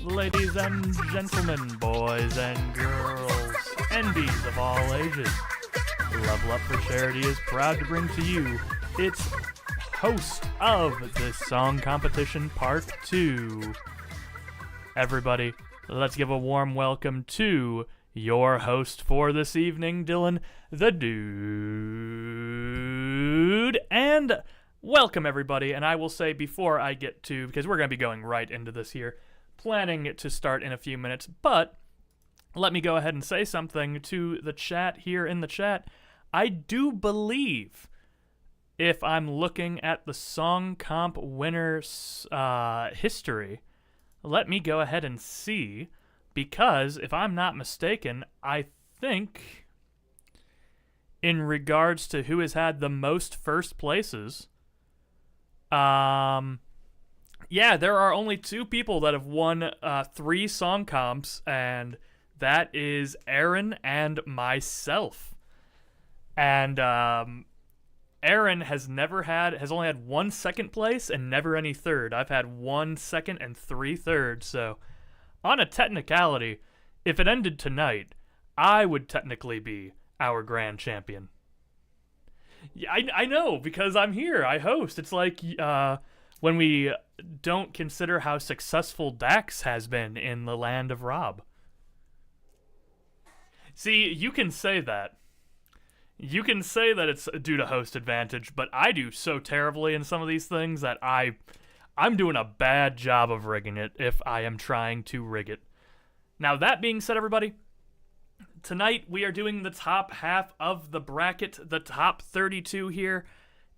ladies and gentlemen, boys and girls, and bees of all ages. Level Up for Charity is proud to bring to you its host of this song competition, Part 2. Everybody, let's give a warm welcome to your host for this evening, Dylan the Dude. And welcome, everybody. And I will say before I get to, because we're going to be going right into this here, planning to start in a few minutes, but let me go ahead and say something to the chat here in the chat. I do believe, if I'm looking at the song comp winner's history, let me go ahead and see, because if I'm not mistaken, I think in regards to who has had the most first places, yeah, there are only 2 people that have won 3 song comps, and that is Aaron and myself. And Aaron has only had 1 second place and never any third. I've had 1 second and 3 thirds. So, on a technicality, if it ended tonight, I would technically be our grand champion. Yeah, I know, because I'm here. I host. It's like when we don't consider how successful Dax has been in the land of Rob. See, you can say that. You can say that it's due to host advantage, but I do so terribly in some of these things that I'm doing a bad job of rigging it if I am trying to rig it. Now, that being said, everybody, tonight we are doing the top half of the bracket, the top 32 here.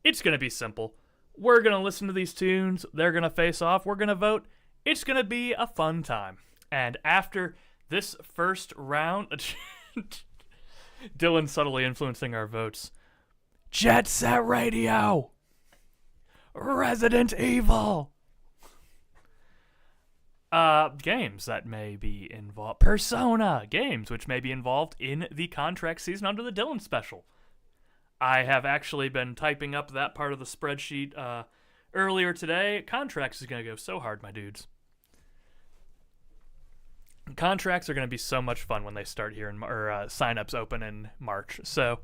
It's going to be simple. We're going to listen to these tunes. They're going to face off. We're going to vote. It's going to be a fun time. And after this first round, Dylan subtly influencing our votes. Jet Set Radio. Resident Evil. Games that may be involved. Persona games, which may be involved in the contract season under the Dylan special. I have actually been typing up that part of the spreadsheet earlier today. Contracts is going to go so hard, my dudes. Contracts are going to be so much fun when they start here, sign-ups open in March. So,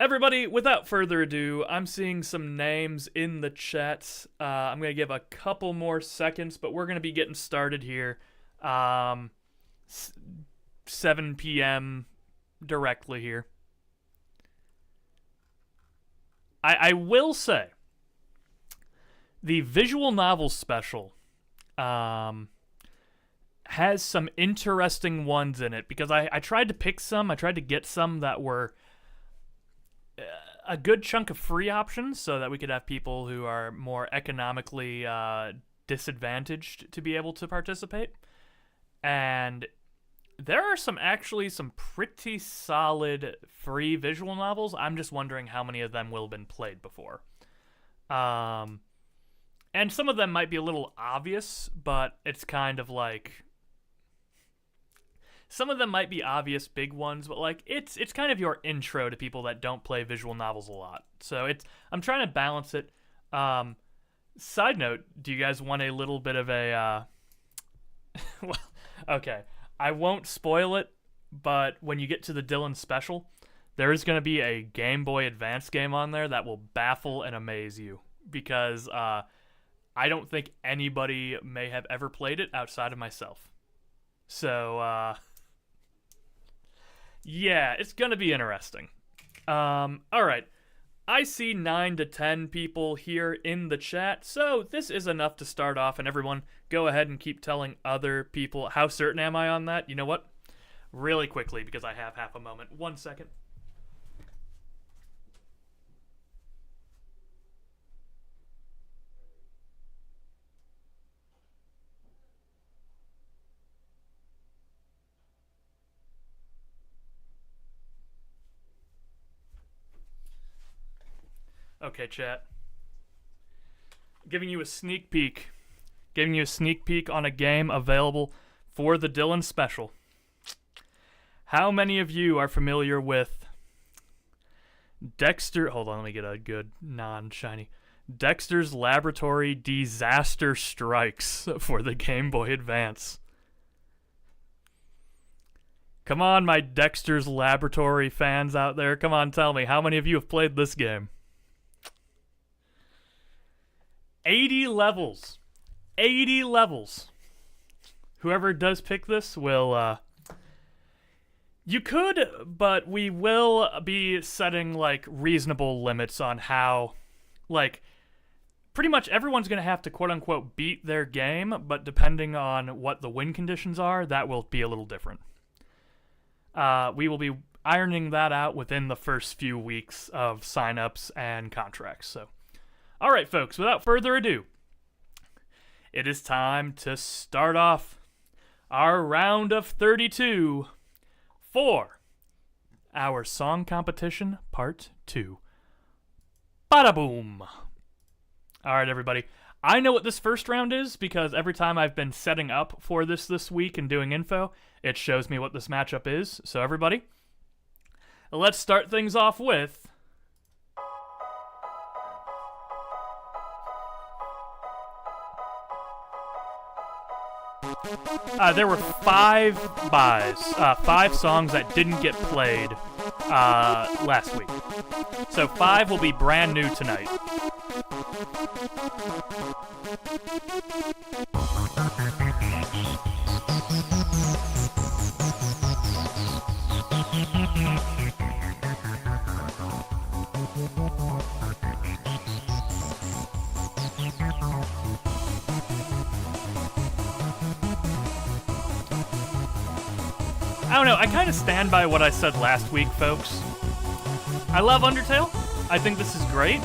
everybody, without further ado, I'm seeing some names in the chat. I'm going to give a couple more seconds, but we're going to be getting started here. 7 p.m. directly here. I will say, the visual novel special has some interesting ones in it, because I tried to pick some. I tried to get some that were a good chunk of free options so that we could have people who are more economically disadvantaged to be able to participate. And there are some pretty solid free visual novels. I'm just wondering how many of them will have been played before. And some of them might be a little obvious, but it's kind of like... Some of them might be obvious big ones, but like it's kind of your intro to people that don't play visual novels a lot. So I'm trying to balance it. Side note, do you guys want a little bit of a well, okay. I won't spoil it, but when you get to the Dylan special, there is going to be a Game Boy Advance game on there that will baffle and amaze you, because I don't think anybody may have ever played it outside of myself. So, yeah, it's going to be interesting. All right. I see 9 to 10 people here in the chat, so this is enough to start off, and everyone go ahead and keep telling other people. How certain am I on that? You know what? Really quickly, because I have half a moment. 1 second. Okay, chat. Giving you a sneak peek. Giving you a sneak peek on a game available for the Dylan special. How many of you are familiar with Dexter? Hold on, let me get a good non-shiny. Dexter's Laboratory Disaster Strikes for the Game Boy Advance. Come on, my Dexter's Laboratory fans out there. Come on, tell me, how many of you have played this game? 80 levels. 80 levels. Whoever does pick this will, you could, but we will be setting, like, reasonable limits on how, like, pretty much everyone's going to have to quote-unquote beat their game, but depending on what the win conditions are, that will be a little different. We will be ironing that out within the first few weeks of signups and contracts. So, all right, folks, without further ado, it is time to start off our round of 32 for our song competition part 2. Bada boom! All right, everybody. I know what this first round is because every time I've been setting up for this week and doing info, it shows me what this matchup is. So everybody, let's start things off with there were 5 buys, 5 songs that didn't get played last week. So 5 will be brand new tonight. I don't know, I kind of stand by what I said last week, folks. I love Undertale. I think this is great.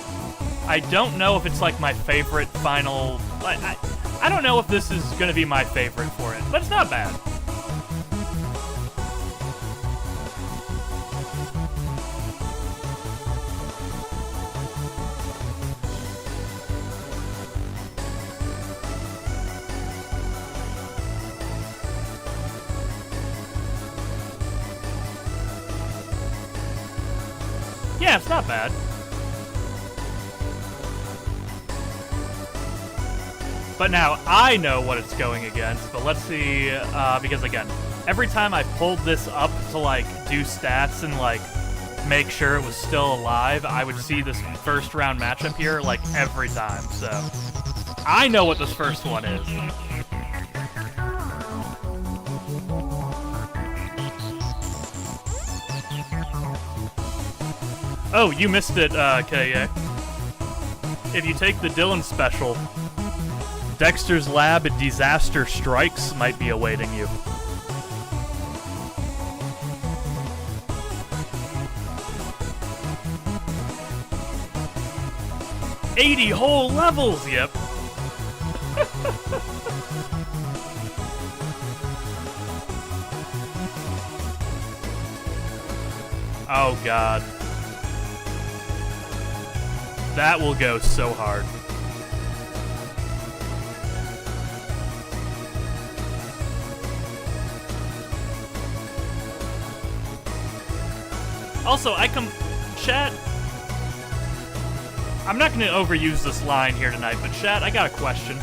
I don't know if it's like my favorite final... I don't know if this is going to be my favorite for it, but it's not bad. Yeah, it's not bad. But now I know what it's going against, but let's see, because again, every time I pulled this up to like do stats and like make sure it was still alive, I would see this first round matchup here like every time, so I know what this first one is. Oh, you missed it, KA. If you take the Dylan special, Dexter's Lab Disaster Strikes might be awaiting you. $80 whole levels, yep. Oh god. That will go so hard. Also, chat, I'm not going to overuse this line here tonight, but chat, I got a question.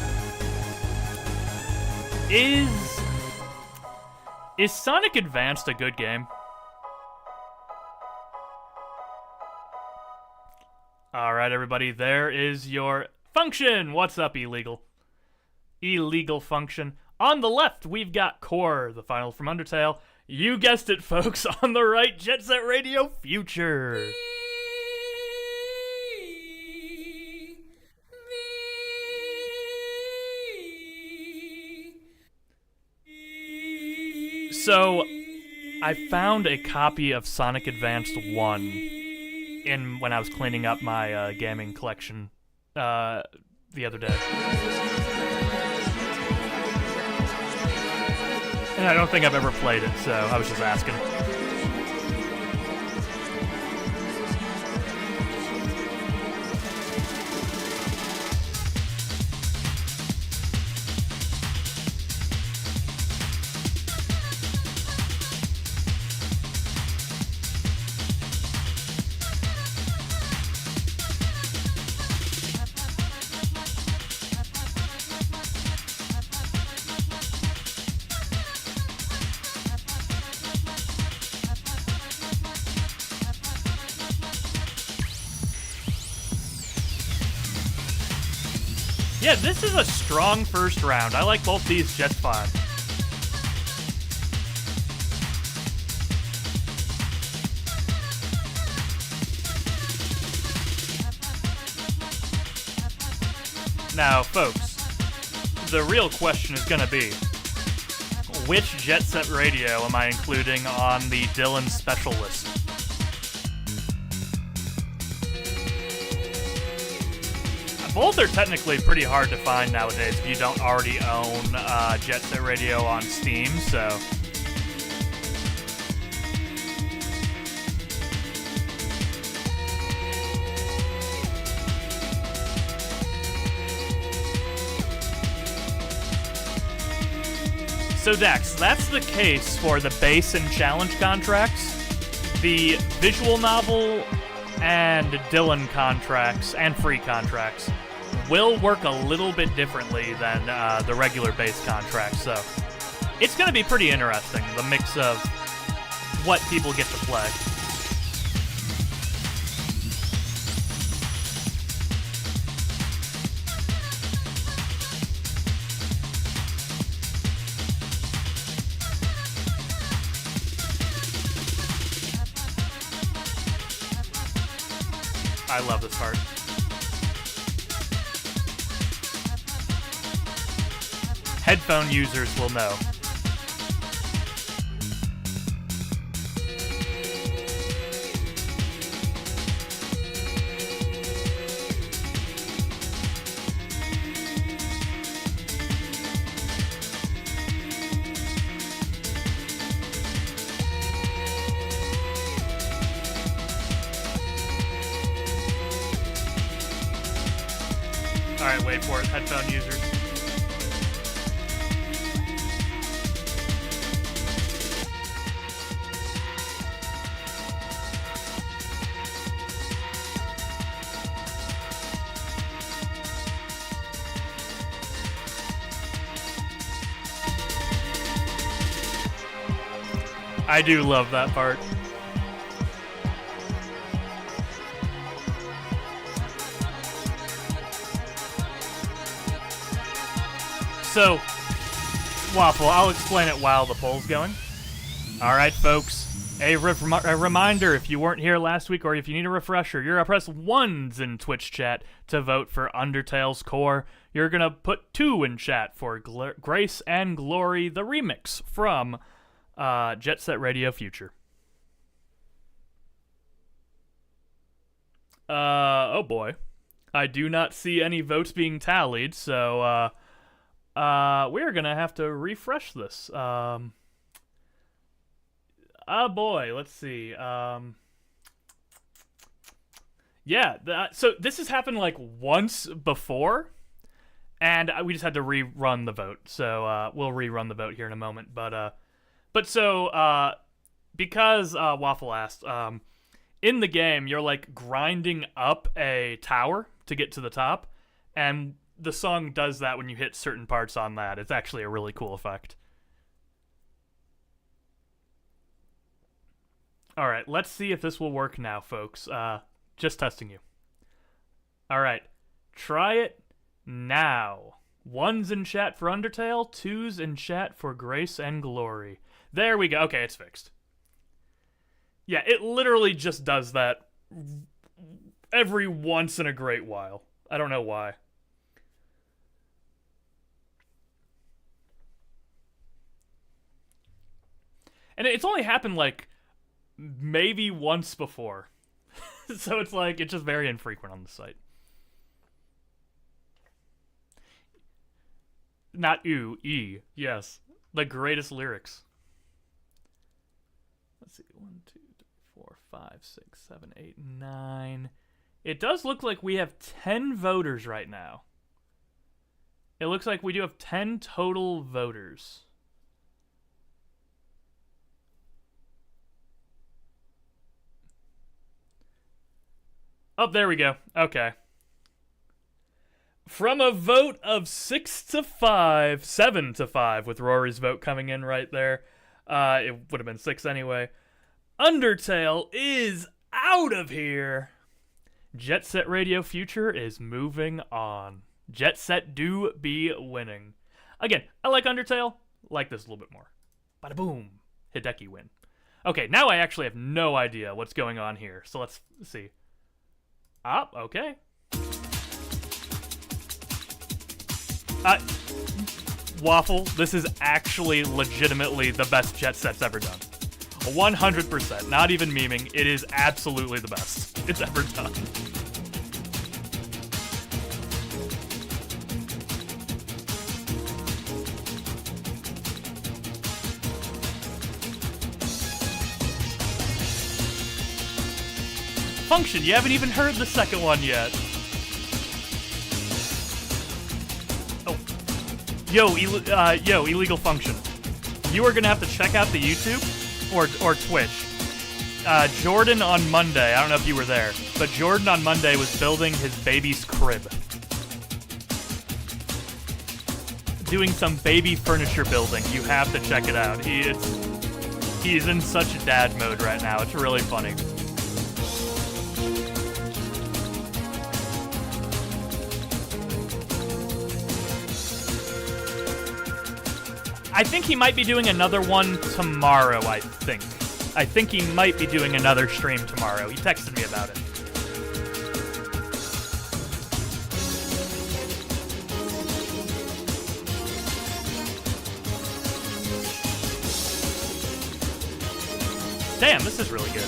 Is Sonic Advanced a good game? Alright, everybody, there is your function! What's up, Illegal? Illegal function. On the left, we've got Core, the final from Undertale. You guessed it, folks. On the right, Jet Set Radio Future. So, I found a copy of Sonic Advanced 1 when I was cleaning up my gaming collection the other day. And I don't think I've ever played it, so I was just asking. Yeah, this is a strong first round. I like both these just fine. Now, folks, the real question is going to be, which Jet Set Radio am I including on the Dylan special list? Both are technically pretty hard to find nowadays if you don't already own Jet Set Radio on Steam, so... So Dex, that's the case for the base and challenge contracts. The visual novel and Dylan contracts and free contracts will work a little bit differently than the regular base contracts, so it's going to be pretty interesting, the mix of what people get to play. I love this part. Headphone users will know. Alright, wait for it, headphone users. I do love that part. So, Waffle, I'll explain it while the poll's going. Alright, folks. A reminder, if you weren't here last week or if you need a refresher, you're going to press 1s in Twitch chat to vote for Undertale's core. You're going to put 2 in chat for Grace and Glory, the remix from Jet Set Radio Future. Oh boy. I do not see any votes being tallied, so, we're gonna have to refresh this. Oh boy, let's see. Yeah, so this has happened like once before, and we just had to rerun the vote. So we'll rerun the vote here in a moment. But because Waffle asked, in the game you're like grinding up a tower to get to the top, and the song does that when you hit certain parts on that. It's actually a really cool effect. Alright, let's see if this will work now, folks. Just testing you. Alright, try it now. 1s in chat for Undertale, 2s in chat for Grace and Glory. There we go. Okay, it's fixed. Yeah, it literally just does that every once in a great while. I don't know why. And it's only happened, like, maybe once before. So it's like, it's just very infrequent on the site. Not ooh, E. Yes. The greatest lyrics. Let's see. 1, 2, 3, 4, 5, 6, 7, 8, 9. It does look like we have 10 voters right now. It looks like we do have 10 total voters. Oh, there we go. Okay. From a vote of 6 to 5, 7 to 5, with Rory's vote coming in right there. It would have been 6 anyway. Undertale is out of here. Jet Set Radio Future is moving on. Jet Set do be winning. Again, I like Undertale. Like this a little bit more. Bada boom. Hideki win. Okay, now I actually have no idea what's going on here. So let's see. Okay. Waffle, this is actually legitimately the best Jet Set's ever done. 100%. Not even memeing. It is absolutely the best it's ever done. Function, you haven't even heard the second one yet. Oh. Yo, Illegal Function. You are gonna have to check out the YouTube or Twitch. Jordan on Monday, I don't know if you were there, but Jordan on Monday was building his baby's crib. Doing some baby furniture building. You have to check it out. He's in such dad mode right now. It's really funny. I think he might be doing another one tomorrow, I think. I think he might be doing another stream tomorrow. He texted me about it. Damn, this is really good.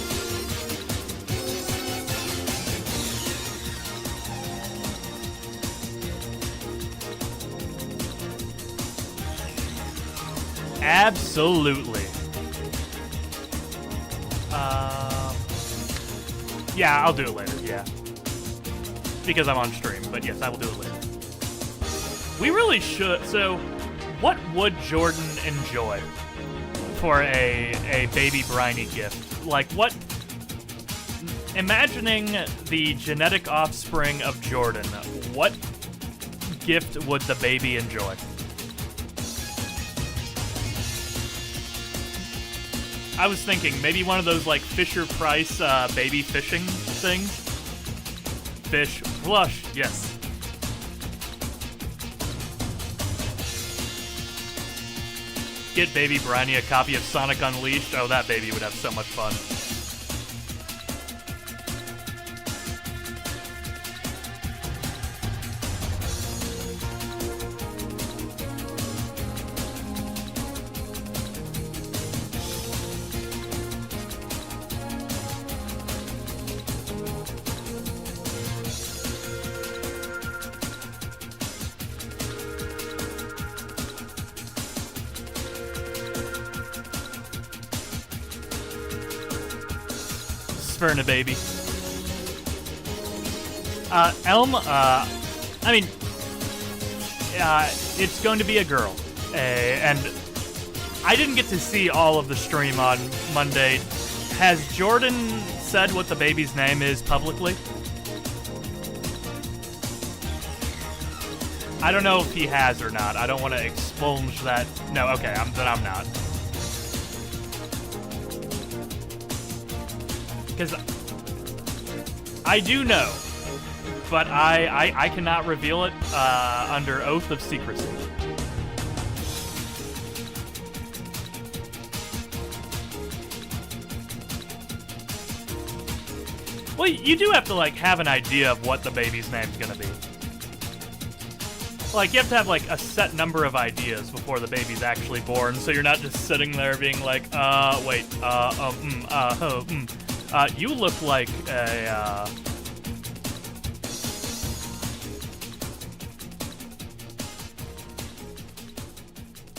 Absolutely. Yeah, I'll do it later, yeah. Because I'm on stream, but yes, I will do it later. We really should, so what would Jordan enjoy for a baby briny gift? Like, what, imagining the genetic offspring of Jordan, what gift would the baby enjoy? I was thinking maybe one of those like Fisher-Price baby fishing things. Fish flush, yes. Get baby Briny a copy of Sonic Unleashed. Oh, that baby would have so much fun. Sperna baby. Elm, I mean, it's going to be a girl. And I didn't get to see all of the stream on Monday. Has Jordan said what the baby's name is publicly? I don't know if he has or not. I don't want to expunge that. No, okay, then I'm not. Because I do know, but I cannot reveal it under oath of secrecy. Well, you do have to like have an idea of what the baby's name's gonna be. Like, you have to have like a set number of ideas before the baby's actually born, so you're not just sitting there being like, you look like a,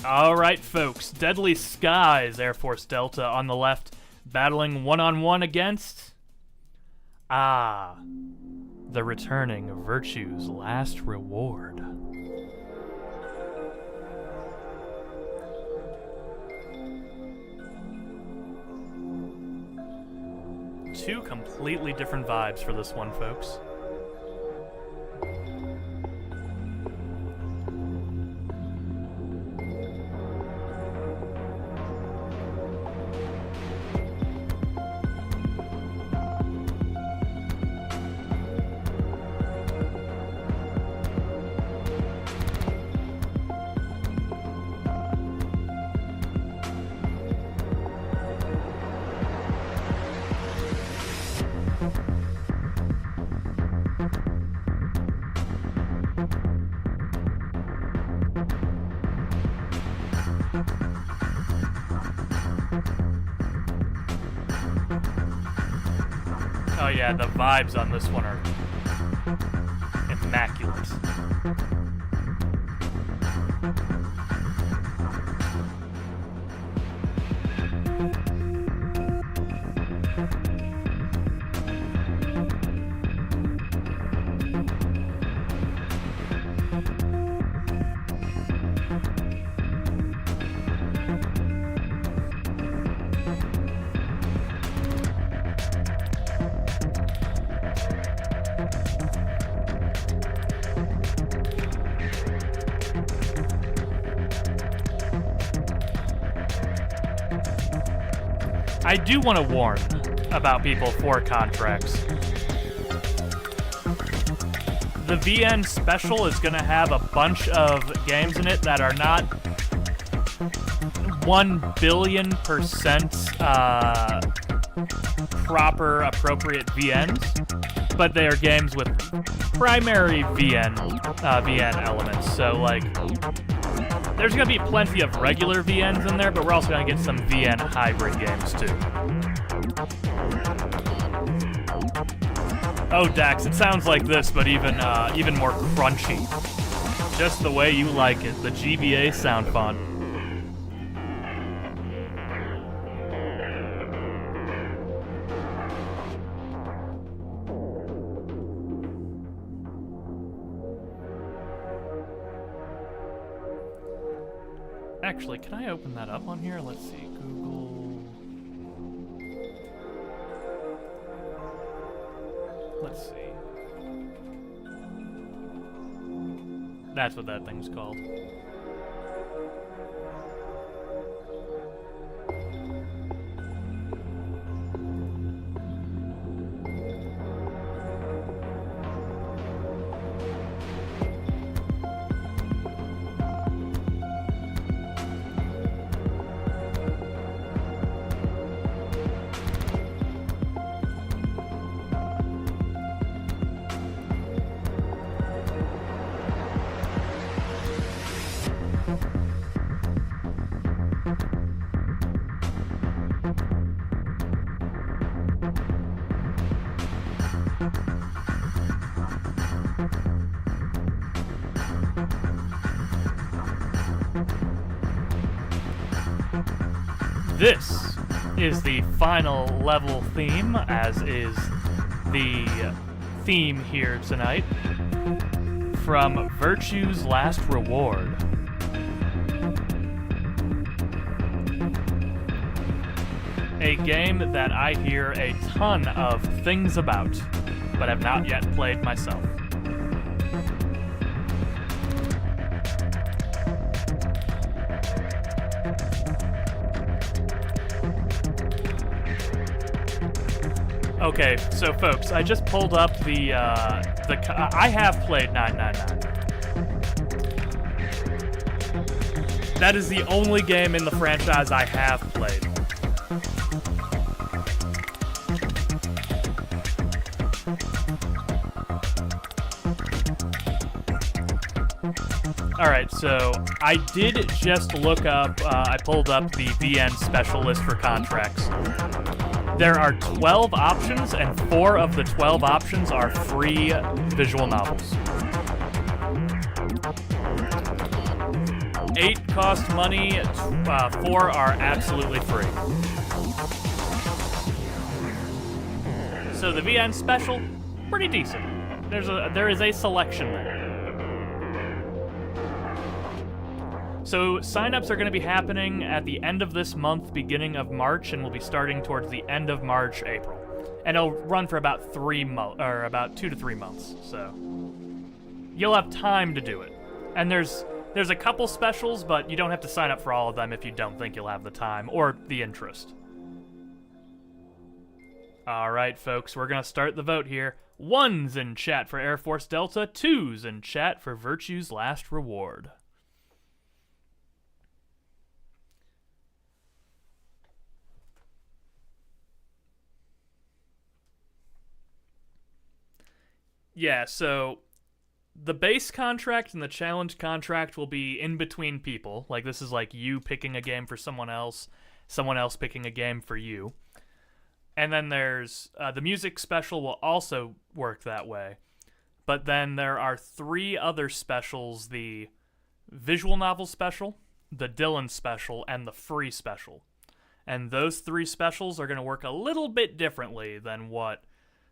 Alright, folks. Deadly Skies, Air Force Delta on the left, battling one-on-one against... the returning Virtue's Last Reward. Two completely different vibes for this one, folks. Oh yeah, the vibes on this one are immaculate. I do want to warn about people for contracts. The VN Special is going to have a bunch of games in it that are not 1,000,000,000% proper, appropriate VNs, but they are games with primary VN elements. So, like, there's going to be plenty of regular VNs in there, but we're also going to get some VN hybrid games, too. Oh, Dax, it sounds like this, but even more crunchy. Just the way you like it, the GBA sound font. Actually, can I open that up on here? Let's see, Google. Let's see. That's what that thing's called. This is the final level theme, as is the theme here tonight, from Virtue's Last Reward. A game that I hear a ton of things about, but have not yet played myself. Okay, so folks, I just pulled up I have played 999. That is the only game in the franchise I have played. Alright, so I did just look up, I pulled up the VN special list for contracts. There are 12 options, and 4 of the 12 options are free visual novels. 8 cost money, 4 are absolutely free. So the VN special, pretty decent. There is a selection there. So signups are going to be happening at the end of this month, beginning of March, and will be starting towards the end of March, April, and it'll run for about 2 to 3 months. So you'll have time to do it. And there's a couple specials, but you don't have to sign up for all of them if you don't think you'll have the time or the interest. All right, folks, we're going to start the vote here. 1's in chat for Air Force Delta, 2's in chat for Virtue's Last Reward. Yeah, so the base contract and the challenge contract will be in between people. Like, this is like you picking a game for someone else. someone else picking a game for you. And then there's the music special will also work that way. But then there are 3 other specials, the visual novel special, the Dylan special, and the free special. And those 3 specials are going to work a little bit differently than what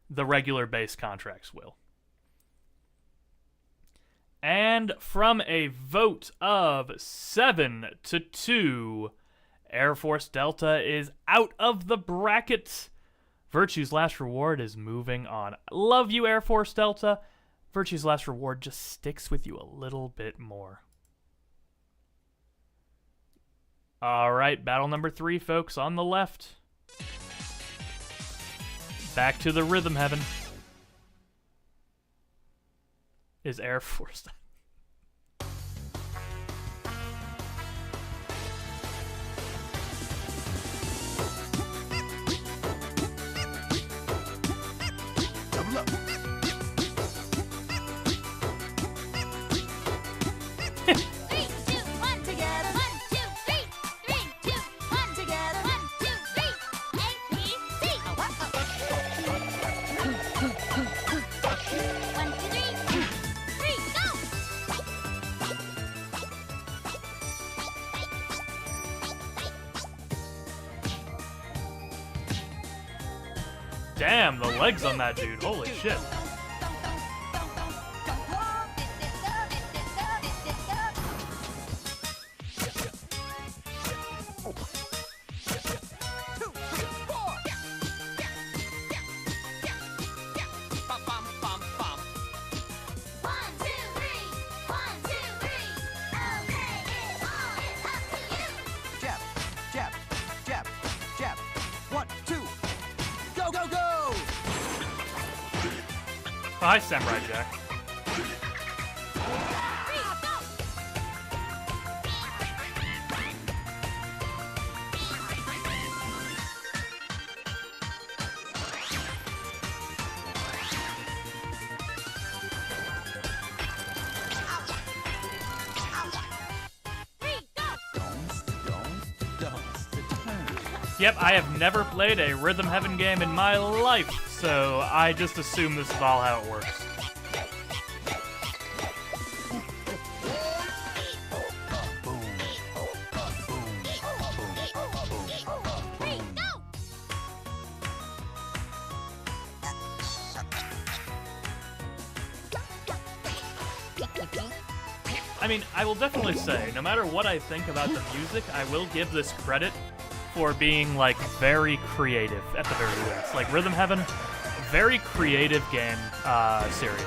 the regular base contracts will. And from a vote of 7-2, Air Force Delta is out of the bracket. Virtue's Last Reward is moving on. Love you, Air Force Delta. Virtue's Last Reward just sticks with you a little bit more. All right, battle number 3, folks, on the left. Back to the rhythm heaven. Is Air Force. Damn, the legs on that dude. Holy shit. Hi, Samurai Jack. Yep, I have never played a Rhythm Heaven game in my life, so I just assume this is all how it works. I mean, I will definitely say, no matter what I think about the music, I will give this credit for being, like, very creative, at the very least. Like, Rhythm Heaven, very creative game, series,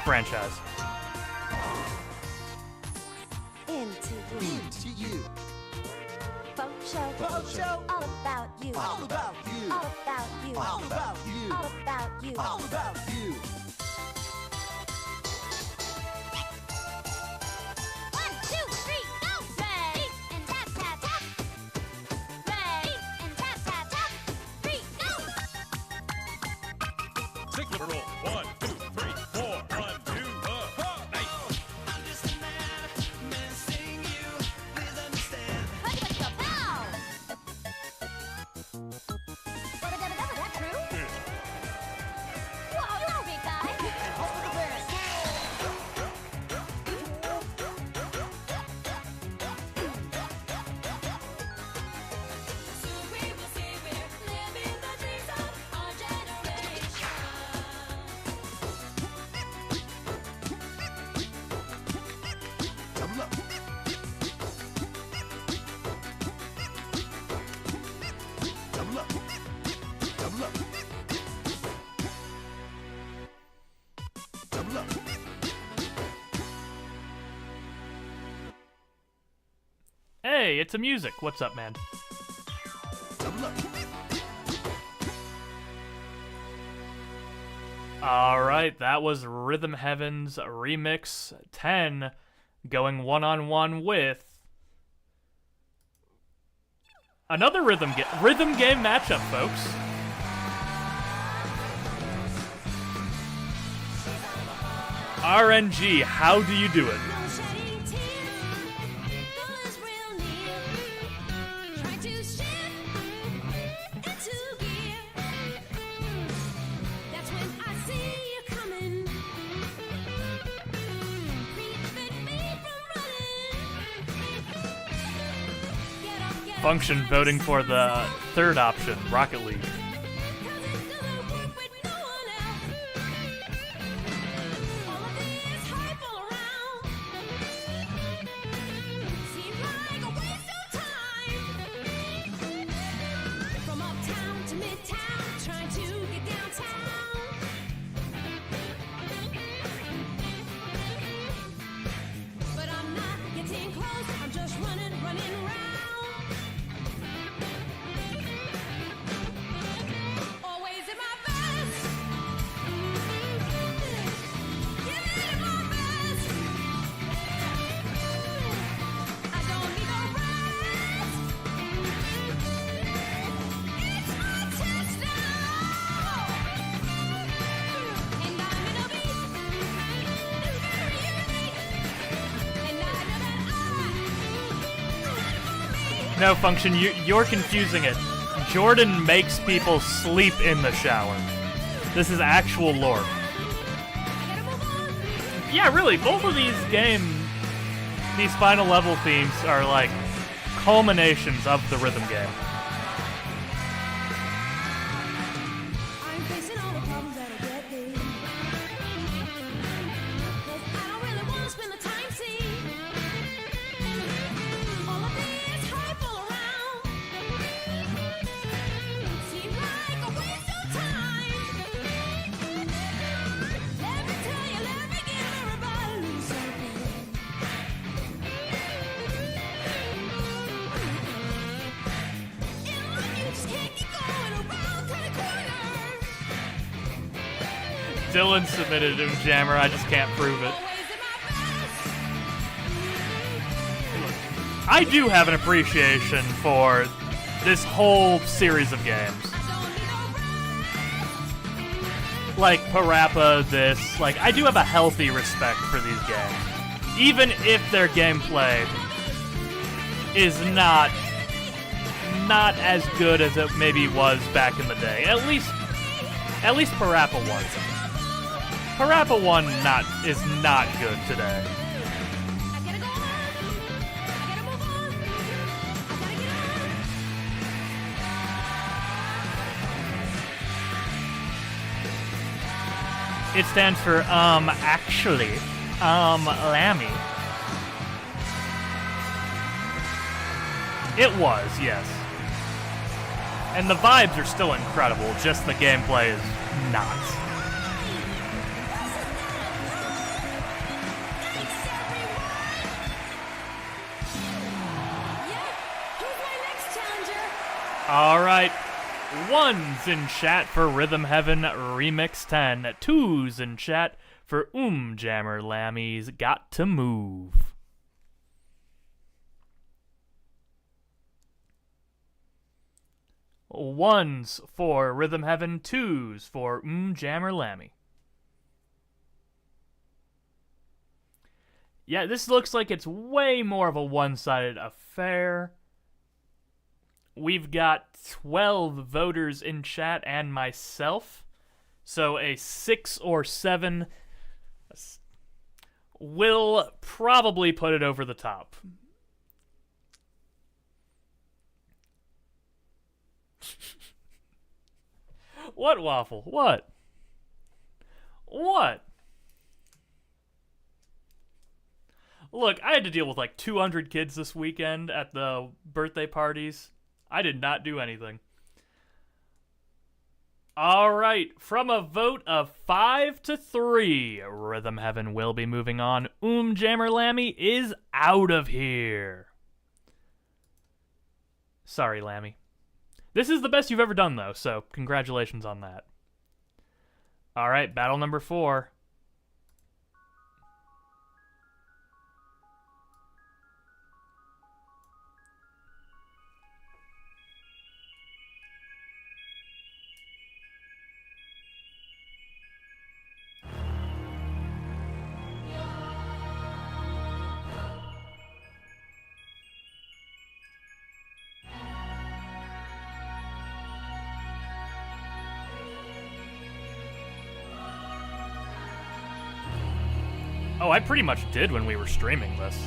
franchise. Into you. Folk show. All about you. All about you. All about you. All about you. All about you. All about you. Hey, it's a music. What's up, man? Alright, that was Rhythm Heaven's Remix 10 going one-on-one with another rhythm game matchup, folks. RNG, how do you do it? Function voting for the third option, Rocket League. No, Function, you're confusing it. Jordan makes people sleep in the shower. This is actual lore. Yeah, really, both of these these final level themes are like culminations of the rhythm game. Dylan submitted it to Jammer, I just can't prove it. I do have an appreciation for this whole series of games. Like Parappa, this, like, I do have a healthy respect for these games. Even if their gameplay is not as good as it maybe was back in the day. At least Parappa was. Parappa 1 is not good today. It stands for, actually, Lammy. It was, yes. And the vibes are still incredible, just the gameplay is not. Alright, 1's in chat for Rhythm Heaven Remix 10, 2's in chat for Jammer Lammy's Got to Move. Ones for Rhythm Heaven, 2's for Jammer Lammy. Yeah, this looks like it's way more of a one-sided affair. We've got 12 voters in chat and myself, so a 6 or 7 will probably put it over the top. What, Waffle? What? What? Look, I had to deal with like 200 kids this weekend at the birthday parties. I did not do anything. All right, from a vote of 5-3, Rhythm Heaven will be moving on. Jammer Lammy is out of here. Sorry, Lammy. This is the best you've ever done, though, so congratulations on that. All right, battle number 4. Oh, I pretty much did when we were streaming this.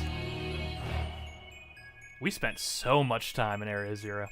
We spent so much time in Area Zero.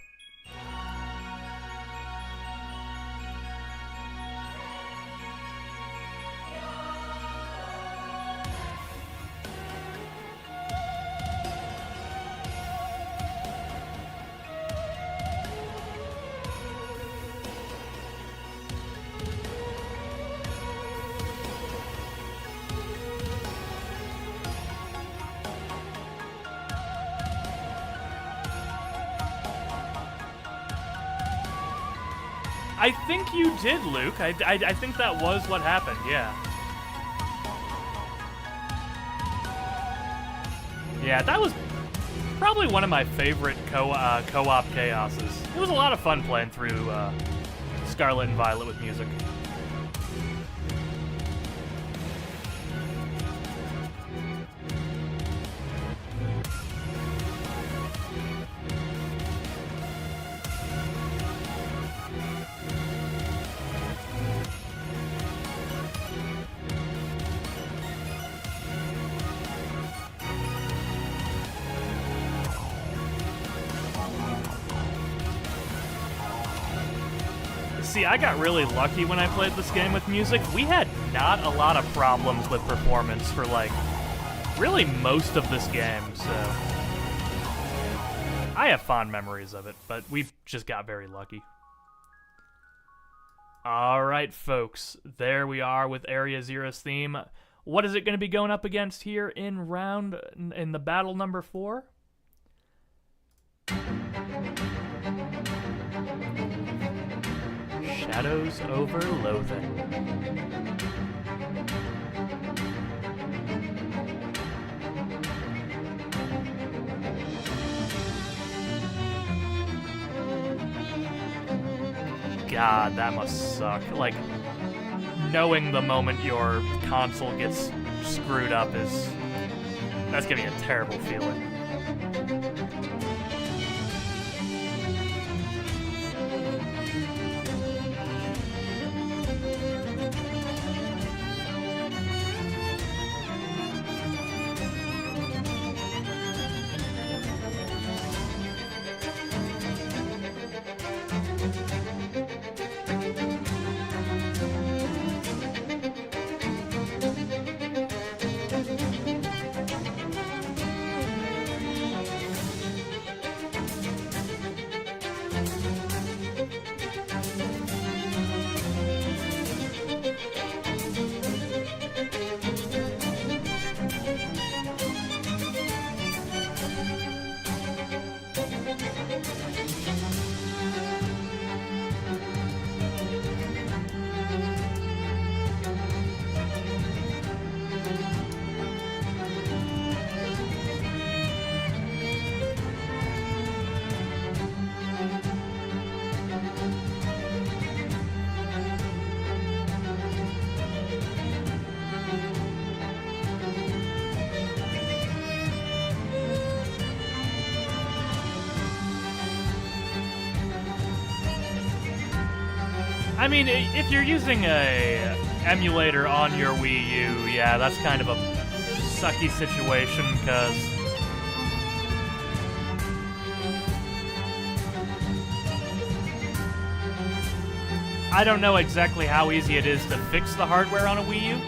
I think you did, Luke. I think that was what happened, yeah. Yeah, that was probably one of my favorite co-op chaoses. It was a lot of fun playing through Scarlet and Violet with music. See, I got really lucky when I played this game with music. We had not a lot of problems with performance for, like, really most of this game, so... I have fond memories of it, but we just got very lucky. Alright, folks. There we are with Area Zero's theme. What is it going to be going up against here in the battle number 4? Shadows over Loathing. God, that must suck. Like, knowing the moment your console gets screwed up that's gonna be a terrible feeling. I mean, if you're using a emulator on your Wii U, yeah, that's kind of a sucky situation, because I don't know exactly how easy it is to fix the hardware on a Wii U.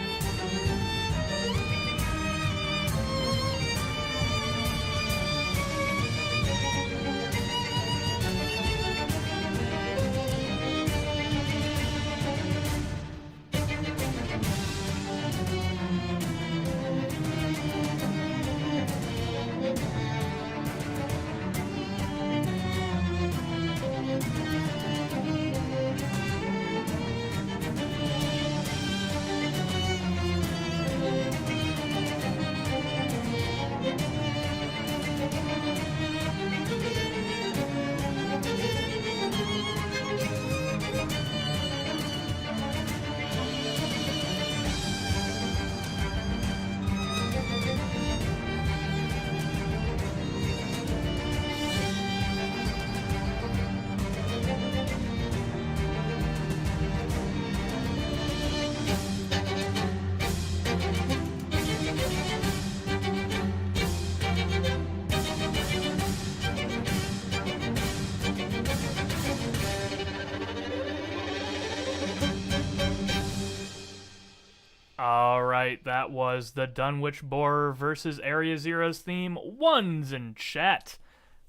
All right, that was the Dunwich Borer versus Area Zero's theme. 1s in chat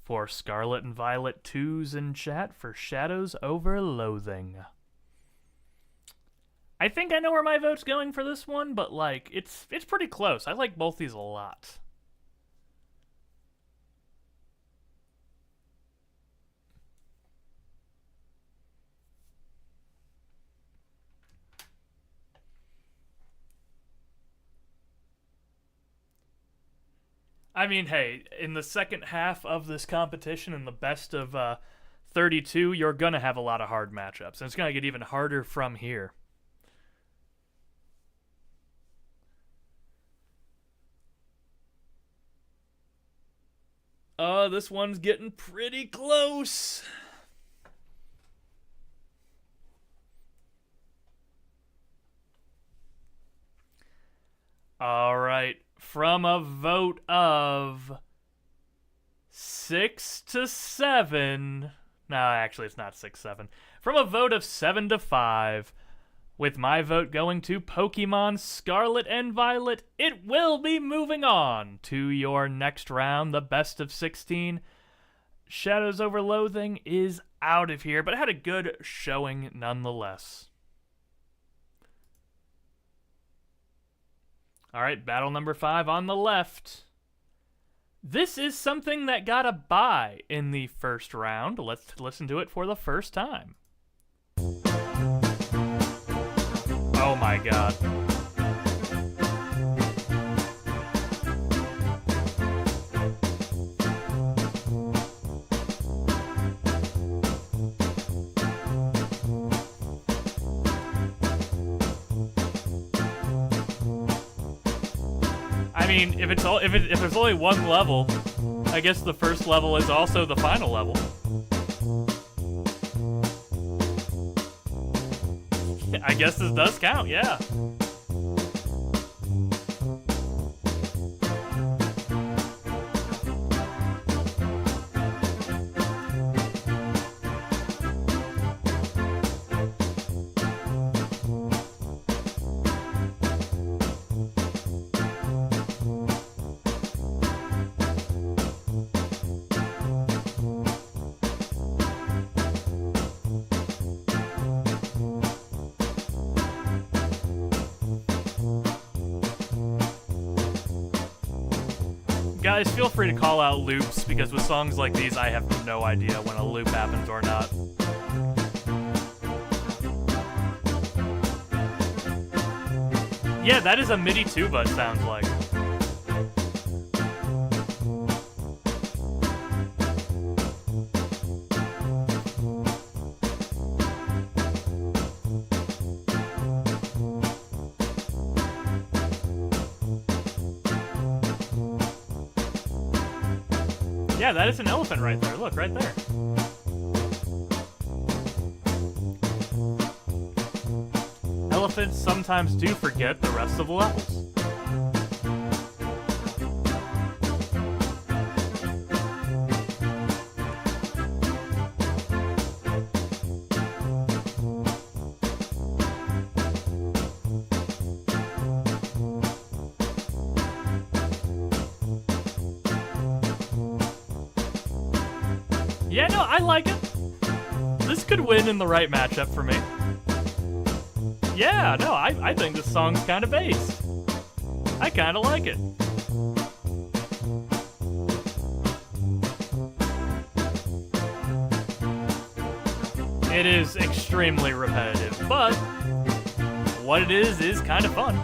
for Scarlet and Violet, 2s in chat for Shadows Over Loathing. I think I know where my vote's going for this one, but like it's pretty close. I like both these a lot. I mean, hey, in the second half of this competition, in the best of 32, you're going to have a lot of hard matchups. And it's going to get even harder from here. This one's getting pretty close. All right. From a vote of 6 to 7. No, actually, it's not 6-7. From a vote of 7 to 5, with my vote going to Pokemon Scarlet and Violet, it will be moving on to your next round, the best of 16. Shadows Over Loathing is out of here, but it had a good showing nonetheless. All right, battle number 5 on the left. This is something that got a bye in the first round. Let's listen to it for the first time. Oh my god. I mean, if there's only one level, I guess the first level is also the final level. I guess this does count, yeah. Guys, feel free to call out loops, because with songs like these, I have no idea when a loop happens or not. Yeah, that is a MIDI tuba, it sounds like. Yeah, that is an elephant right there. Look, right there. Elephants sometimes do forget the rest of the levels. Yeah, no, I like it. This could win in the right matchup for me. Yeah, no, I think this song's kind of based. I kind of like it. It is extremely repetitive, but what it is kind of fun.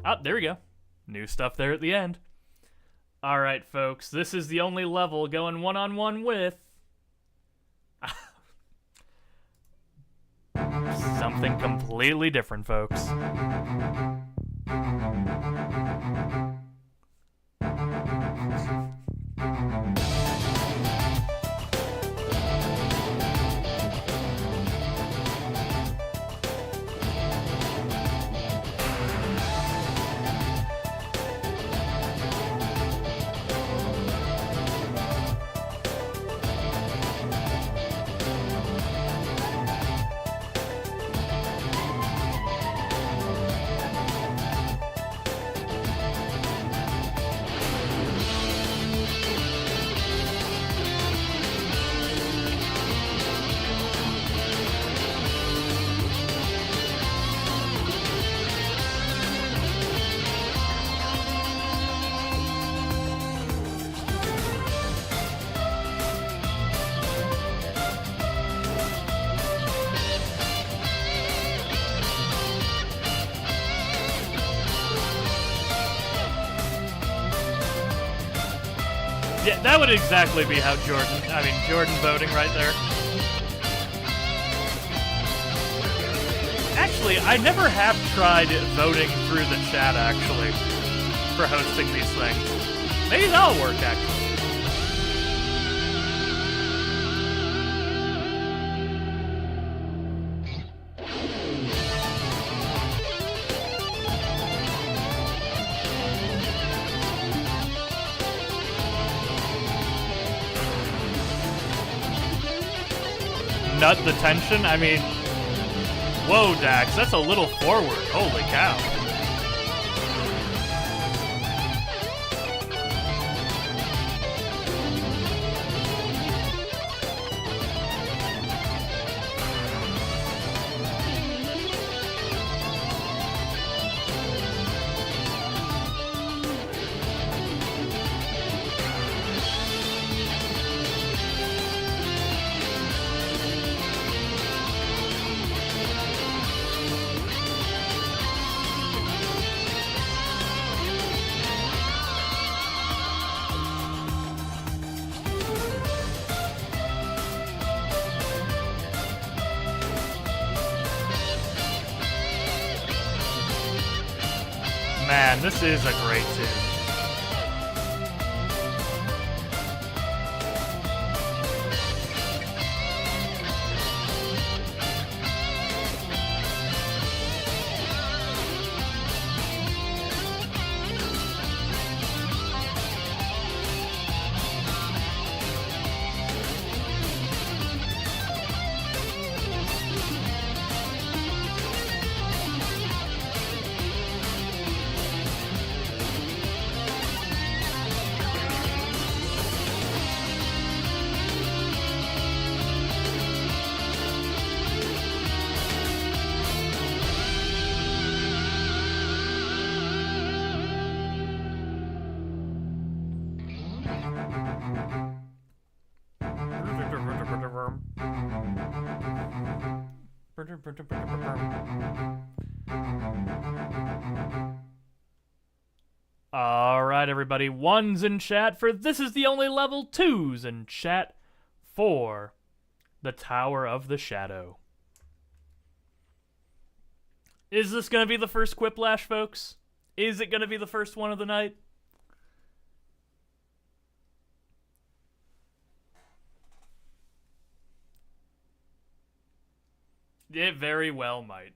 Oh, there we go. New stuff there at the end. All right, folks, this is the only level going one-on-one with something completely different, folks. Yeah, that would exactly be how Jordan voting right there. Actually, I never have tried voting through the chat, actually, for hosting these things. Maybe that'll work, actually. Nut the tension? I mean, whoa, Dax, that's a little forward. Holy cow. Man, this is a great tune. Alright, everybody. Ones in chat for This Is the Only Level. Twos in chat for The Tower of the Shadow. Is this going to be the first Quiplash, folks? Is it going to be the first one of the night? It very well might.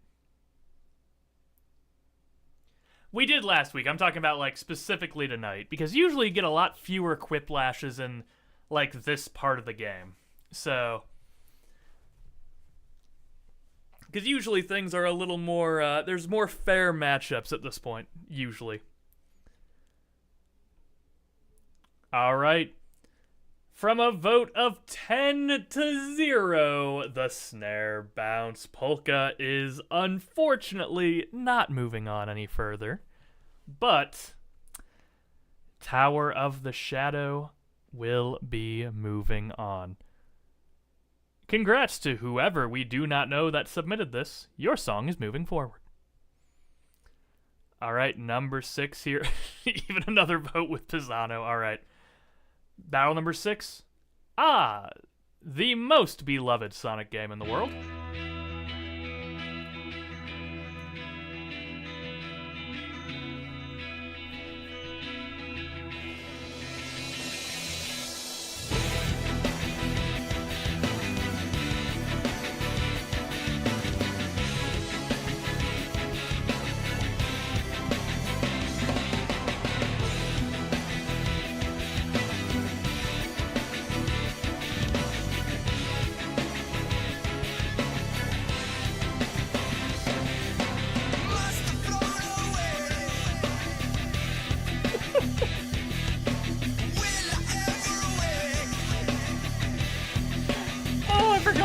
We did last week. I'm talking about, like, specifically tonight. Because usually you get a lot fewer Quiplashes in, like, this part of the game. So... because usually things are a little more, there's more fair matchups at this point, usually. Alright. From a vote of 10-0, the snare bounce polka is unfortunately not moving on any further. But Tower of the Shadow will be moving on. Congrats to whoever we do not know that submitted this. Your song is moving forward. Alright, number 6 here. Even another vote with Pisano. Alright. Battle number 6. The most beloved Sonic game in the world.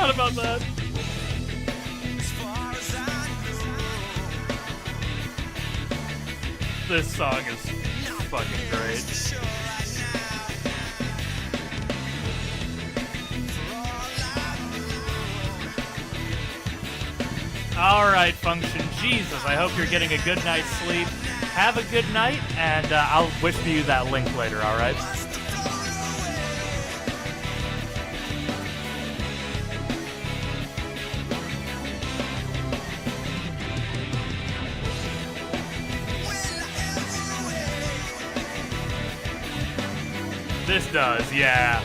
About that. This song is fucking great. Alright, Function. Jesus, I hope you're getting a good night's sleep. Have a good night, and I'll wish you that link later, alright? This does, yeah.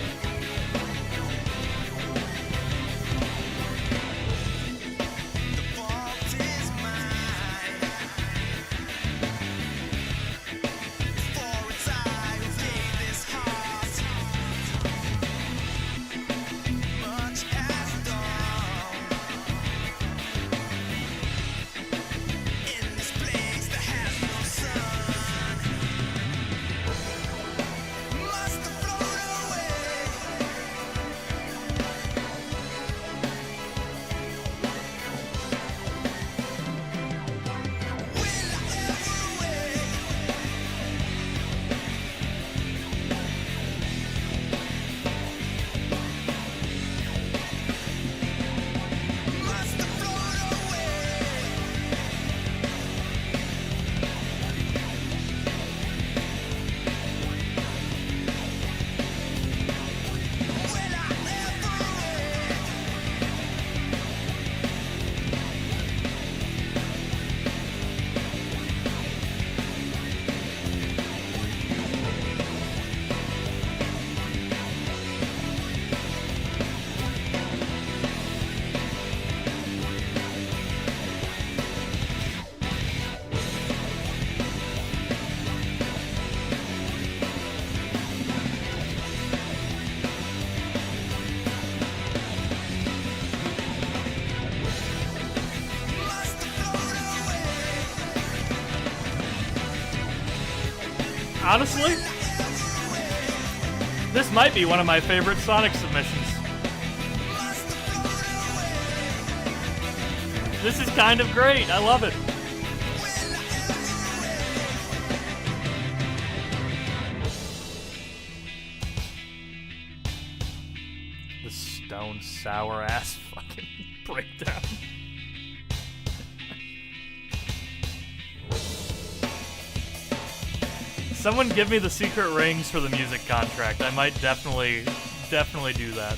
Honestly, this might be one of my favorite Sonic submissions. This is kind of great. I love it. The stone sour ass fucking breakdown. Someone give me the secret rings for the music contract. I might definitely do that.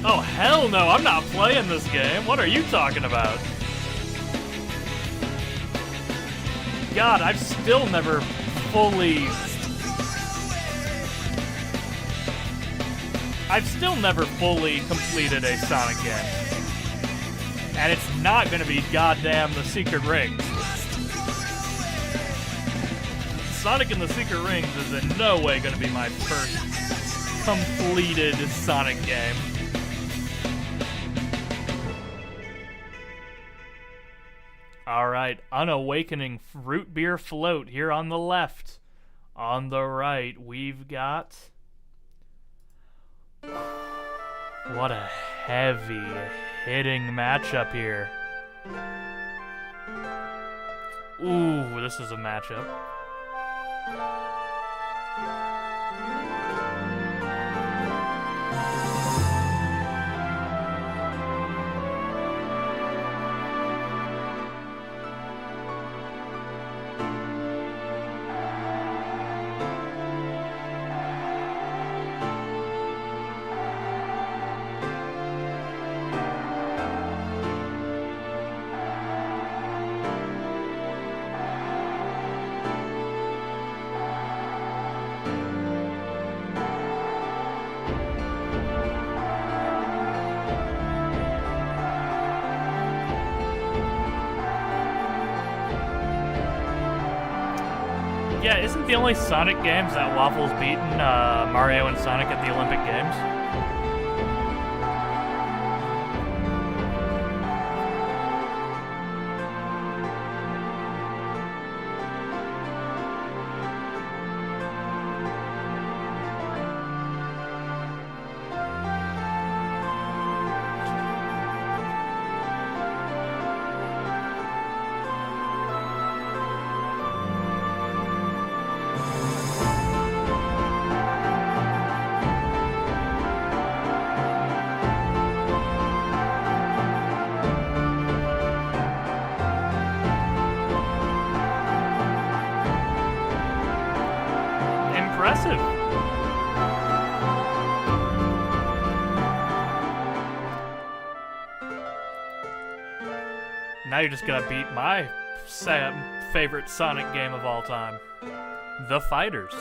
Oh, hell no, I'm not playing this game. What are you talking about? God, I've still never fully completed a Sonic game. And it's not gonna be goddamn the Secret Rings. Sonic and the Secret Rings is in no way gonna be my first completed Sonic game. Alright, Unawakening Root Beer Float here on the left. On the right, we've got... What a heavy hitting matchup here. Ooh, this is a matchup. Yeah, isn't the only Sonic games that Waffle's beaten Mario and Sonic at the Olympic Games? Now you're just gonna beat my favorite Sonic game of all time, The Fighters.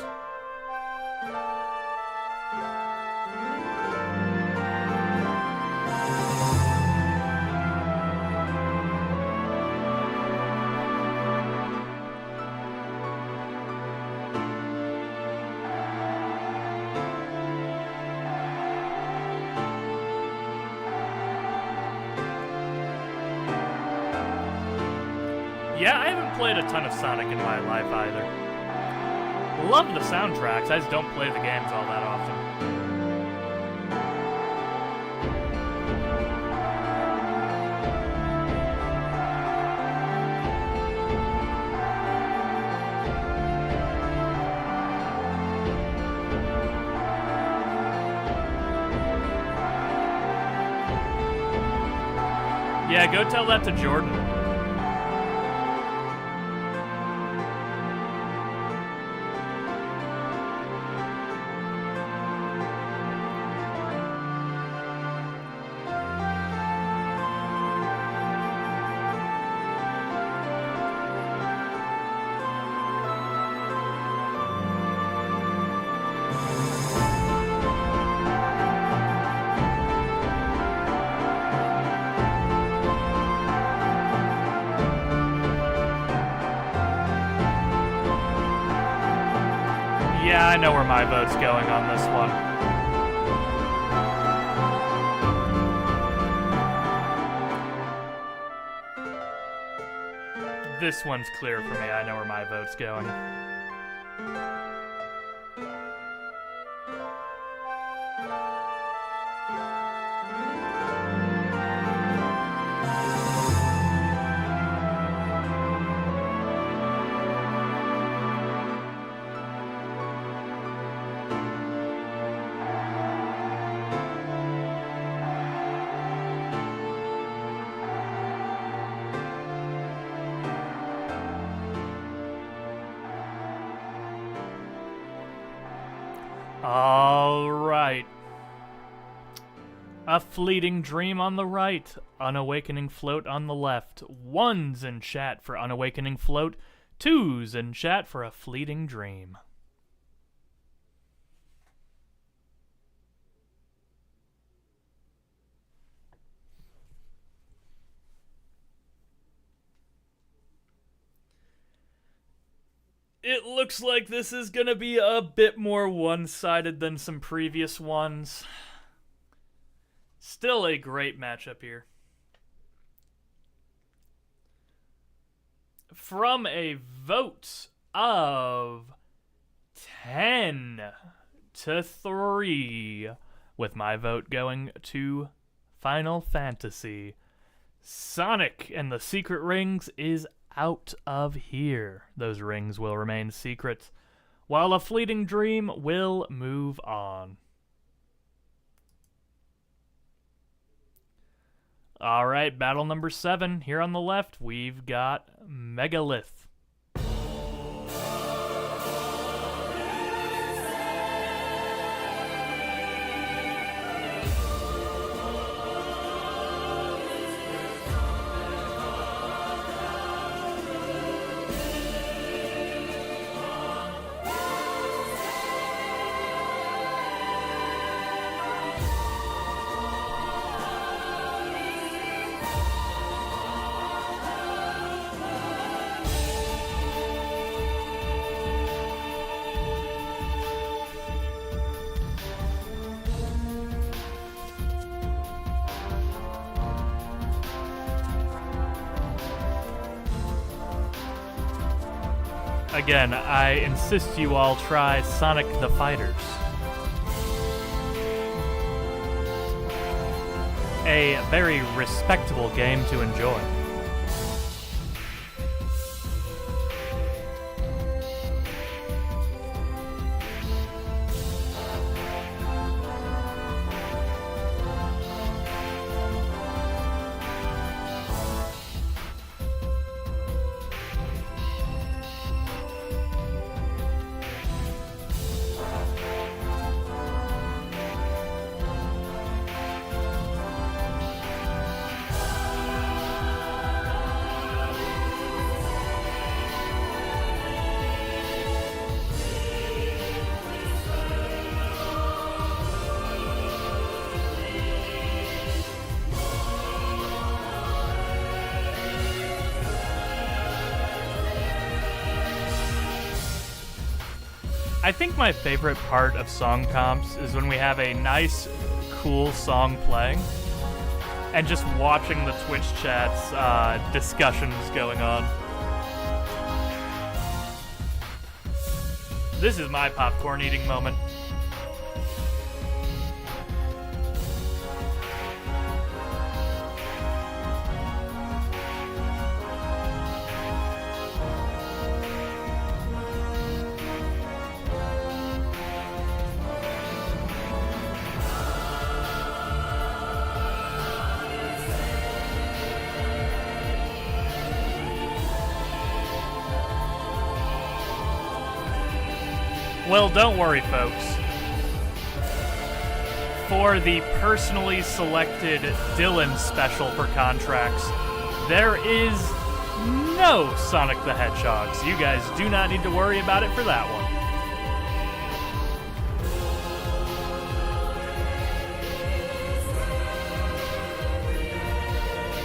Yeah, I haven't played a ton of Sonic in my life either. Love the soundtracks, I just don't play the games all that often. Yeah, go tell that to Jordan. Yeah, I know where my vote's going on this one. This one's clear for me. I know where my vote's going. All right. A fleeting dream on the right, unawakening float on the left. Ones in chat for unawakening float, twos in chat for a fleeting dream. It looks like this is gonna be a bit more one-sided than some previous ones. Still a great matchup here. From a vote of 10-3, with my vote going to Final Fantasy, Sonic and the Secret Rings is out of here. Those rings will remain secret, while a fleeting dream will move on. Alright, battle number 7. Here on the left, we've got Megalith. Again, I insist you all try Sonic the Fighters. A very respectable game to enjoy. I think my favorite part of song comps is when we have a nice, cool song playing and just watching the Twitch chats, discussions going on. This is my popcorn eating moment. Well, don't worry, folks. For the personally selected Dylan special for contracts, there is no Sonic the Hedgehog, so you guys do not need to worry about it for that one.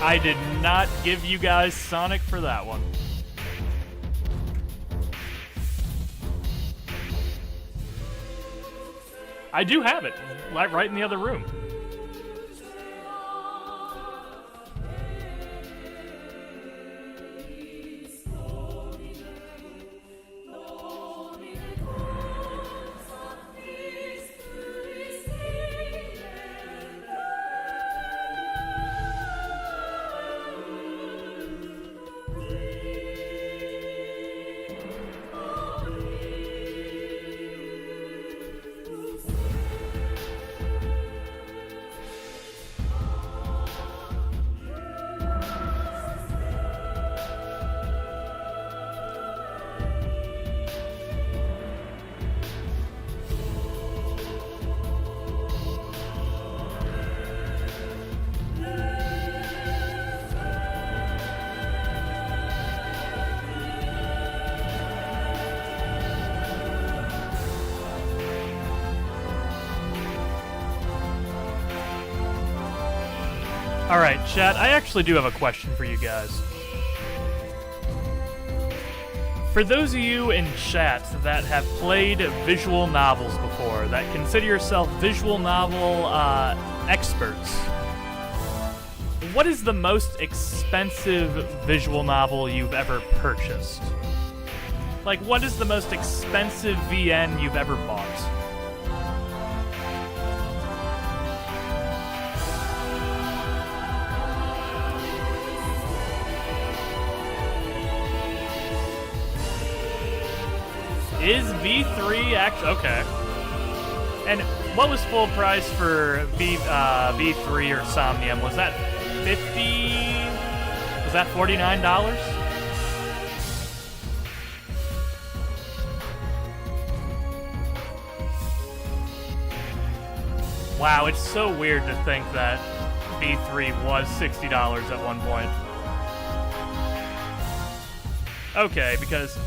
I did not give you guys Sonic for that one. I do have it, right in the other room. Alright, chat, I actually do have a question for you guys. For those of you in chat that have played visual novels before, that consider yourself visual novel experts, what is the most expensive visual novel you've ever purchased? Like, what is the most expensive VN you've ever bought? Is V3 actually okay? And what was full price for V3 or Somnium? Was that $50? Was that $49? Wow, it's so weird to think that V3 was $60 at one point. Okay, because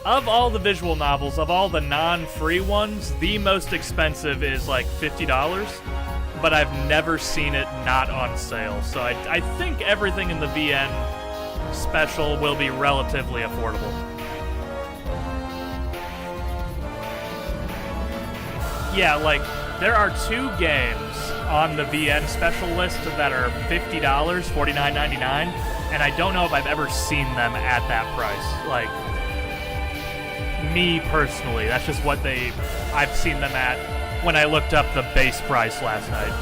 of all the visual novels, of all the non-free ones, the most expensive is like $50, but I've never seen it not on sale. So I think everything in the VN special will be relatively affordable. Yeah, like, there are 2 games on the VN special list that are $50, $49.99, and I don't know if I've ever seen them at that price. Like, me personally, that's just what I've seen them at when I looked up the base price last night.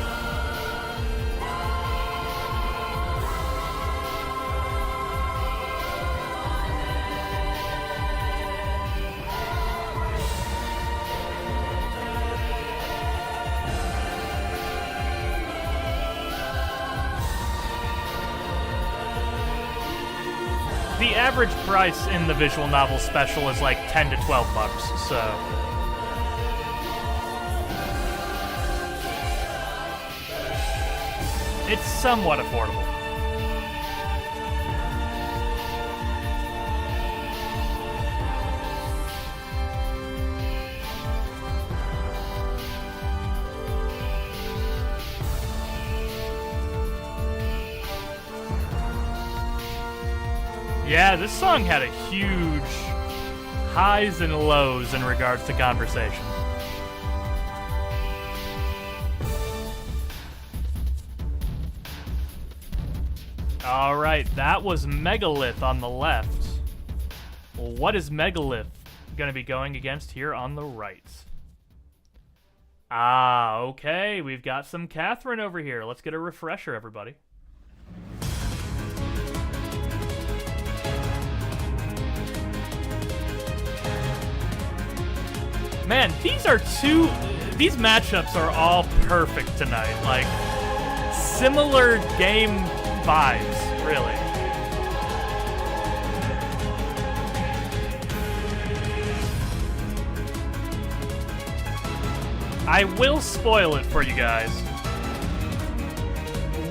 The average price in the visual novel special is like $10 to $12, so it's somewhat affordable. Yeah, this song had a huge highs and lows in regards to conversation. All right, that was Megalith on the left. Well, what is Megalith going to be going against here on the right? Ah, okay, we've got some Catherine over here. Let's get a refresher, everybody. Man, these matchups are all perfect tonight. Like, similar game vibes, really. I will spoil it for you guys.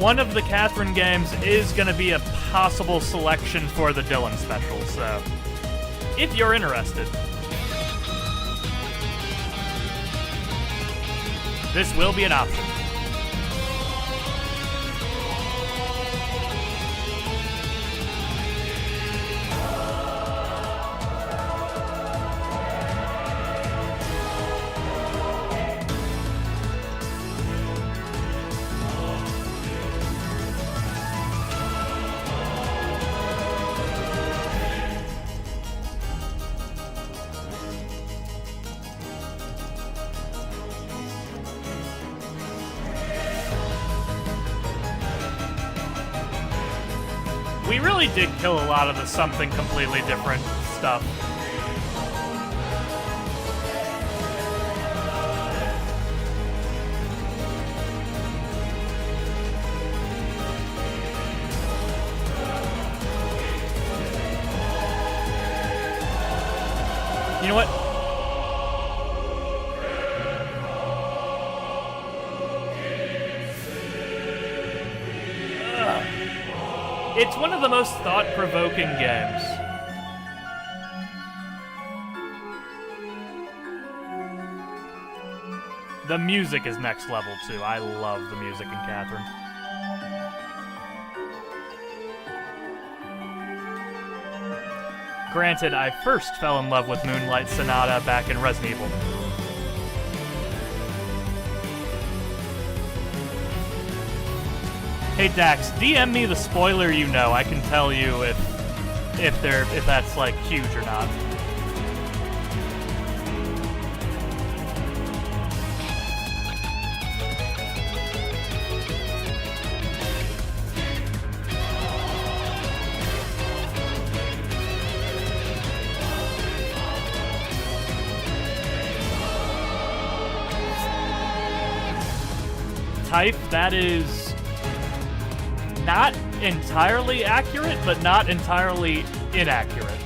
One of the Catherine games is going to be a possible selection for the Dylan special, so if you're interested, this will be an option. We really did kill a lot of the something completely different stuff. You know what? It's one of the most thought-provoking games. The music is next level, too. I love the music in Catherine. Granted, I first fell in love with Moonlight Sonata back in Resident Evil. Hey Dax, DM me the spoiler you know. I can tell you if that's like huge or not. Type, that is not entirely accurate, but not entirely inaccurate.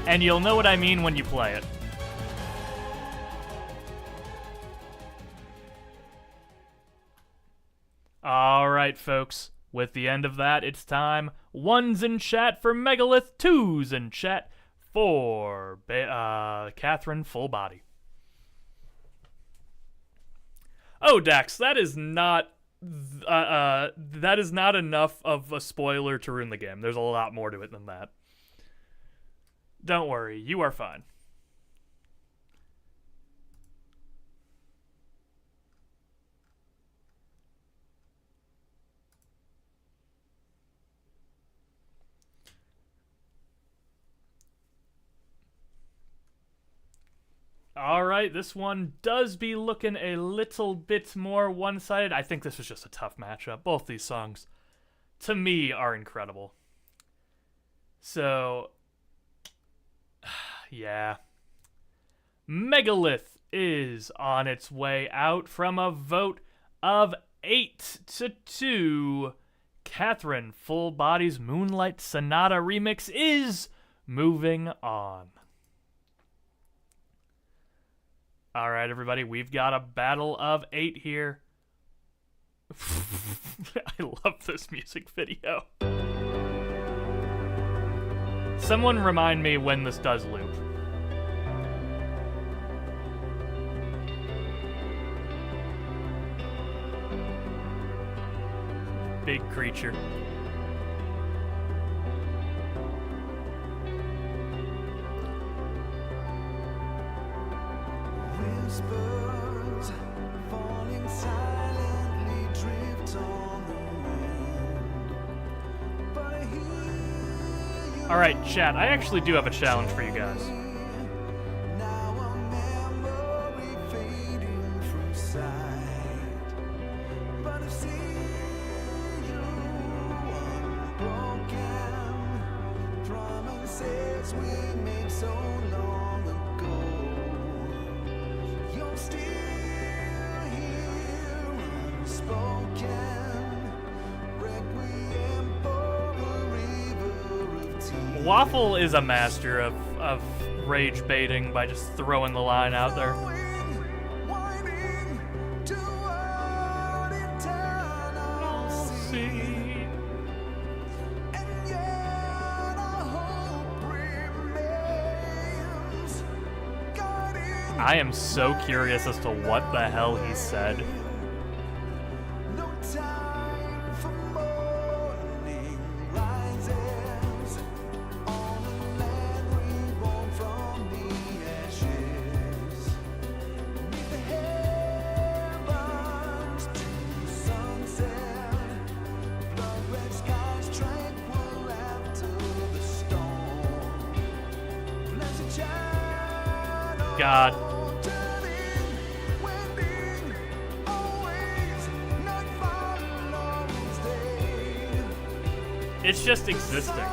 And you'll know what I mean when you play it. Alright, folks. With the end of that, it's time. 1's in chat for Megalith, 2's in chat for Catherine Full Body. Oh, Dax, that is not enough of a spoiler to ruin the game. There's a lot more to it than that. Don't worry, you are fine. Alright, this one does be looking a little bit more one-sided. I think this was just a tough matchup. Both these songs, to me, are incredible. So, yeah. Megalith is on its way out from a vote of 8-2. Catherine Full Body's Moonlight Sonata remix is moving on. All right, everybody, we've got a battle of 8 here. I love this music video. Someone remind me when this does loop. Big creature. Alright, chat, I actually do have a challenge for you guys. Waffle is a master of rage baiting by just throwing the line out there. I am so curious as to what the hell he said. God. It's just existing.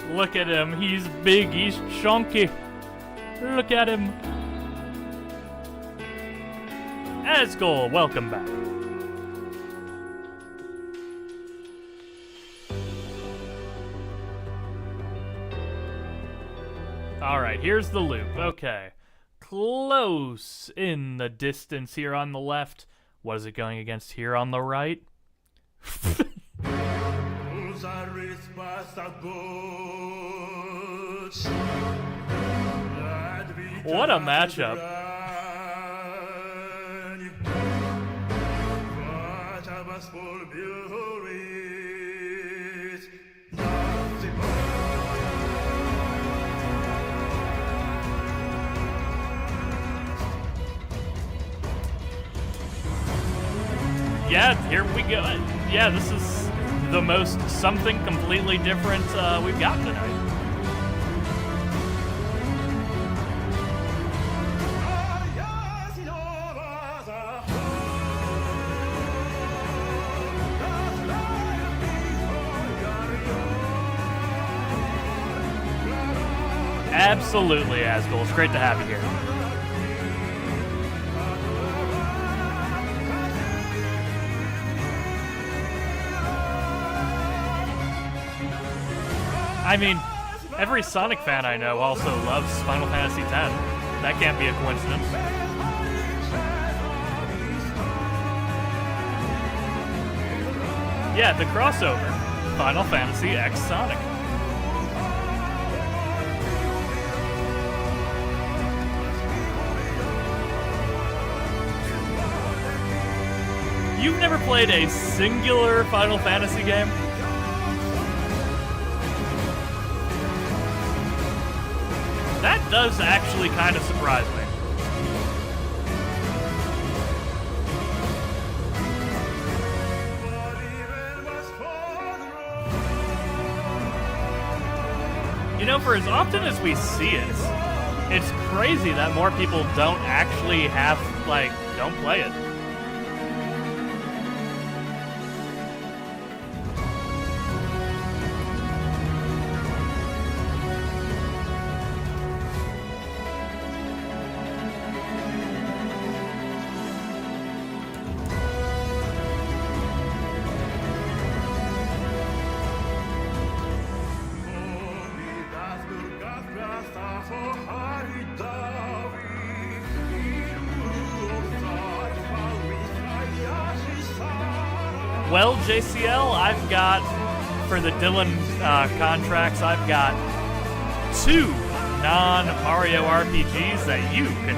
Look at him, he's big, he's chunky. Look at him. Asgol, welcome back. Alright, here's the loop. Okay. Close in the distance here on the left. What is it going against here on the right? What a matchup. Yeah, here we go. Yeah, this is the most something completely different we've got tonight. Absolutely, Asgol. It's great to have you here. I mean, every Sonic fan I know also loves Final Fantasy X. That can't be a coincidence. Yeah, the crossover. Final Fantasy X Sonic. You've never played a singular Final Fantasy game? That does actually kind of surprise me. You know, for as often as we see it, It's crazy that more people don't actually don't play it. Well, JCL, I've got, for the Dylan contracts, I've got 2 non-Mario RPGs that you can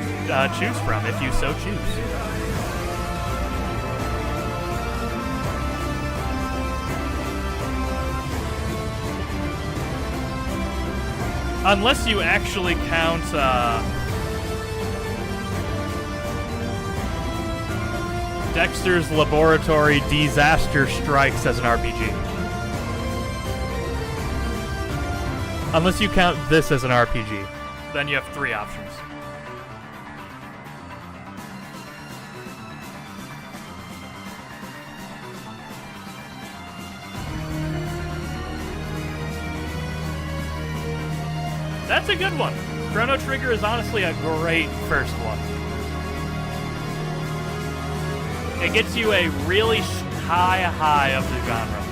choose from if you so choose. Unless you actually count Dexter's Laboratory Disaster Strikes as an RPG. Unless you count this as an RPG, then you have 3 options. That's a good one. Chrono Trigger is honestly a great first one. It gets you a really high of the genre.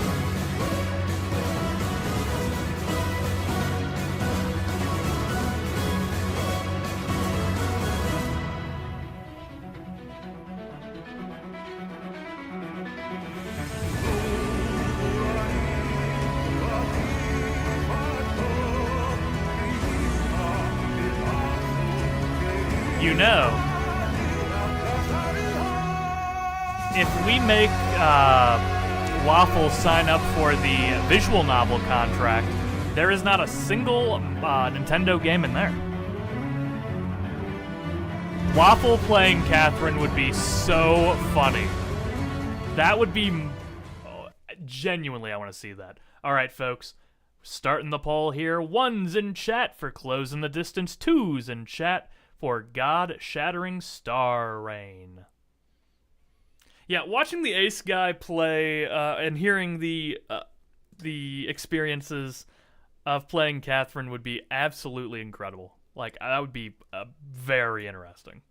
You know, if we make Waffle sign up for the visual novel contract, there is not a single Nintendo game in there. Waffle playing Catherine would be so funny. That would be... genuinely, I want to see that. Alright, folks. Starting the poll here. 1's in chat for Close in the Distance. 2's in chat for God-Shattering Star Rain. Yeah, watching the Ace guy play and hearing the experiences of playing Catherine would be absolutely incredible. Like, that would be very interesting.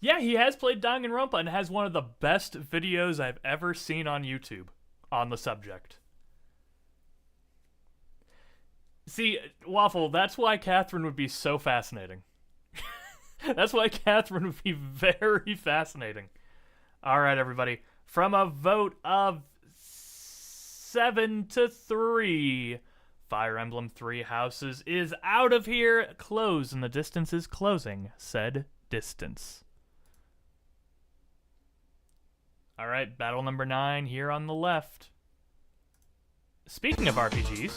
Yeah, he has played Danganronpa and has one of the best videos I've ever seen on YouTube on the subject. See, Waffle, that's why Catherine would be so fascinating. That's why Catherine would be very fascinating. All right, everybody. From a vote of 7-3, Fire Emblem Three Houses is out of here. Close in the Distance is closing said distance. All right, battle number 9 here on the left. Speaking of RPGs...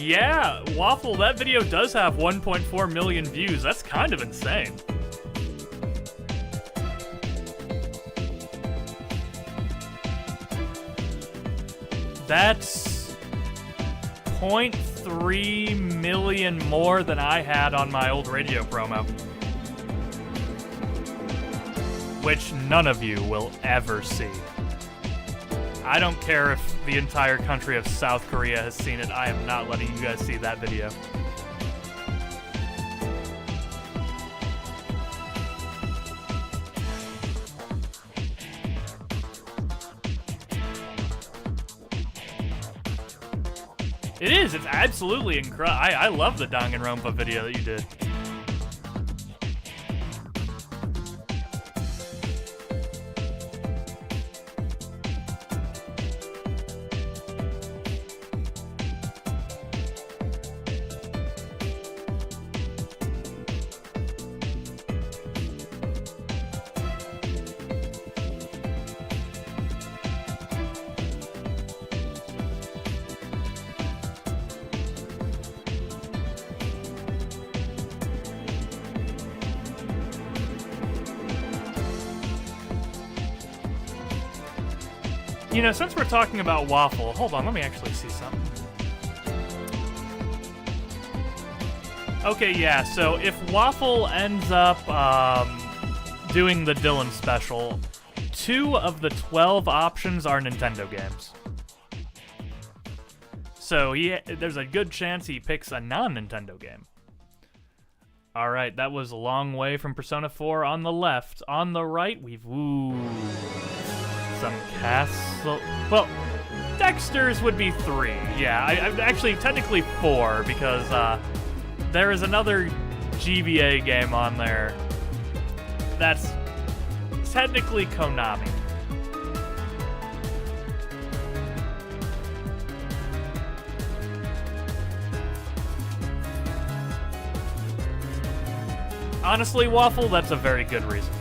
Yeah, Waffle, that video does have 1.4 million views. That's kind of insane. That's 0.3 million more than I had on my old radio promo. Which none of you will ever see. I don't care if the entire country of South Korea has seen it. I am not letting you guys see that video. It is. It's absolutely incredible. I love the Danganronpa video that you did. You know, since we're talking about Waffle, hold on, let me actually see something. Okay, yeah, so if Waffle ends up doing the Dylan special, 2 of the 12 options are Nintendo games. So there's a good chance he picks a non-Nintendo game. Alright, that was a long way from Persona 4 on the left. On the right, we've... some castle... Well, Dexter's would be 3. Yeah, I actually, technically 4, because there is another GBA game on there that's technically Konami. Honestly, Waffle, that's a very good reason.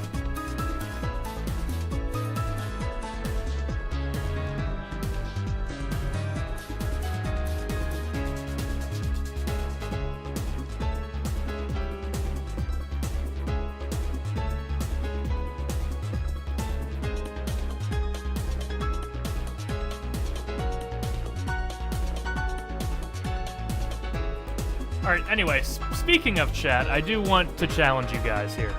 Alright, anyway, speaking of chat, I do want to challenge you guys here.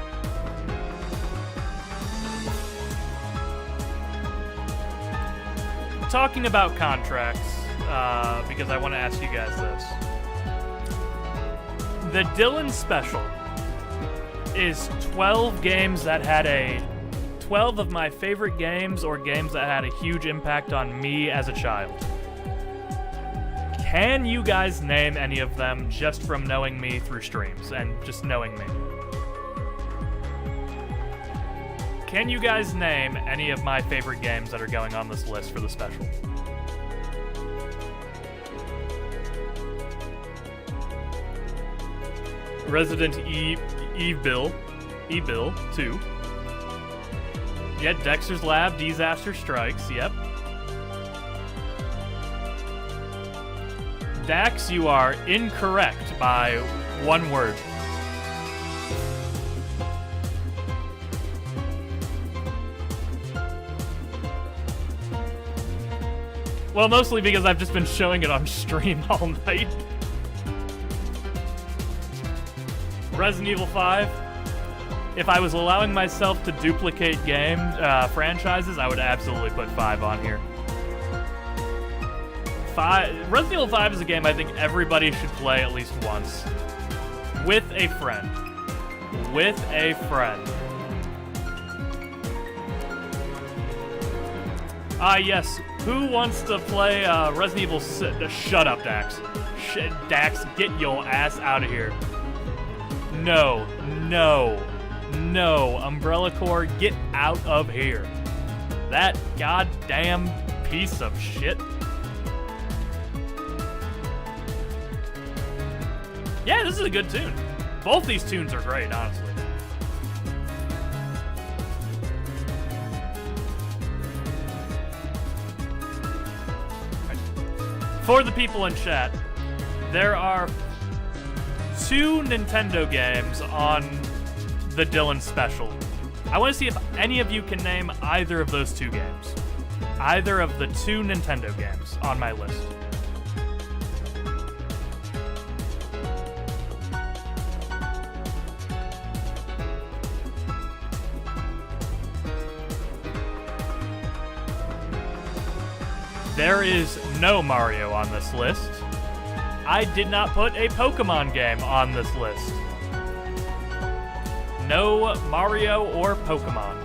Talking about contracts, because I want to ask you guys this. The Dylan special is 12 games that had 12 of my favorite games or games that had a huge impact on me as a child. Can you guys name any of them just from knowing me through streams and just knowing me? Can you guys name any of my favorite games that are going on this list for the special? Resident Evil 2. Yeah, Dexter's Lab, Disaster Strikes, yep. Dax, you are incorrect by 1 word. Well, mostly because I've just been showing it on stream all night. Resident Evil 5. If I was allowing myself to duplicate franchises, I would absolutely put 5 on here. Resident Evil 5 is a game I think everybody should play at least once. With a friend. With a friend. Yes. Who wants to play Resident Evil 6? Shut up, Dax. Dax, get your ass out of here. No. No. No. Umbrella Corps, get out of here. That goddamn piece of shit. Yeah, this is a good tune. Both these tunes are great, honestly. For the people in chat, there are 2 Nintendo games on the Dylan special. I want to see if any of you can name either of those 2 games. Either of the 2 Nintendo games on my list. There is no Mario on this list. I did not put a Pokemon game on this list. No Mario or Pokemon.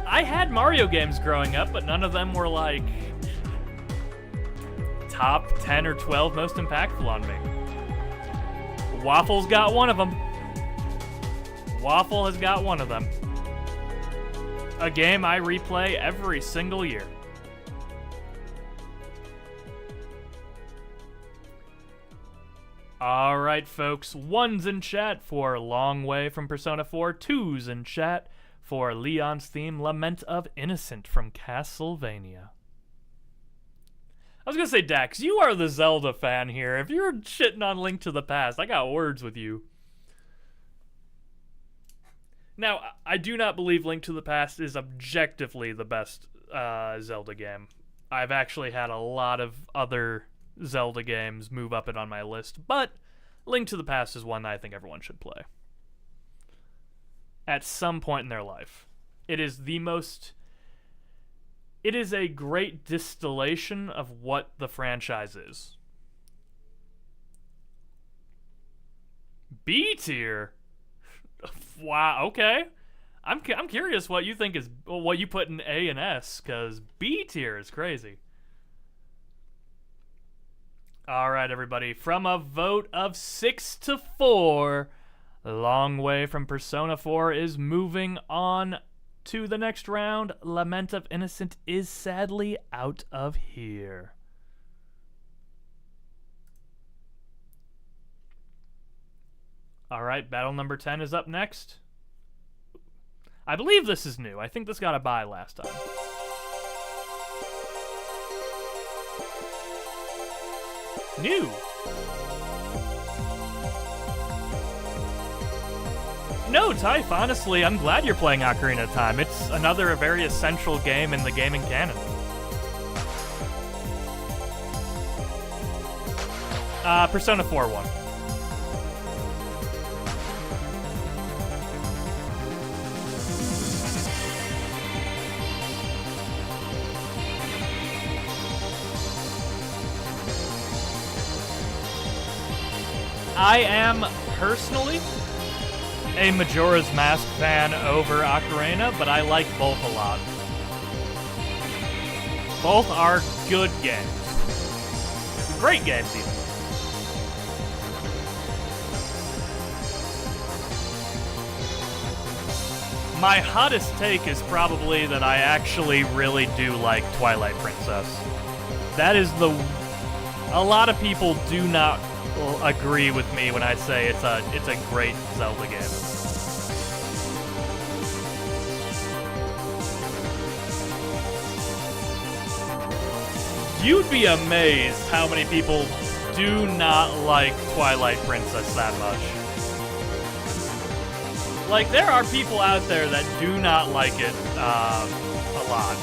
I had Mario games growing up, but none of them were like top 10 or 12 most impactful on me. Waffle's got one of them. Waffle has got one of them. A game I replay every single year. Alright, folks. 1's in chat for Long Way from Persona 4. 2's in chat for Leon's theme, Lament of Innocent from Castlevania. I was gonna say, Dax, you are the Zelda fan here. If you're shitting on Link to the Past, I got words with you. Now, I do not believe Link to the Past is objectively the best Zelda game. I've actually had a lot of other Zelda games move up it on my list, but Link to the Past is one that I think everyone should play at some point in their life. It is a great distillation of what the franchise is. B tier? Wow, okay. I'm curious what you think is what you put in A and S, because B tier is crazy. All right, everybody. From a vote of 6-4, Long Way from Persona 4 is moving on to the next round. Lament of Innocent is sadly out of here. All right, battle number 10 is up next. I believe this is new. I think this got a bye last time. New. No, Typh, honestly, I'm glad you're playing Ocarina of Time. It's another very essential game in the gaming canon. Persona 4 won. I am personally a Majora's Mask fan over Ocarina, but I like both a lot. Both are good games. Great games, even. My hottest take is probably that I actually really do like Twilight Princess. That is a lot of people do not agree with me when I say it's a great Zelda game. You'd be amazed how many people do not like Twilight Princess that much. Like, there are people out there that do not like it a lot.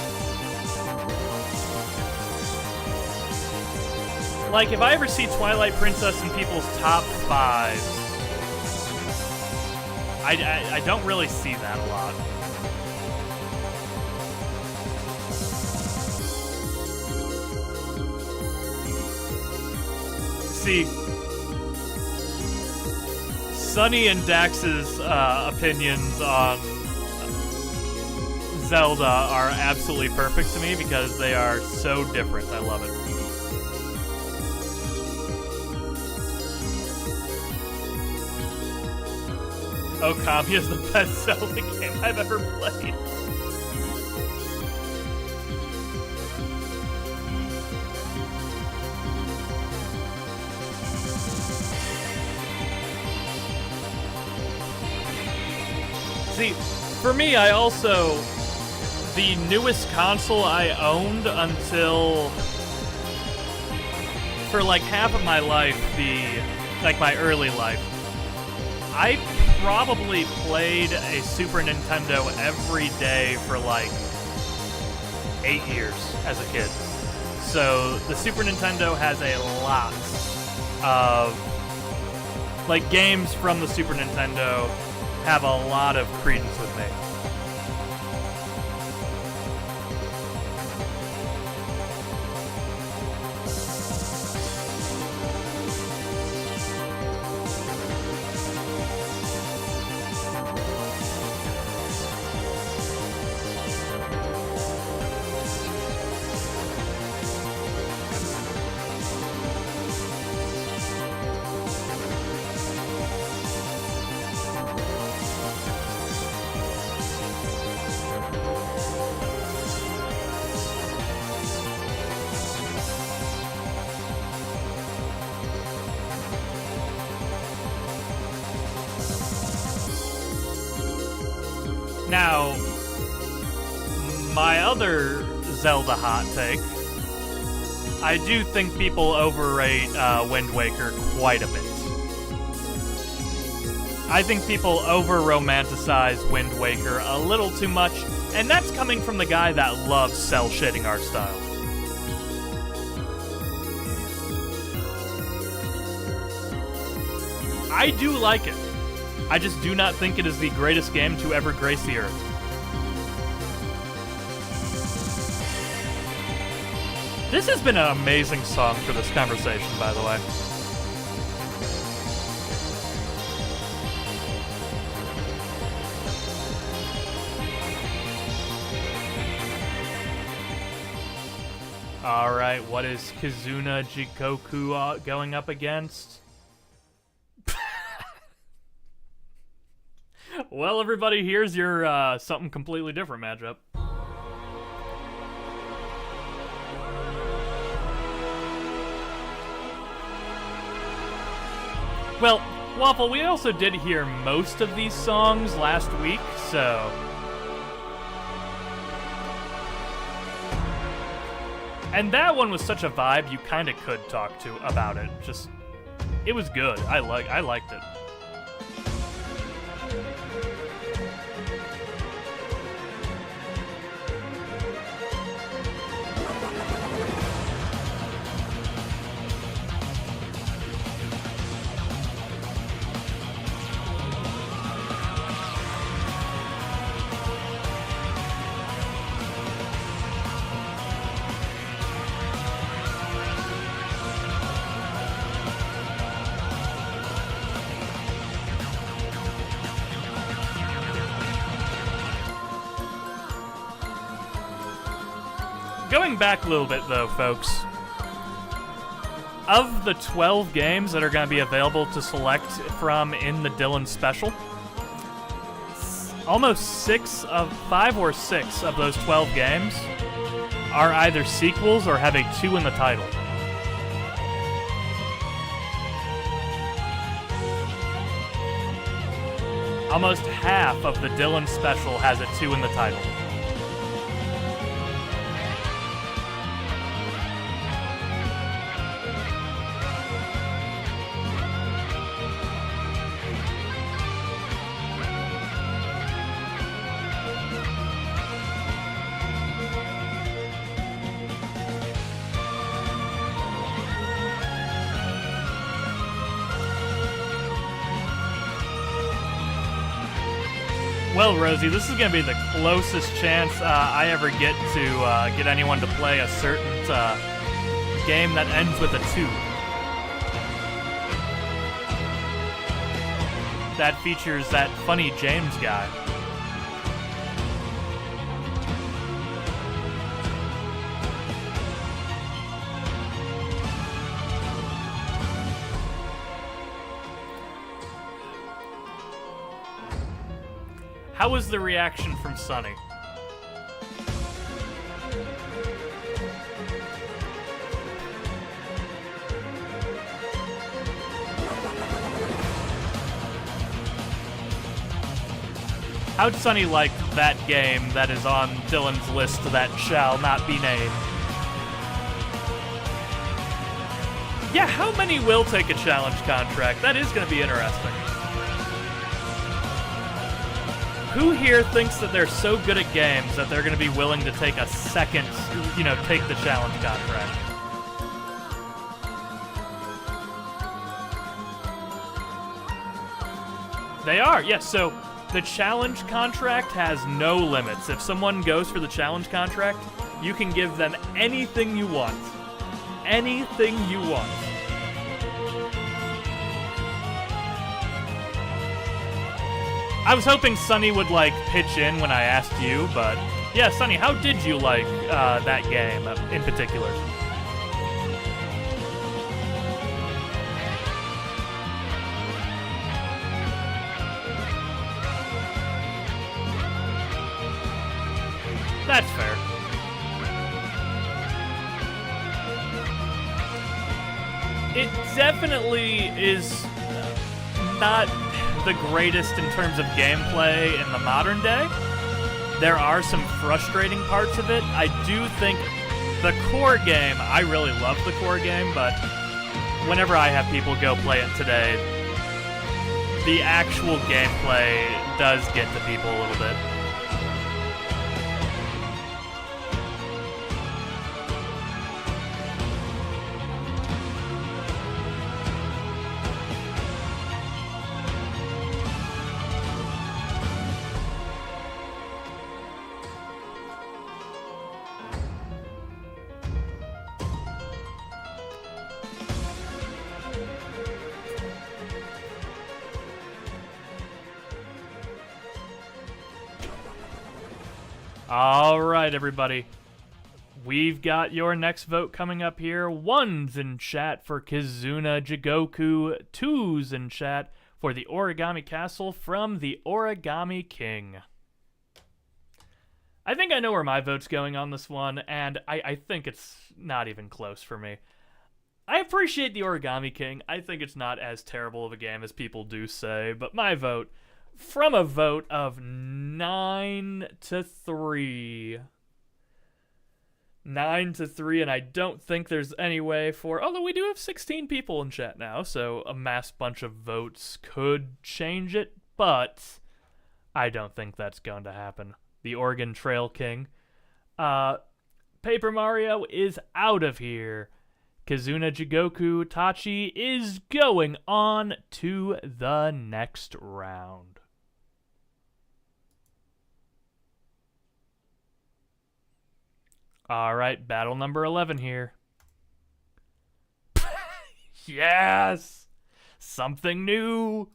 Like, if I ever see Twilight Princess in people's top 5s, I don't really see that a lot. See, Sunny and Dax's opinions on Zelda are absolutely perfect to me because they are so different. I love it. Okami is the best Zelda game I've ever played. See, for me, the newest console I owned until, for like half of my life, my early life, I probably played a Super Nintendo every day for like 8 years as a kid. So the Super Nintendo has a lot of, like, games from the Super Nintendo have a lot of credence with me. Now, my other Zelda hot take I do think people overrate Wind Waker quite a bit. I think people over-romanticize Wind Waker a little too much, and that's coming from the guy that loves cel-shading art style. I do like it. I just do not think it is the greatest game to ever grace the earth. This has been an amazing song for this conversation, by the way. Alright, what is Kizuna Jikoku going up against? Well, everybody, here's your something completely different matchup. Well, Waffle, we also did hear most of these songs last week, so... And that one was such a vibe, you kind of could talk to about it. Just, it was good. I liked it. Going back a little bit, though, folks, of the 12 games that are going to be available to select from in the Dylan Special, almost 5 or 6 of those 12 games are either sequels or have a 2 in the title. Almost half of the Dylan Special has a 2 in the title. Well, Rosie, this is going to be the closest chance I ever get to get anyone to play a certain game that ends with a 2. That features that funny James guy. How was the reaction from Sunny? How'd Sunny like that game that is on Dylan's list that shall not be named? Yeah, how many will take a challenge contract? That is going to be interesting. Who here thinks that they're so good at games that they're going to be willing to take a second, take the challenge contract? They are, yes. So the challenge contract has no limits. If someone goes for the challenge contract, you can give them anything you want. Anything you want. I was hoping Sunny would, pitch in when I asked you, but... Yeah, Sunny, how did you like that game in particular? That's fair. It definitely is not the greatest in terms of gameplay in the modern day. There are some frustrating parts of it. I do think The core game, I really love the core game, but whenever I have people go play it today, the actual gameplay does get to people a little bit. All right, everybody. We've got your next vote coming up here. 1's in chat for Kizuna Jigoku. 2's in chat for the Origami Castle from the Origami King. I think I know where my vote's going on this one, and I think it's not even close for me. I appreciate the Origami King. I think it's not as terrible of a game as people do say, but my vote, from a vote of 9-3. 9-3, and I don't think there's any way for... Although we do have 16 people in chat now, so a mass bunch of votes could change it, but I don't think that's going to happen. The Oregon Trail King. Paper Mario is out of here. Kizuna Jigoku Tachi is going on to the next round. All right, battle number 11 here. Yes! Something new!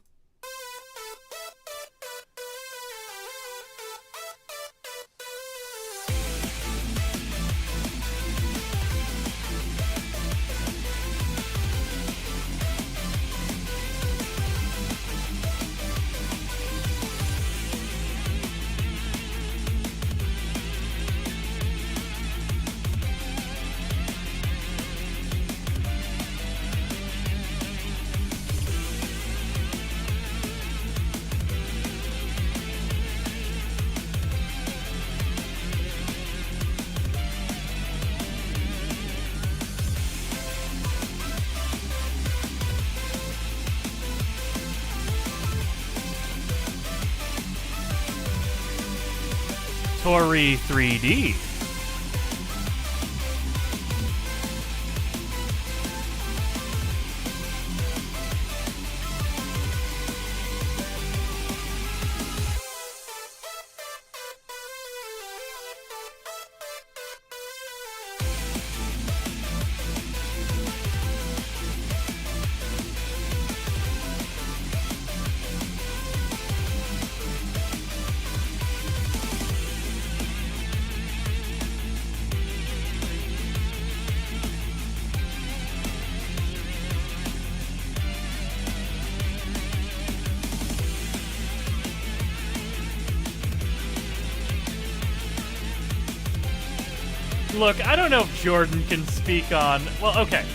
Tori 3D. Look, I don't know if Jordan can speak on... Well, okay.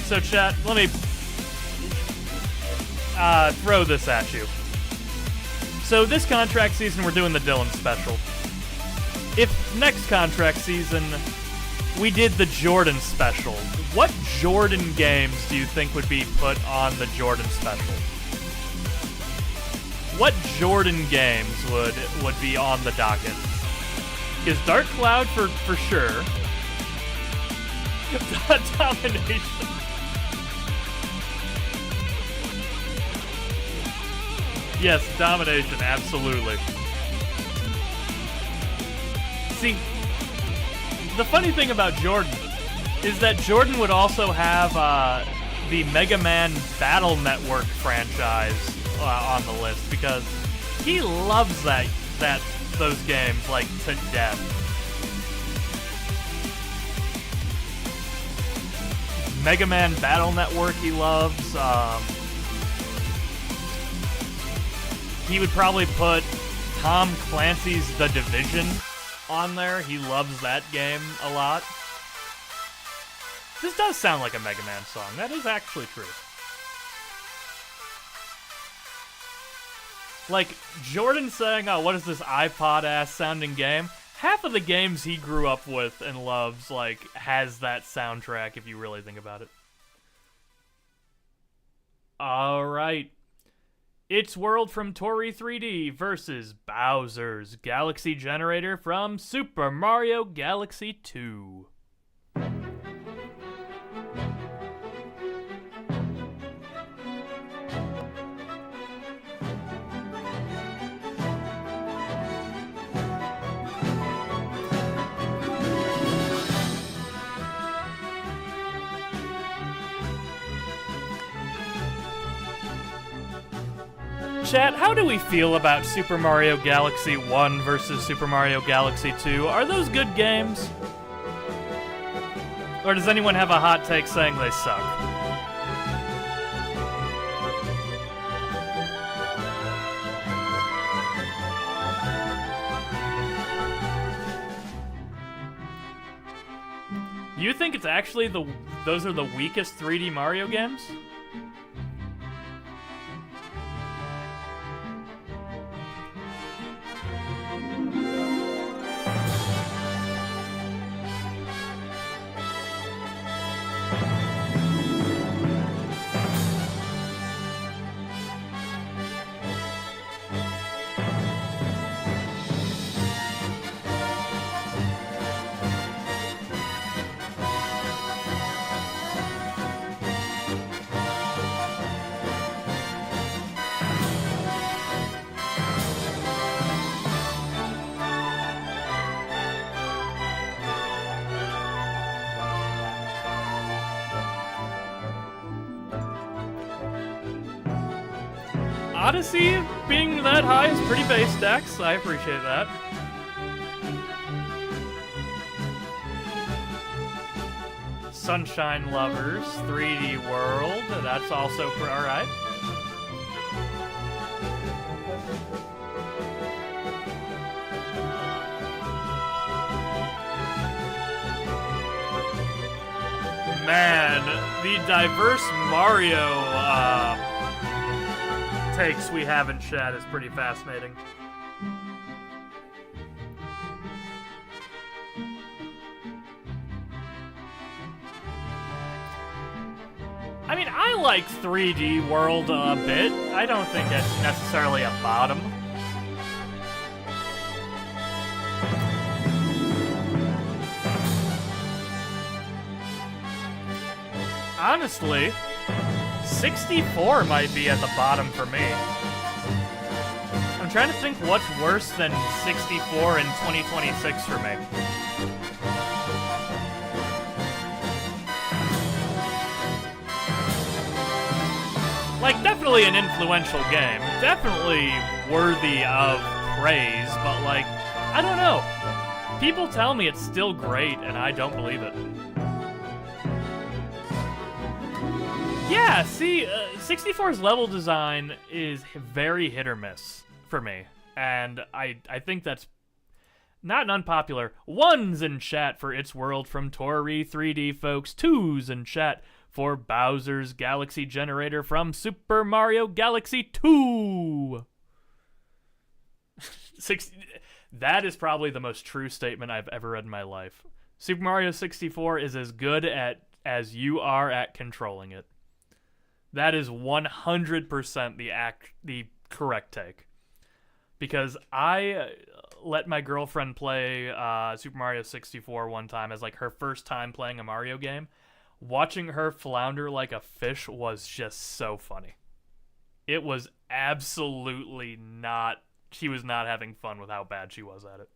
So, chat, let me throw this at you. So, this contract season, we're doing the Dylan special. If next contract season, we did the Jordan special, what Jordan games do you think would be put on the Jordan special? What Jordan games would be on the docket? Because Dark Cloud for sure. Domination. Yes, Domination, absolutely. See, the funny thing about Jordan is that Jordan would also have the Mega Man Battle Network franchise on the list, because he loves those games like to death. Mega Man Battle Network he loves. He would probably put Tom Clancy's The Division on there. He loves that game a lot. This does sound like a Mega Man song. That is actually true. Like, Jordan saying, oh, what is this iPod-ass sounding game? half of the games he grew up with and loves, like, has that soundtrack if you really think about it. Alright. It's World from Tori 3D versus Bowser's Galaxy Generator from Super Mario Galaxy 2. Chat, how do we feel about Super Mario Galaxy 1 versus Super Mario Galaxy 2? Are those good games? Or does anyone have a hot take saying they suck? You think it's actually those are the weakest 3D Mario games? Odyssey being that high is pretty base decks. I appreciate that. Sunshine Lovers, 3D World, that's also alright. Man, the diverse Mario takes we have in chat is pretty fascinating. I mean, I like 3D World a bit. I don't think it's necessarily a bottom. Honestly, 64 might be at the bottom for me. I'm trying to think what's worse than 64 in 2026 for me. Like, definitely an influential game. Definitely worthy of praise, but like, I don't know. People tell me it's still great, and I don't believe it. Yeah, see, 64's level design is very hit or miss for me, and I think that's not an unpopular. 1's in chat for It's World from Tori 3D, folks. 2's in chat for Bowser's Galaxy Generator from Super Mario Galaxy 2. That is probably the most true statement I've ever read in my life. Super Mario 64 is as good as you are at controlling it. That is 100% the correct take. Because I let my girlfriend play Super Mario 64 one time as like her first time playing a Mario game. Watching her flounder like a fish was just so funny. It was absolutely not... She was not having fun with how bad she was at it.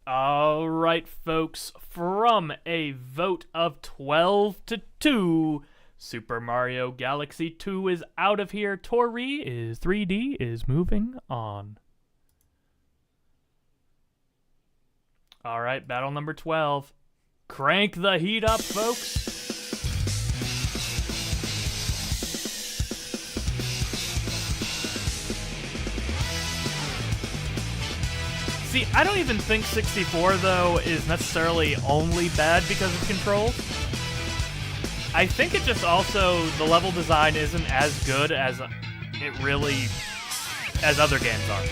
All right, folks, from a vote of 12-2, Super Mario Galaxy 2 is out of here. Tori 3D is moving on. All right, battle number 12. Crank the heat up, folks. See, I don't even think 64, though, is necessarily only bad because of controls. I think it just also, the level design isn't as good as it really as other games are.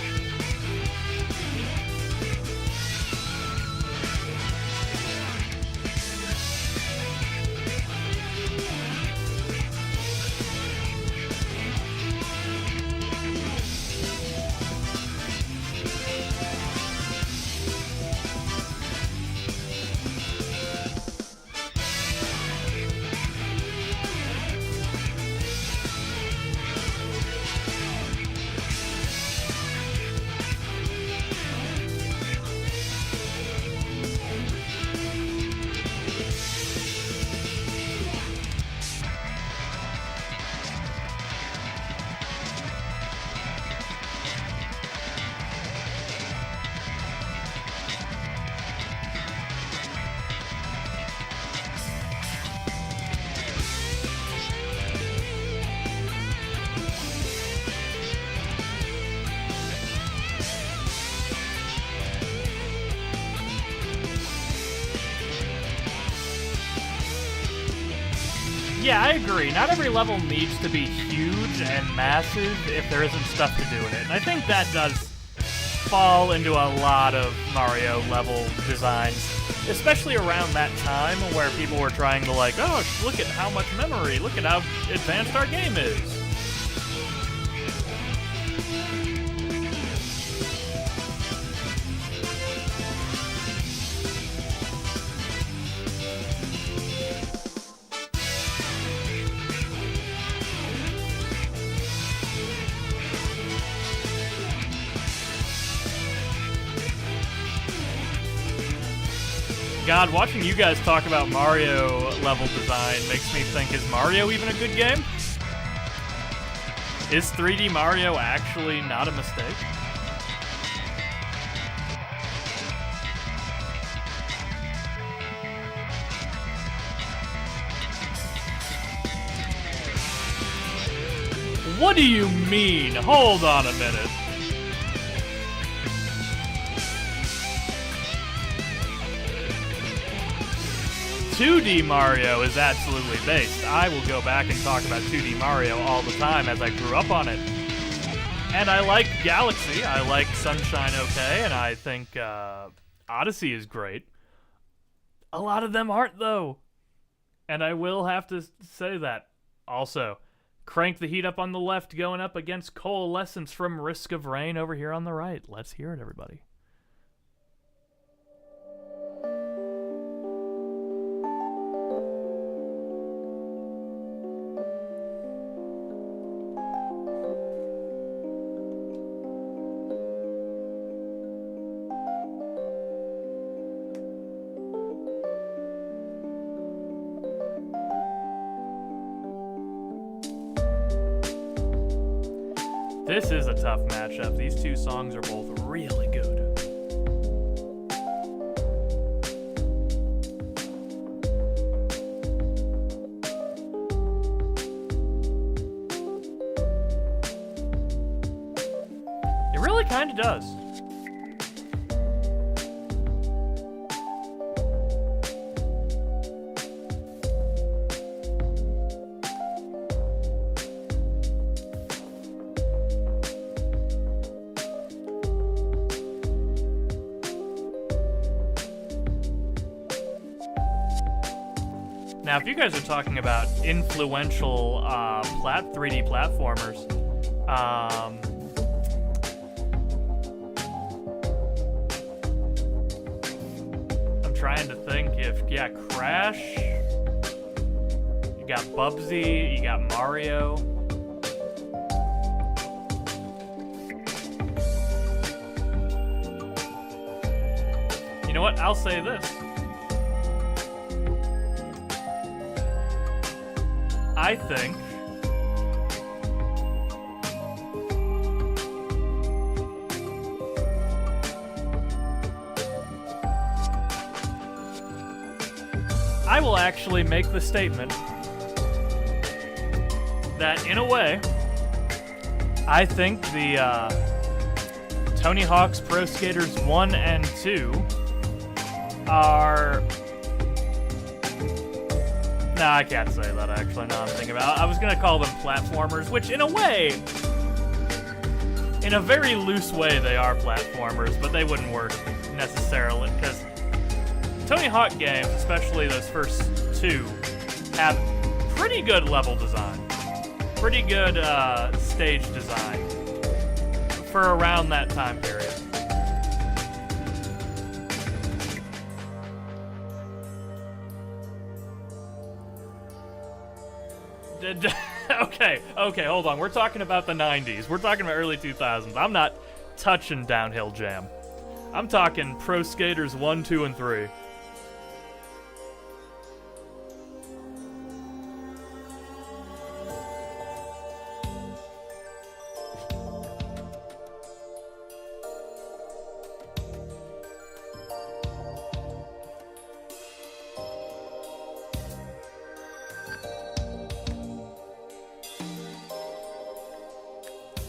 Yeah, I agree. Not every level needs to be huge and massive if there isn't stuff to do in it. And I think that does fall into a lot of Mario level designs, especially around that time where people were trying to like, oh, look at how much memory, look at how advanced our game is. God, watching you guys talk about Mario level design makes me think, is Mario even a good game? Is 3D Mario actually not a mistake? What do you mean? Hold on a minute. 2D Mario is absolutely based. I will go back and talk about 2D Mario all the time as I grew up on it. And I like Galaxy, I like Sunshine okay, and I think Odyssey is great. A lot of them aren't, though. And I will have to say that. Also, Crank the Heat up on the left, going up against Coalescence from Risk of Rain over here on the right. Let's hear it, everybody. This is a tough matchup. These two songs are both really good. It really kind of does. Now, if you guys are talking about influential 3D platformers, I'm trying to think if, yeah, Crash, you got Bubsy, you got Mario. You know what? I'll say this. I think I will actually make the statement that, in a way, I think the Tony Hawk's Pro Skaters 1 and 2 are... Nah, I can't say that, actually. No, I'm thinking about it. I was going to call them platformers, which, in a way, in a very loose way, they are platformers, but they wouldn't work necessarily, because Tony Hawk games, especially those first two, have pretty good level design. Pretty good stage design for around that time period. Okay, hold on. We're talking about the 90s. We're talking about early 2000s. I'm not touching Downhill Jam. I'm talking Pro Skaters 1, 2, and 3.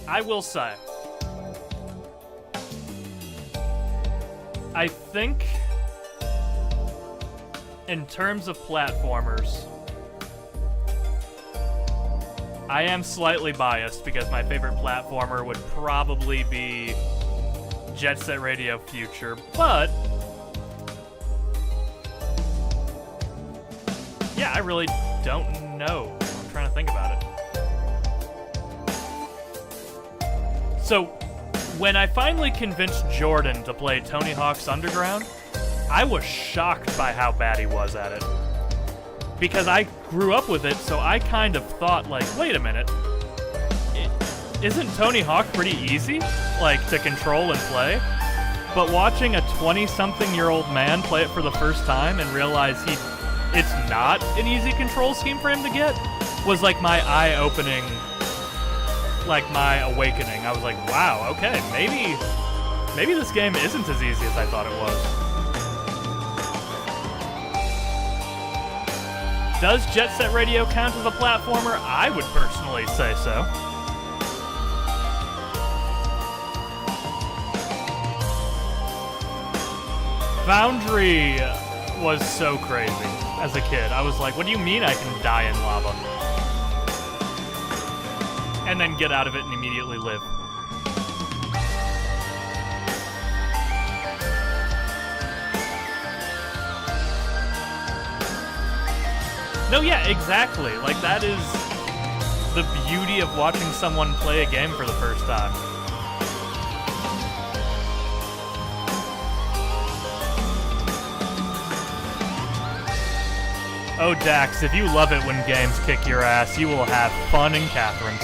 I will say, I think in terms of platformers, I am slightly biased because my favorite platformer would probably be Jet Set Radio Future, but yeah, I really don't know. I'm trying to think about it. So, when I finally convinced Jordan to play Tony Hawk's Underground, I was shocked by how bad he was at it. Because I grew up with it, so I kind of thought, like, wait a minute, isn't Tony Hawk pretty easy, like, to control and play? But watching a 20-something-year-old man play it for the first time and realize it's not an easy control scheme for him to get was like my eye-opening, like my awakening. I was like, wow, okay, maybe this game isn't as easy as I thought it was. Does Jet Set Radio count as a platformer? I would personally say so. Foundry was so crazy as a kid. I was like, what do you mean I can die in lava? And then get out of it and immediately live. No, yeah, exactly. Like, that is the beauty of watching someone play a game for the first time. Oh, Dax, if you love it when games kick your ass, you will have fun in Catherine.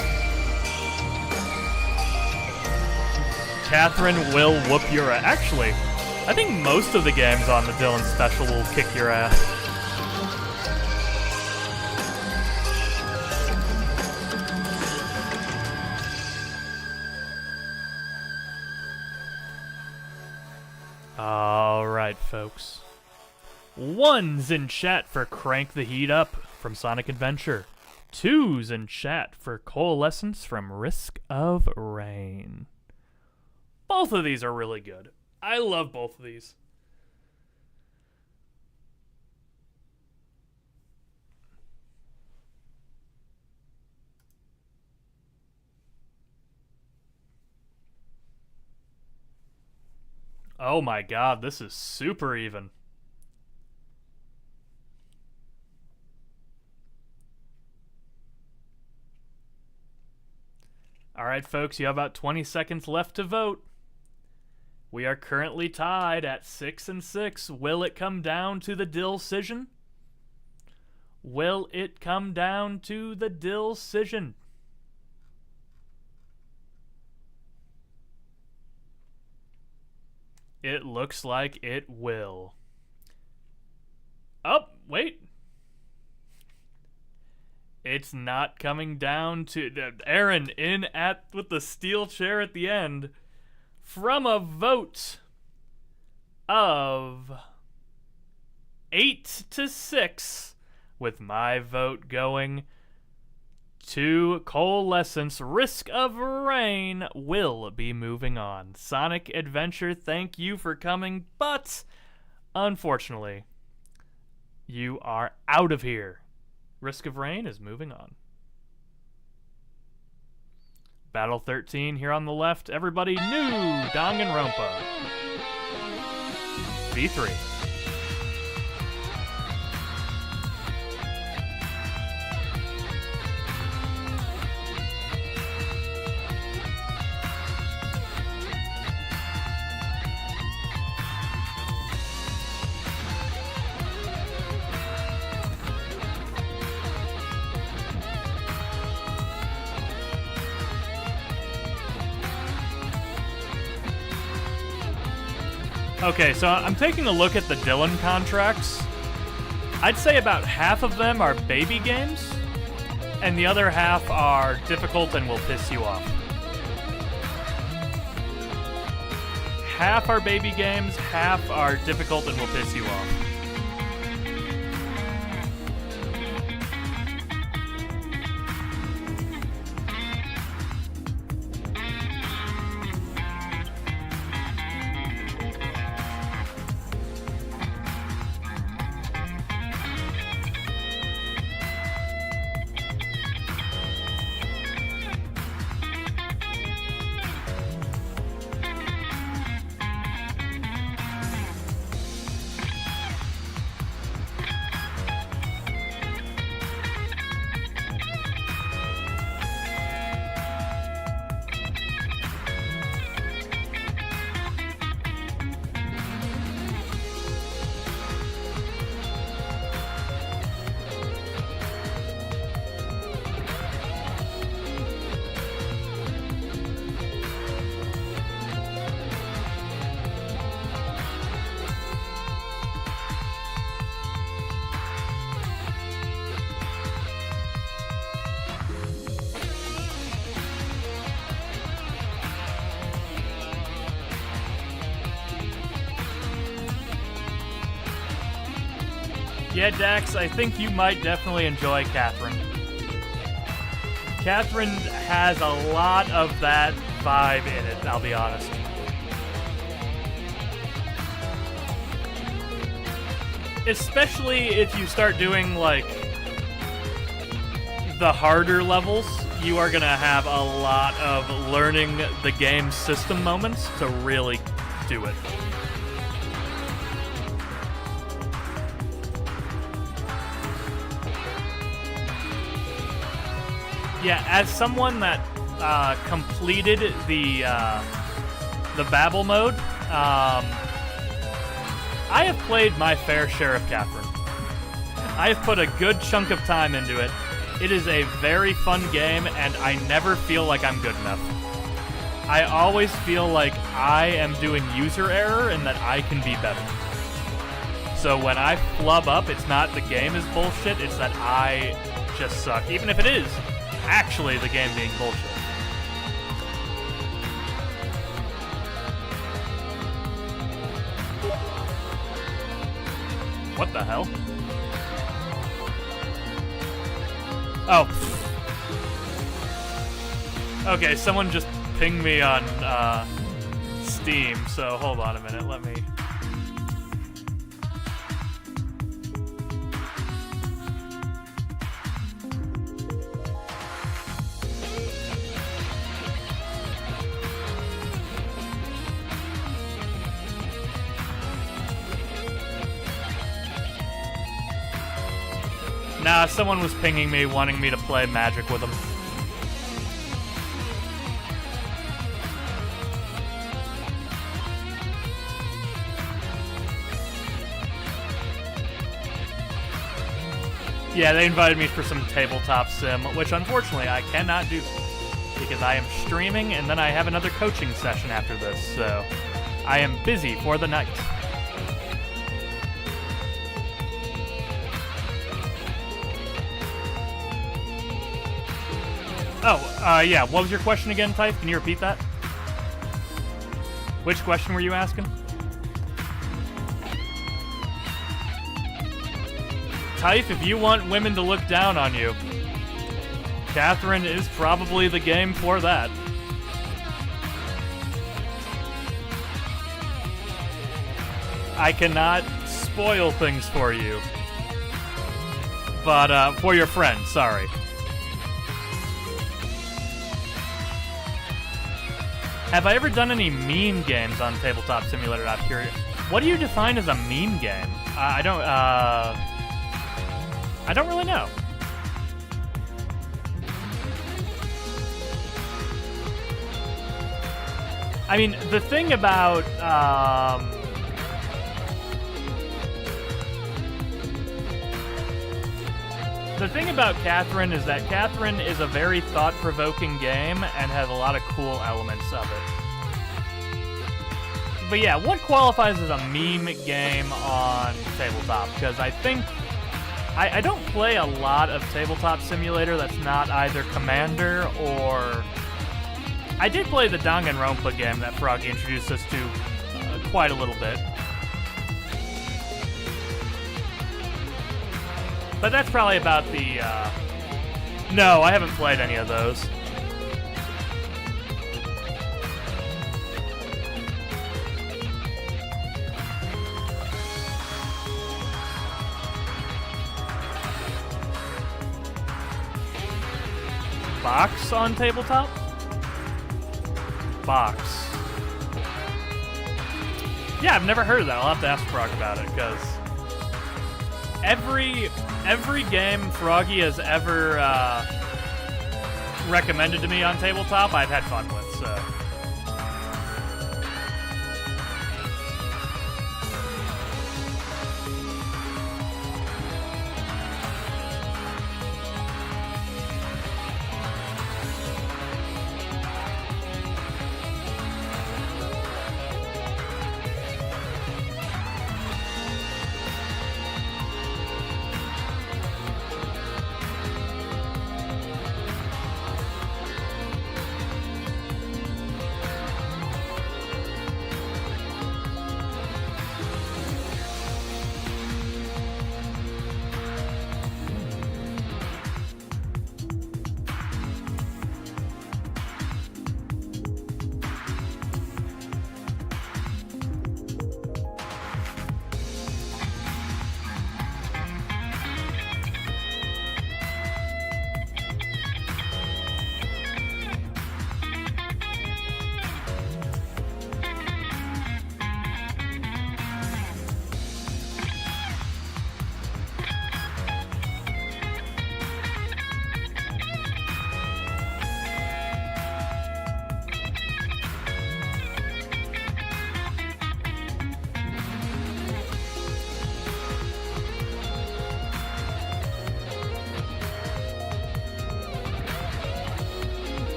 Catherine will whoop your ass. Actually, I think most of the games on the Dylan Special will kick your ass. Alright, folks. One's in chat for Crank the Heat Up from Sonic Adventure. Two's in chat for Coalescence from Risk of Rain. Both of these are really good. I love both of these. Oh my god, this is super even. Alright, folks, you have about 20 seconds left to vote. We are currently tied at 6-6. Will it come down to the decision? Will it come down to the decision? It looks like it will. Oh, wait. It's not coming down to... Aaron in with the steel chair at the end. From a vote of 8-6, with my vote going to Coalescence, Risk of Rain will be moving on. Sonic Adventure, thank you for coming, but unfortunately, you are out of here. Risk of Rain is moving on. Battle 13 here on the left. Everybody new Danganronpa. V3. Okay, so I'm taking a look at the Dylan contracts. I'd say about half of them are baby games, and the other half are difficult and will piss you off. Half are baby games, half are difficult and will piss you off. Yeah, Dax, I think you might definitely enjoy Catherine. Catherine has a lot of that vibe in it, I'll be honest. Especially if you start doing, like, the harder levels, you are gonna have a lot of learning the game system moments to really do it. Yeah, as someone that completed the Babel mode, I have played my fair share of Catherine. I have put a good chunk of time into it. It is a very fun game, and I never feel like I'm good enough. I always feel like I am doing user error and that I can be better. So when I flub up, it's not the game is bullshit, it's that I just suck. Even if it is actually the game being bullshit. What the hell? Oh. Okay, someone just pinged me on Steam, so hold on a minute, let me... Nah, someone was pinging me, wanting me to play Magic with them. Yeah, they invited me for some tabletop sim, which unfortunately I cannot do because I am streaming and then I have another coaching session after this, so I am busy for the night. Oh, yeah, what was your question again, Type? Can you repeat that? Which question were you asking? Type, if you want women to look down on you, Catherine is probably the game for that. I cannot spoil things for you. But, for your friend, sorry. Have I ever done any meme games on Tabletop Simulator? I'm curious. What do you define as a meme game? I don't really know. I mean, the thing about Catherine is that Catherine is a very thought-provoking game and has a lot of cool elements of it. But yeah, what qualifies as a meme game on Tabletop? Because I think I don't play a lot of Tabletop Simulator that's not either Commander or... I did play the Danganronpa game that Froggy introduced us to quite a little bit. But that's probably about the, No, I haven't played any of those. Box on Tabletop? Box. Yeah, I've never heard of that. I'll have to ask Frog about it, because every game Froggy has ever recommended to me on Tabletop, I've had fun with, so...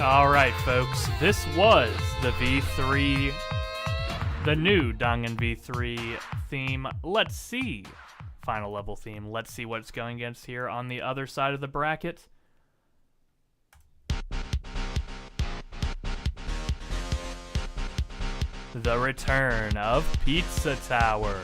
Alright, folks, this was the V3, the new JordanB V3 theme. Let's see, final level theme. Let's see what it's going against here on the other side of the bracket. The return of Pizza Tower.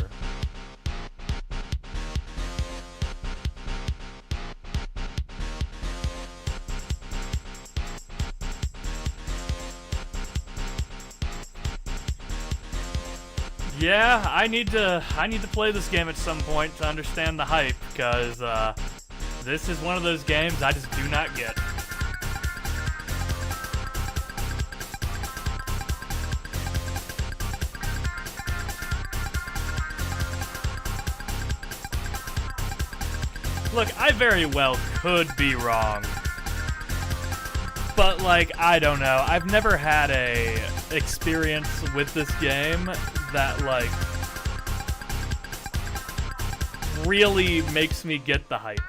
Yeah, I need to play this game at some point to understand the hype, because this is one of those games I just do not get. Look, I very well could be wrong. But, like, I don't know. I've never had a experience with this game that, like, really makes me get the hype.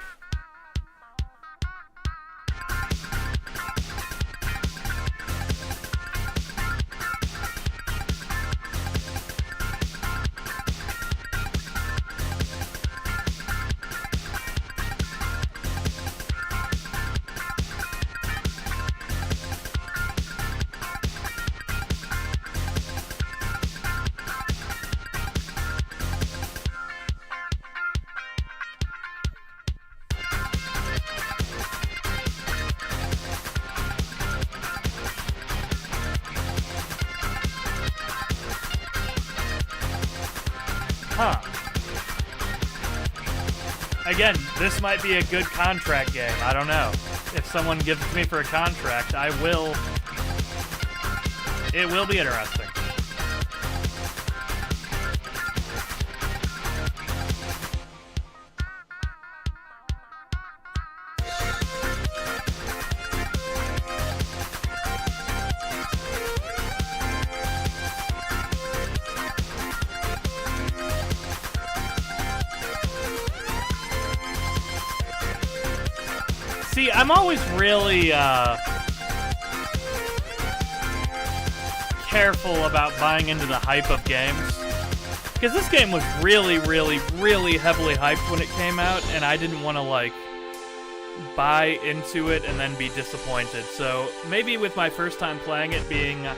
Huh. Again, this might be a good contract game. I don't know. If someone gives it to me for a contract, I will. It will be interesting. See, I'm always really careful about buying into the hype of games. Because this game was really, really, really heavily hyped when it came out, and I didn't want to, like, buy into it and then be disappointed. So maybe with my first time playing it being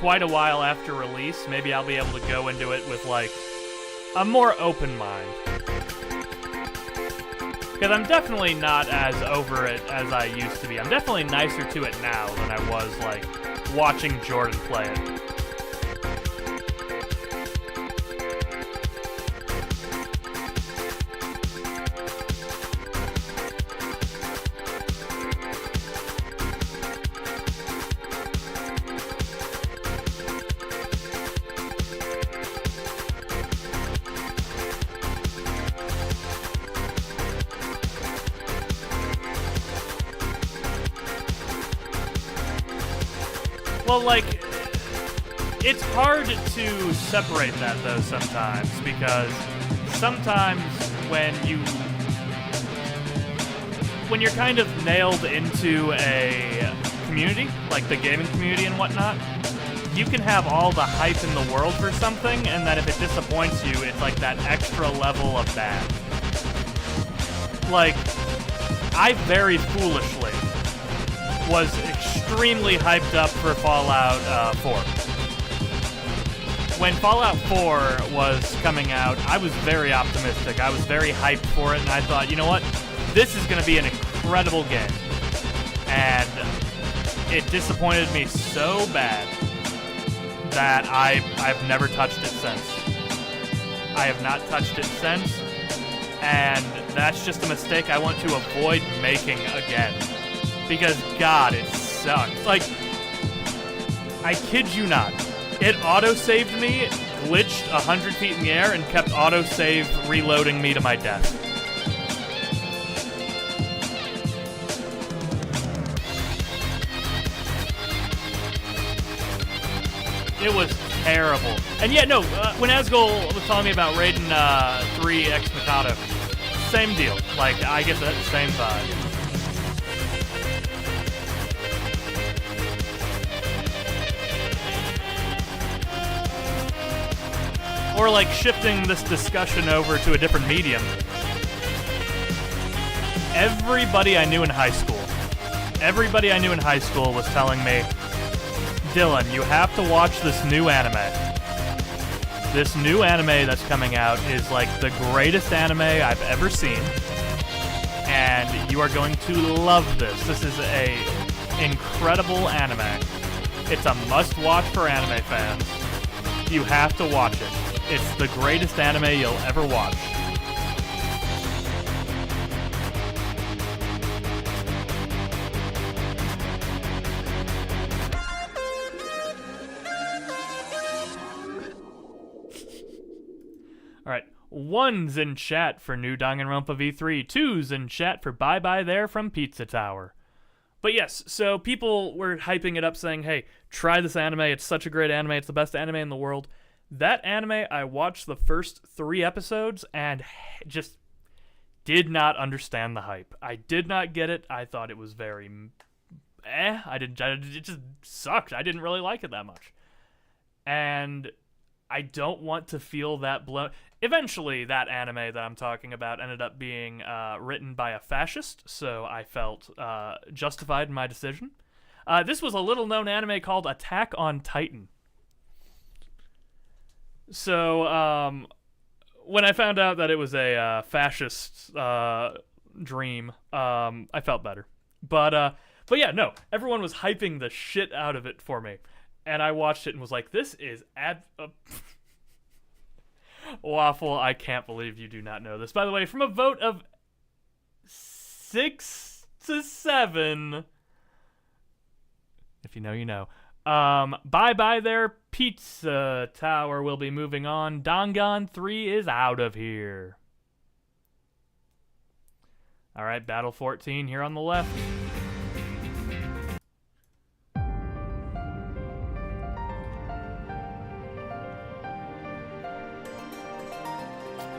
quite a while after release, maybe I'll be able to go into it with, like, a more open mind. Because I'm definitely not as over it as I used to be. I'm definitely nicer to it now than I was, like, watching Jordan play it. Well, like, it's hard to separate that, though, sometimes, because sometimes when you're kind of nailed into a community, like the gaming community and whatnot, you can have all the hype in the world for something, and then if it disappoints you, it's like that extra level of bad. Like, I very foolishly was extremely hyped up for Fallout 4. When Fallout 4 was coming out, I was very optimistic. I was very hyped for it, and I thought, you know what? This is going to be an incredible game. And it disappointed me so bad that I've never touched it since. I have not touched it since, and that's just a mistake I want to avoid making again. Because, God, it sucks. Like, I kid you not. It auto-saved me, glitched 100 feet in the air, and kept auto-save reloading me to my death. It was terrible. And yeah, no, when Asgol was telling me about Raiden 3 Ex Mikado, same deal. Like, I get the same vibe. Or, like, shifting this discussion over to a different medium. Everybody I knew in high school was telling me, Dylan, you have to watch this new anime. This new anime that's coming out is, like, the greatest anime I've ever seen. And you are going to love this. This is a incredible anime. It's a must-watch for anime fans. You have to watch it. It's the greatest anime you'll ever watch. Alright, 1's in chat for new Danganronpa V3, 2's in chat for Bye Bye There from Pizza Tower. But yes, so people were hyping it up saying, hey, try this anime, it's such a great anime, it's the best anime in the world. That anime, I watched the first 3 episodes and just did not understand the hype. I did not get it. I thought it was very it just sucked. I didn't really like it that much. And I don't want to feel that blown. Eventually, that anime that I'm talking about ended up being written by a fascist, so I felt justified in my decision. This was a little-known anime called Attack on Titan. So, when I found out that it was a fascist dream, I felt better. But yeah, no, everyone was hyping the shit out of it for me. And I watched it and was like, this is Waffle, I can't believe you do not know this. By the way, from a vote of 6 to 7, if you know, you know. Bye-bye there, Pizza Tower will be moving on. Dangan 3 is out of here. All right, Battle 14 here on the left.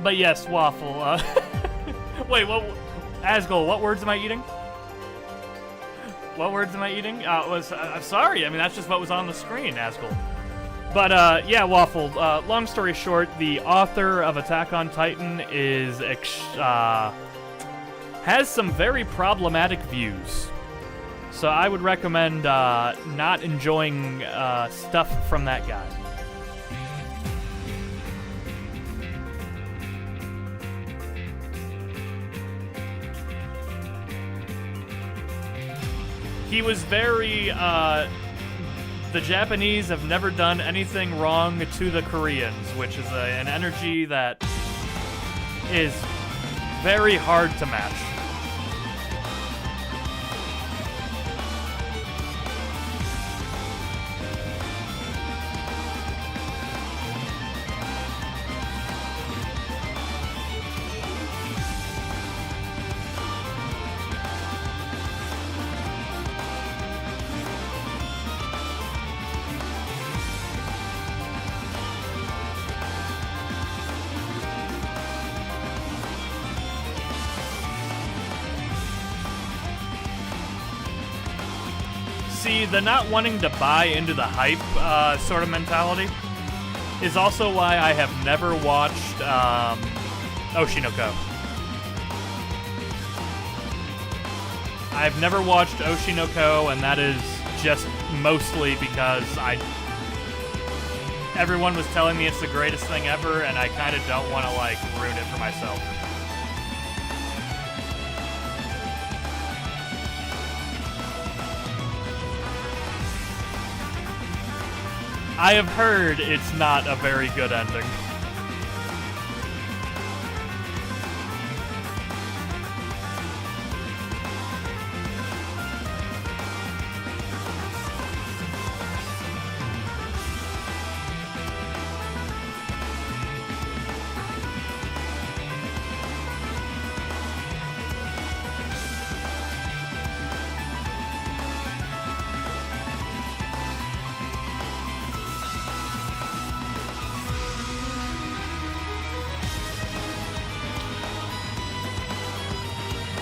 But yes, Waffle. Wait, what? Asgul, what words am I eating? What words am I eating? I'm sorry. I mean, that's just what was on the screen, Asgul. But yeah, Waffle. Long story short, the author of Attack on Titan has some very problematic views. So I would recommend not enjoying stuff from that guy. He was very, the Japanese have never done anything wrong to the Koreans, which is an energy that is very hard to match. See, the not wanting to buy into the hype sort of mentality is also why I have never watched Oshinoko. I've never watched Oshinoko, and that is just mostly because everyone was telling me it's the greatest thing ever, and I kind of don't want to, like, ruin it for myself. I have heard it's not a very good ending.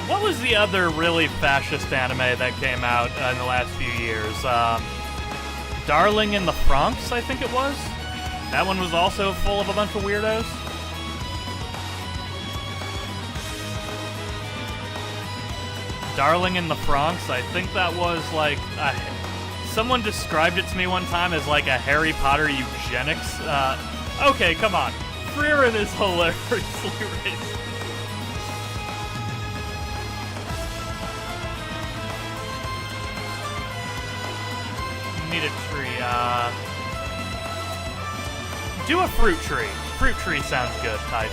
What was the other really fascist anime that came out in the last few years? Darling in the Franxx, I think it was? That one was also full of a bunch of weirdos? Darling in the Franxx, I think that was like... someone described it to me one time as like a Harry Potter eugenics. Okay, come on. Frieren is hilariously racist. Need a tree. Do a fruit tree. Fruit tree sounds good, type.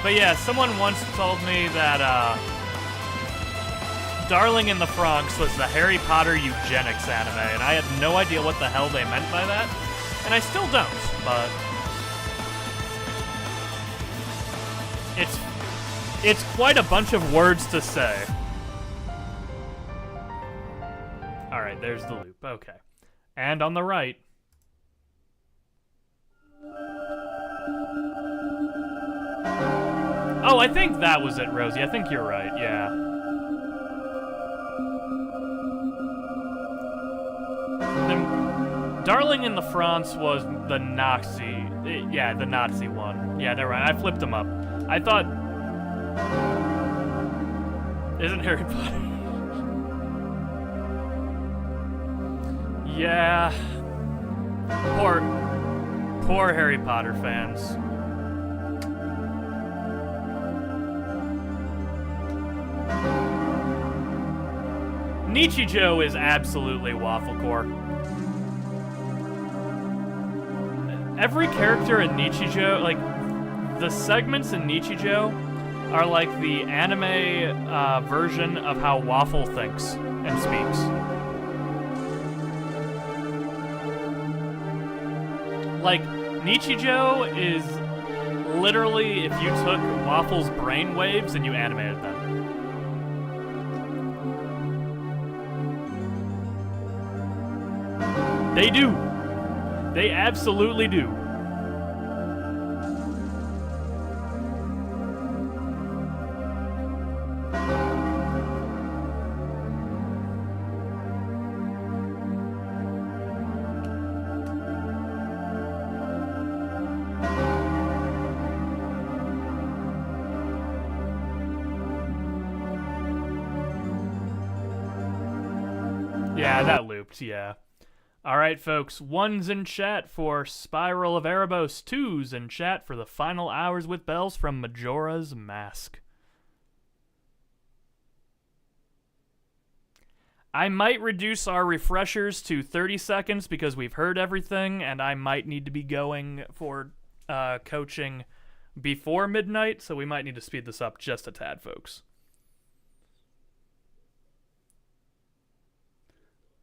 But yeah, someone once told me that Darling in the Franxx was the Harry Potter eugenics anime, and I had no idea what the hell they meant by that, and I still don't, but... It's quite a bunch of words to say. Alright, there's the loop. Okay. And on the right... Oh, I think that was it, Rosie. I think you're right, yeah. Darling in the Franxx was the Nazi... yeah, the Nazi one. Yeah, they're right. I flipped them up. I thought... Isn't Harry Potter... Yeah... Poor Harry Potter fans. Nichijou is absolutely waffle core. Every character in Nichijou, like, the segments in Nichijou are like the anime version of how Waffle thinks and speaks. Like, Nichijou is literally if you took Waffle's brain waves and you animated them. They do. They absolutely do. Yeah, that looped, yeah. Alright, folks, 1's in chat for Spiral of Erebos, 2's in chat for the final hours with bells from Majora's Mask. I might reduce our refreshers to 30 seconds because we've heard everything, and I might need to be going for coaching before midnight, so we might need to speed this up just a tad, folks.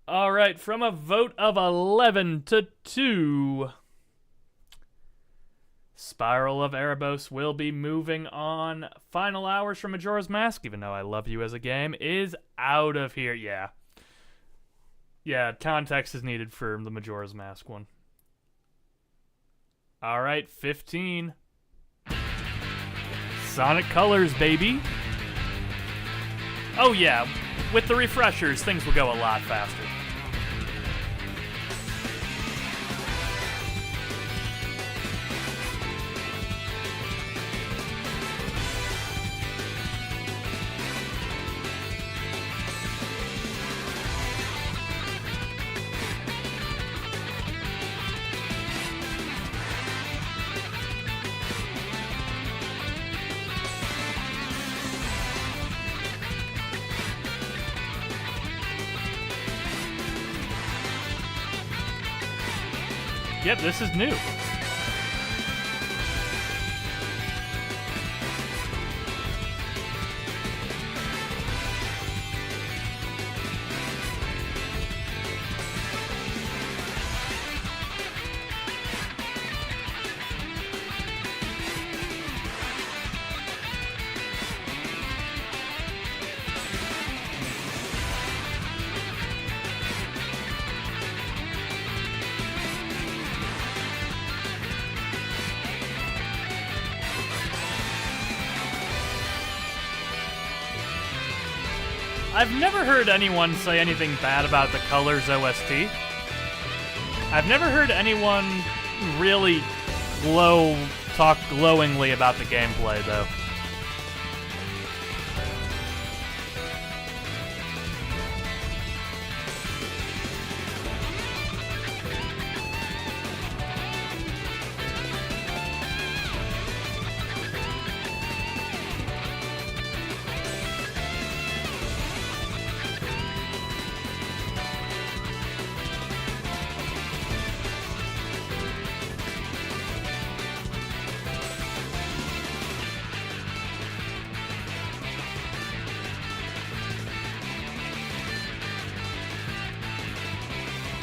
All right, from a vote of 11 to 2, Spiral of Erebos will be moving on. Final hours from Majora's Mask, even though I love you as a game, is out of here. Yeah, context is needed for the Majora's Mask one. All right, 15. Sonic Colors, baby. Oh yeah, with the refreshers, things will go a lot faster. Yep, this is new. I've never heard anyone say anything bad about the Colors OST. I've never heard anyone really talk glowingly about the gameplay, though.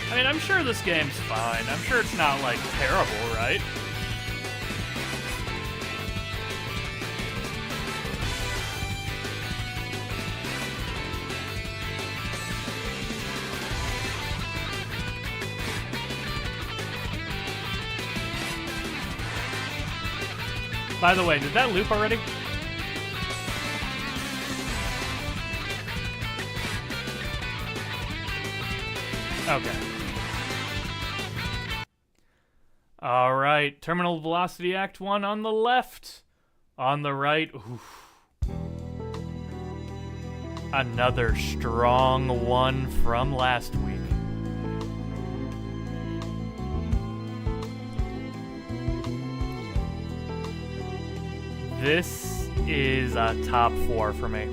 I mean, I'm sure this game's fine. I'm sure it's not, like, terrible, right? By the way, did that loop already? Okay. All right, Terminal Velocity Act 1 on the left. On the right, oof. Another strong one from last week. This is a top 4 for me.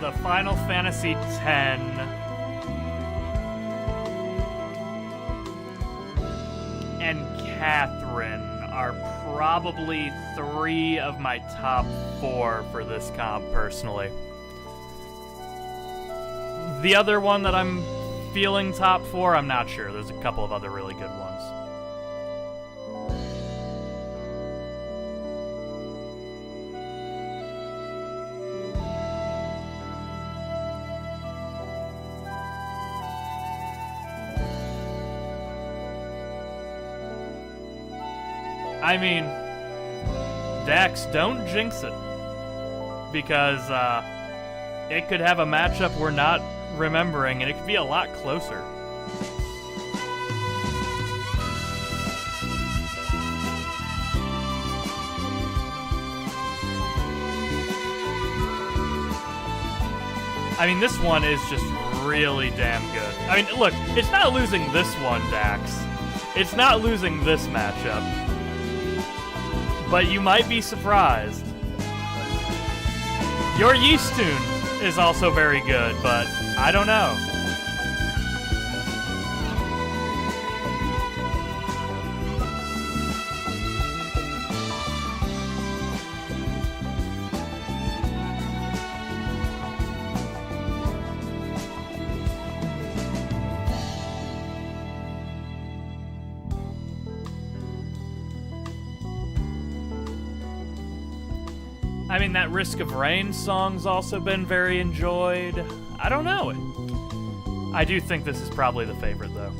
The Final Fantasy X and Catherine are probably 3 of my top 4 for this comp, personally. The other one that I'm feeling top 4, I'm not sure. There's a couple of other really good ones. I mean, Dax, don't jinx it. Because, it could have a matchup we're not remembering, and it could be a lot closer. I mean, this one is just really damn good. I mean, look, it's not losing this one, Dax. It's not losing this matchup. But you might be surprised. Your Yeast Tune is also very good, but I don't know. I mean, that Risk of Rain song's also been very enjoyed. I don't know. I do think this is probably the favorite, though.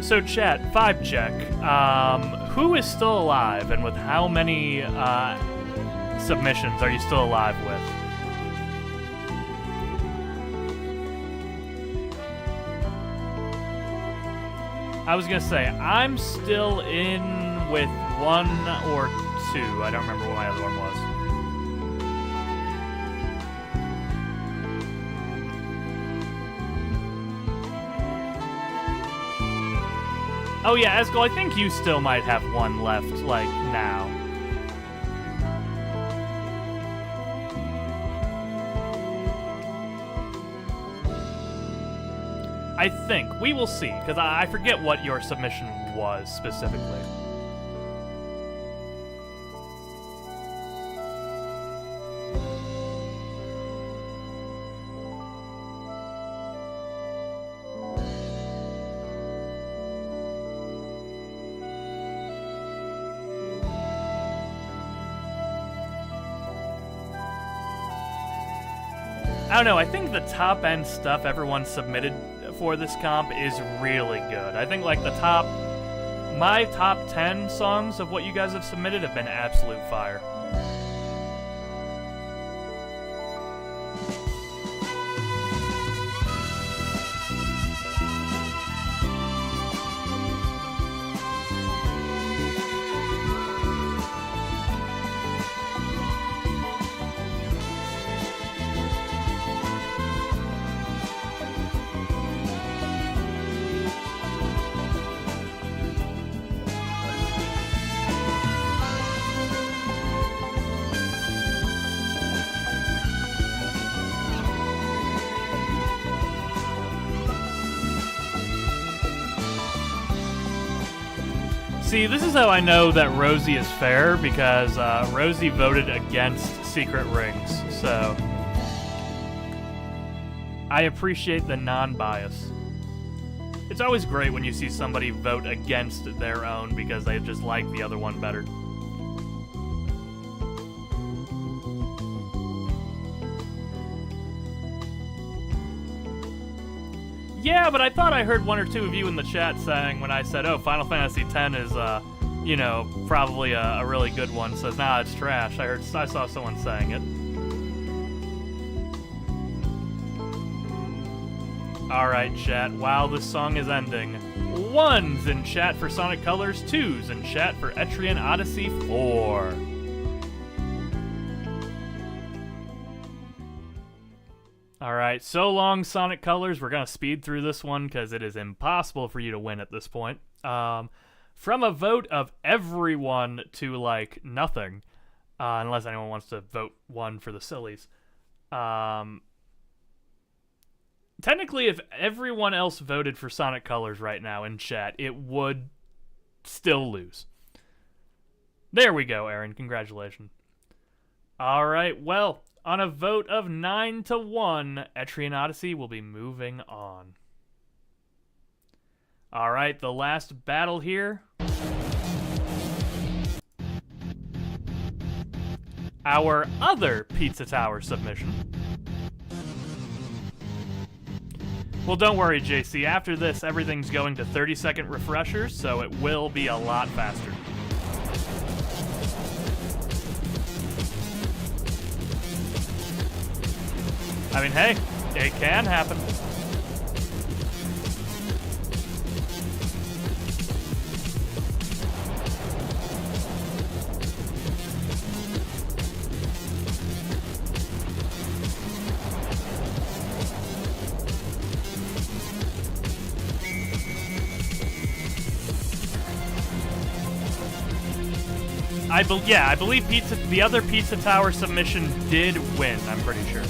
So chat, vibe check. Who is still alive, and with how many submissions are you still alive with? I was gonna say, I'm still in with 1 or 2. I don't remember what my other one was. Oh yeah, Eskel, I think you still might have 1 left, like, now. I think. We will see, because I forget what your submission was, specifically. I don't know, I think the top-end stuff everyone submitted for this comp is really good. I think, like, my top 10 songs of what you guys have submitted have been absolute fire. See, this is how I know that Rosie is fair, because Rosie voted against Secret Rings, so I appreciate the non-bias. It's always great when you see somebody vote against their own because they just like the other one better. Yeah, but I thought I heard one or two of you in the chat saying when I said, oh, Final Fantasy X is, you know, probably a really good one, says, nah, it's trash. I saw someone saying it. Alright, chat, while this song is ending, 1's in chat for Sonic Colors, 2's in chat for Etrian Odyssey 4. Alright, so long, Sonic Colors. We're gonna speed through this one because it is impossible for you to win at this point. From a vote of everyone to, like, nothing, unless anyone wants to vote 1 for the sillies. Technically, if everyone else voted for Sonic Colors right now in chat, it would still lose. There we go, Aaron. Congratulations. Alright, well, on a vote of 9-1, Etrian Odyssey will be moving on. Alright, the last battle here. Our other Pizza Tower submission. Well, don't worry, JC. After this, everything's going to 30-second refreshers, so it will be a lot faster. I mean, hey, it can happen. I believe the other Pizza Tower submission did win, I'm pretty sure.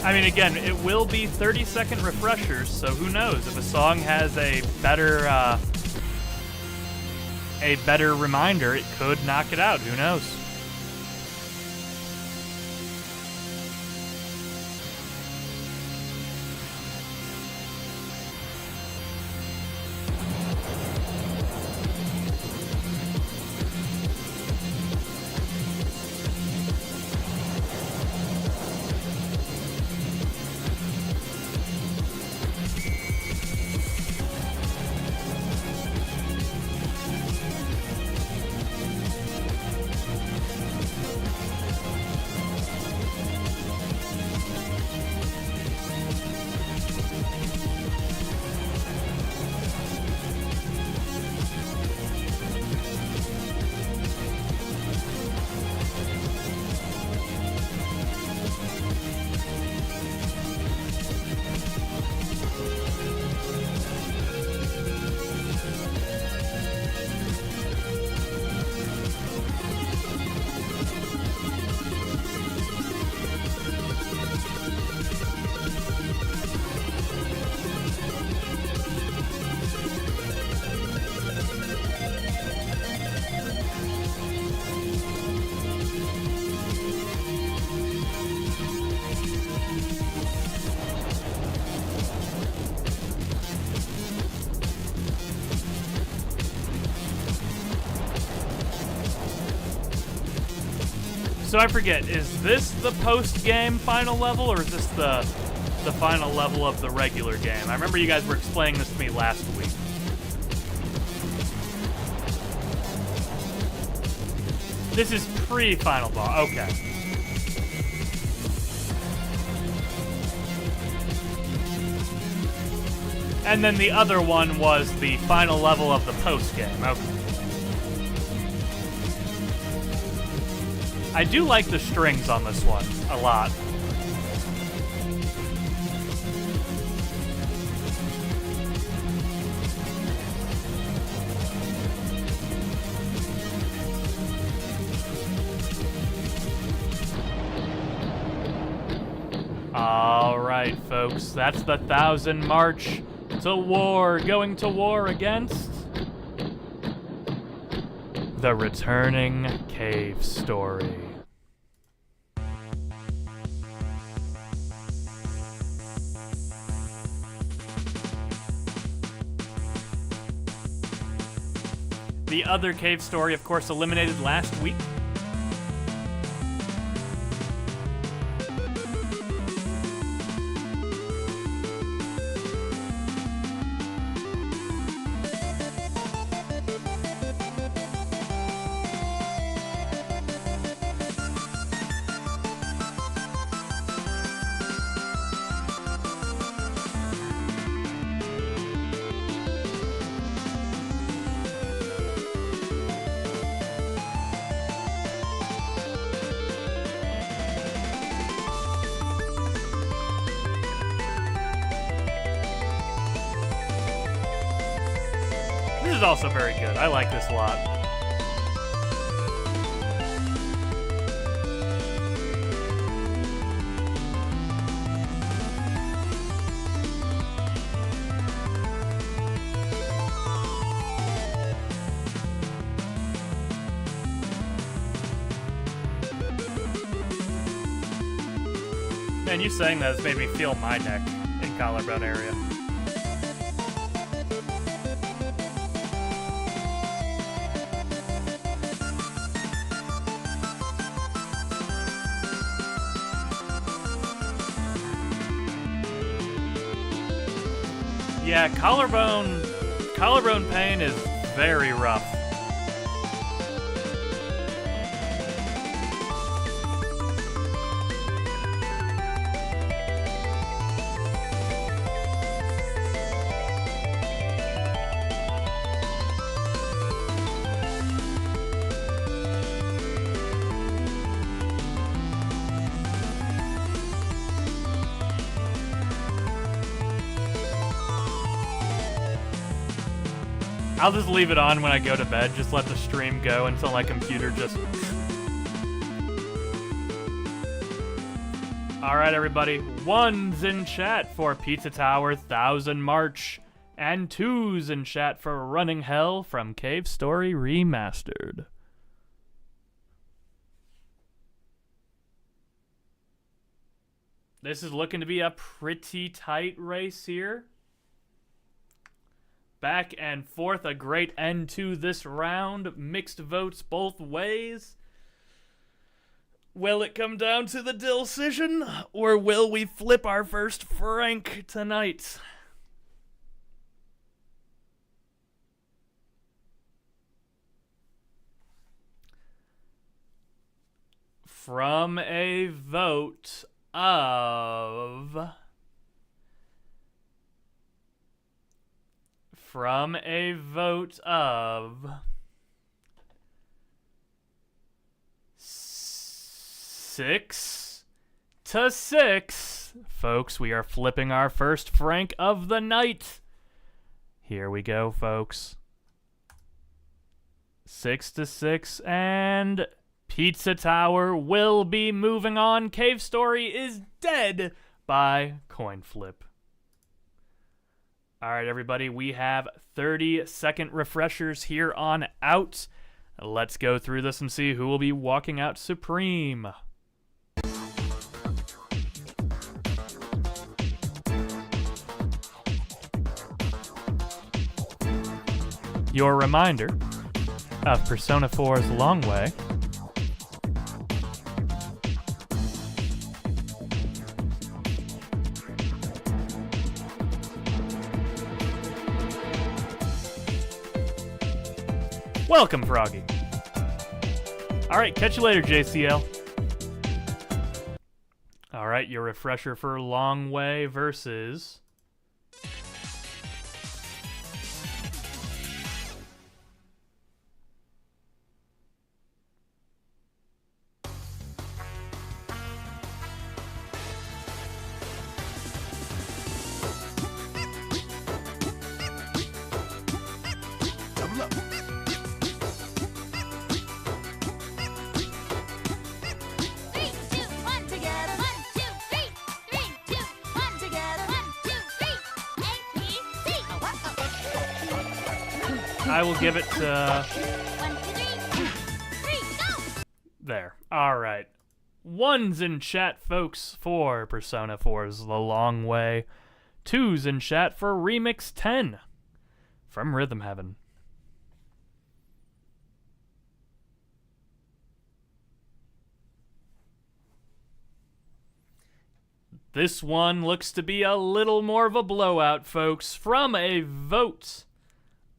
I mean, again, it will be 30-second refreshers, so who knows? If a song has a better reminder, it could knock it out. Who knows? So I forget, is this the post-game final level, or is this the final level of the regular game? I remember you guys were explaining this to me last week. This is pre-final boss. Okay. And then the other one was the final level of the post-game. Okay. I do like the strings on this one a lot. All right, folks, that's the 1,000 march to war, going to war against the returning cave story. The other cave story, of course, eliminated last week. This is also very good. I like this a lot. Man, you saying that has made me feel my neck and collarbone area. Yeah, collarbone pain is very rough. I'll just leave it on when I go to bed. Just let the stream go until my computer just... Alright, everybody. 1's in chat for Pizza Tower 1,000 March. And 2's in chat for Running Hell from Cave Story Remastered. This is looking to be a pretty tight race here. Back and forth, a great end to this round. Mixed votes both ways. Will it come down to the decision, or will we flip our first Frank tonight? From a vote of... From a vote of 6 to 6, folks, we are flipping our first Frank of the night. Here we go, folks. 6 to 6, and Pizza Tower will be moving on. Cave Story is dead by coin flip. All right, everybody, we have 30-second refreshers here on out. Let's go through this and see who will be walking out supreme. Your reminder of Persona 4's Long Way. Welcome, Froggy. Alright, catch you later, JCL. Alright, your refresher for Long Way versus I will give it to... 1, 2, 3, go! There. All right. Ones in chat, folks, for Persona 4's The Long Way. Twos in chat for Remix 10 from Rhythm Heaven. This one looks to be a little more of a blowout, folks, from a vote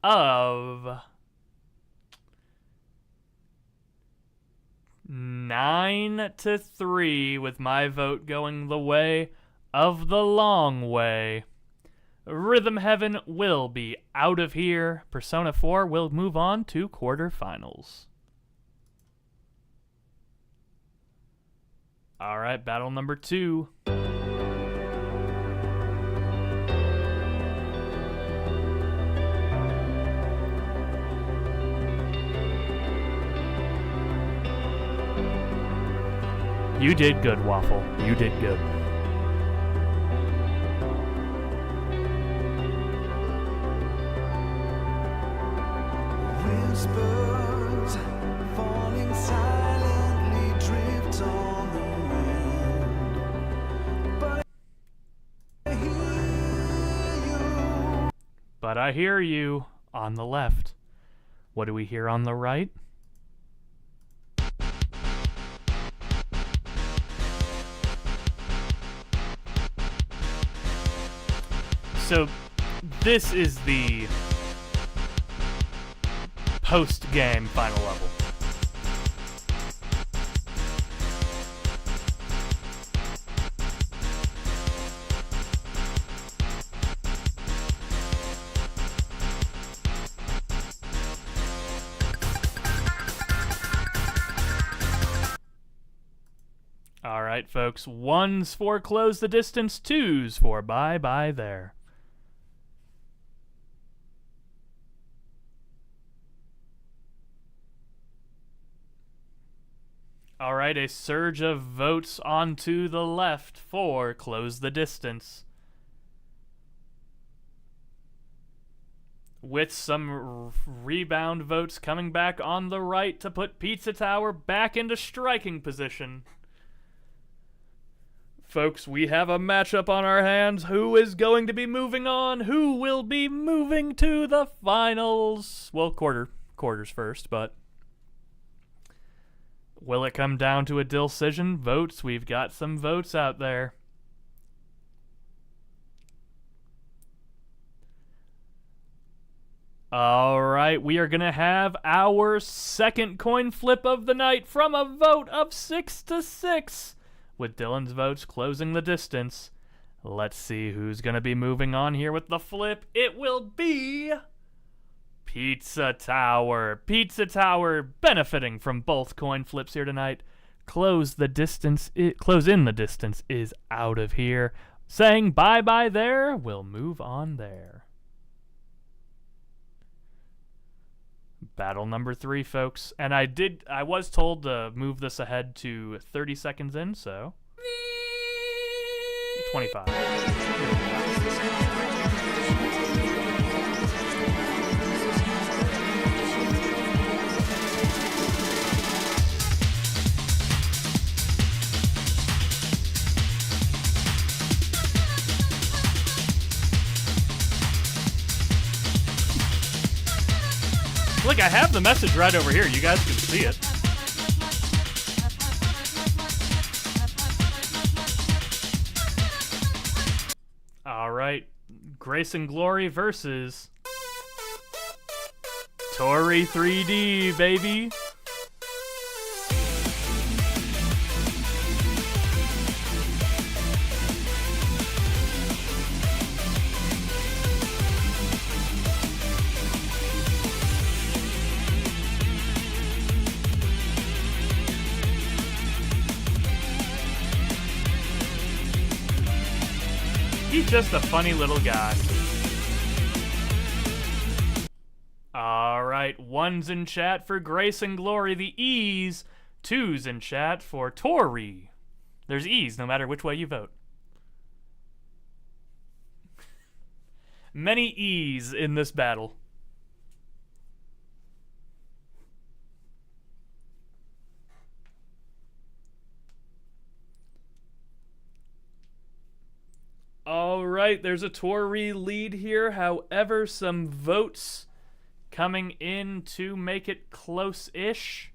of 9-3, with my vote going the way of The Long Way. Rhythm Heaven will be out of here. Persona 4 will move on to quarterfinals. All right, battle number 2. You did good, Waffle. You did good. Whispers falling silently drift on the wind. But I hear you on the left. What do we hear on the right? So, this is the post-game final level. All right, folks. Ones for close the distance, twos for bye-bye there. All right, a surge of votes onto the left for close the distance, with some rebound votes coming back on the right to put Pizza Tower back into striking position. Folks, we have a matchup on our hands. Who is going to be moving on? Who will be moving to the finals? Well, quarters first, but will it come down to a decision? Votes. We've got some votes out there. All right, we are going to have our second coin flip of the night from a vote of 6-6, with Dylan's votes closing the distance. Let's see who's going to be moving on here with the flip. It will be Pizza Tower. Pizza Tower benefiting from both coin flips here tonight. Close in the distance is out of here. Saying bye-bye there, we'll move on there. Battle number 3, folks. And I was told to move this ahead to 30 seconds in, so 25. Look, I have the message right over here. You guys can see it. All right. Grace and Glory versus Tori 3D, baby. He's just a funny little guy. Alright, ones in chat for Grace and Glory, the E's. Twos in chat for Tori. There's E's no matter which way you vote. Many E's in this battle. right, there's a Tori lead here. However, some votes coming in to make it close-ish.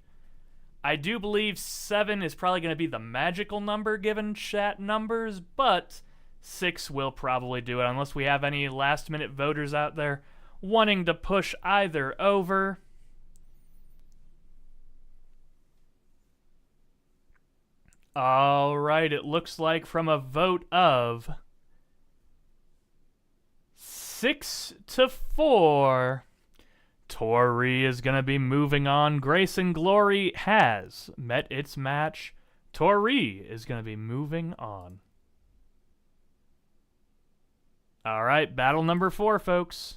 I do believe 7 is probably going to be the magical number given chat numbers, but 6 will probably do it unless we have any last-minute voters out there wanting to push either over. All right, it looks like from a vote of 6-4, Tori is going to be moving on. Grace and Glory has met its match. Tori is going to be moving on. All right, battle number 4, folks.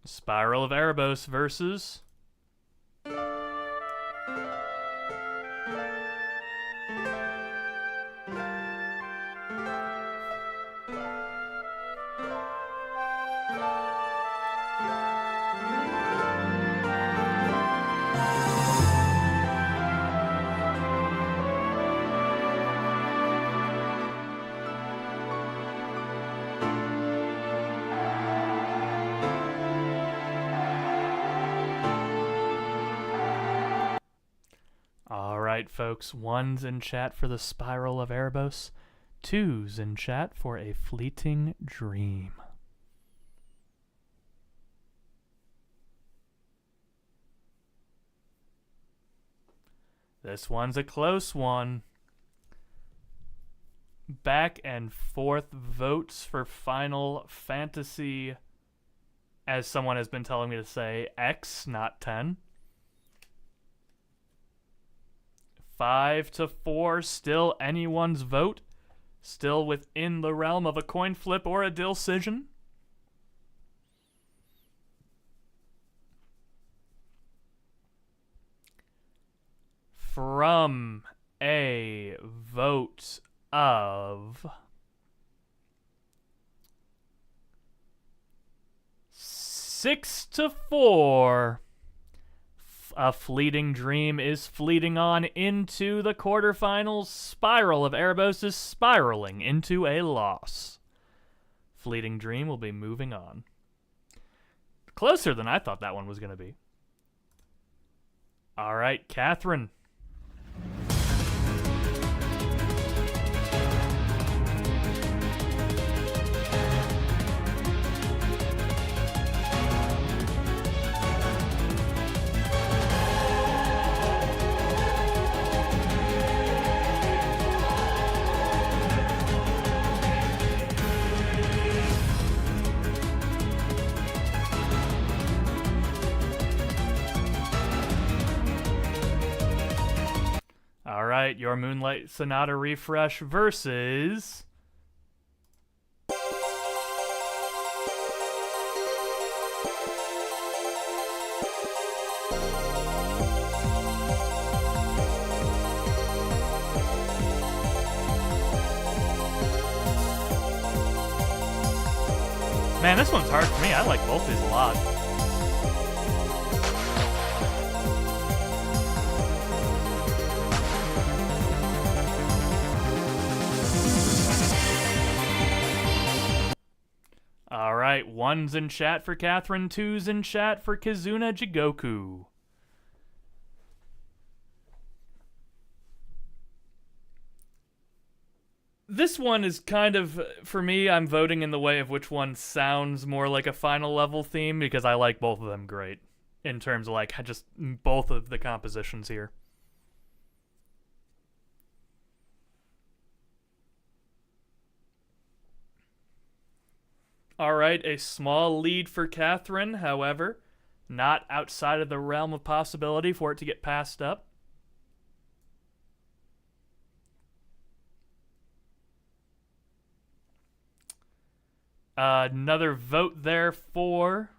Spiral of Erebos versus Alright, folks, 1's in chat for the Spiral of Erebos, 2's in chat for a fleeting dream. This one's a close one. Back and forth votes for Final Fantasy, as someone has been telling me to say, X, not 10. 5-4, still anyone's vote. Still within the realm of a coin flip or a decision. From a vote of 6-4, a fleeting dream is fleeting on into the quarterfinals. Spiral of Erebos is spiraling into a loss. Fleeting dream will be moving on. Closer than I thought that one was going to be. All right, Catherine. Alright, your Moonlight Sonata refresh versus man, this one's hard for me. I like both these a lot. Alright, 1's in chat for Catherine, 2's in chat for Kizuna Jigoku. This one is kind of, for me, I'm voting in the way of which one sounds more like a final level theme, because I like both of them great, in terms of like just both of the compositions here. Alright, a small lead for Catherine, however, not outside of the realm of possibility for it to get passed up. Another vote there for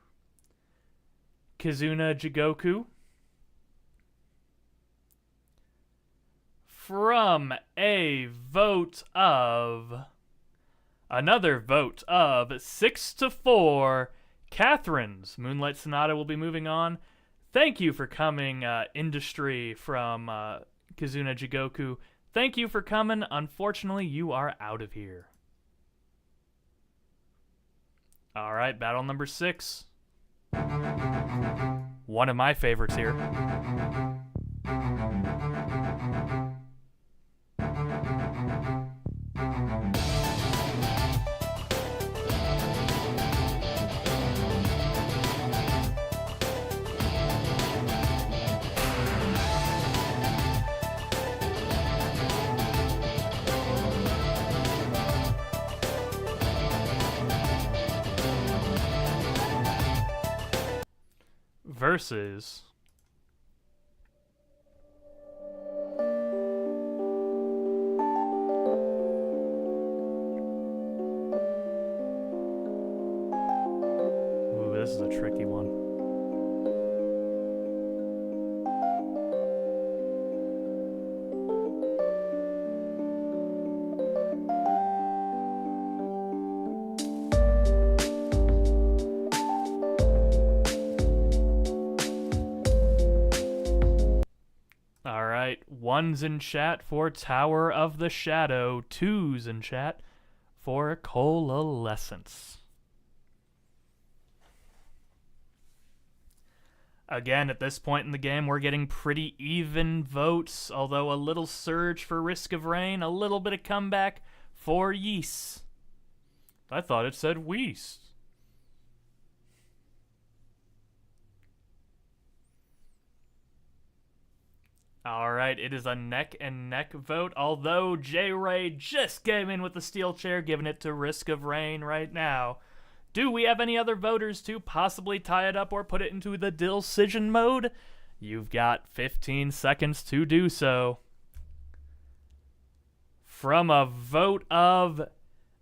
Kizuna Jigoku. From another vote of 6-4, Catherine's Moonlight Sonata will be moving on. Thank you for coming, Industry from Kizuna Jigoku. Thank you for coming. Unfortunately, you are out of here. All right, battle number 6. One of my favorites here. Versus ooh, this is a tricky one. Ones in chat for Tower of the Shadow. 2s in chat for Coalescence. Again, at this point in the game, we're getting pretty even votes, although a little surge for Risk of Rain, a little bit of comeback for Yeast. I thought it said Weast. All right, it is a neck and neck vote, although J-Ray just came in with the steel chair, giving it to Risk of Rain right now. Do we have any other voters to possibly tie it up or put it into the decision mode? You've got 15 seconds to do so. From a vote of,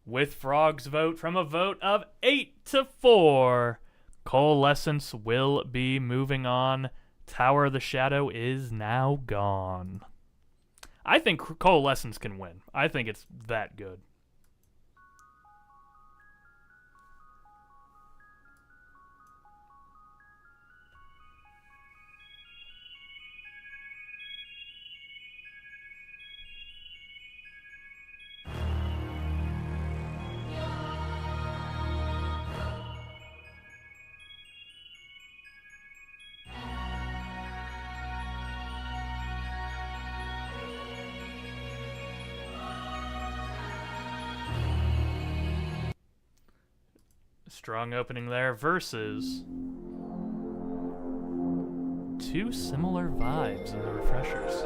with Frog's vote, from a vote of 8-4, Coalescence will be moving on. Tower of the Shadow is now gone. I think Coalescence can win. I think it's that good. Strong opening there versus two similar vibes in the refreshers.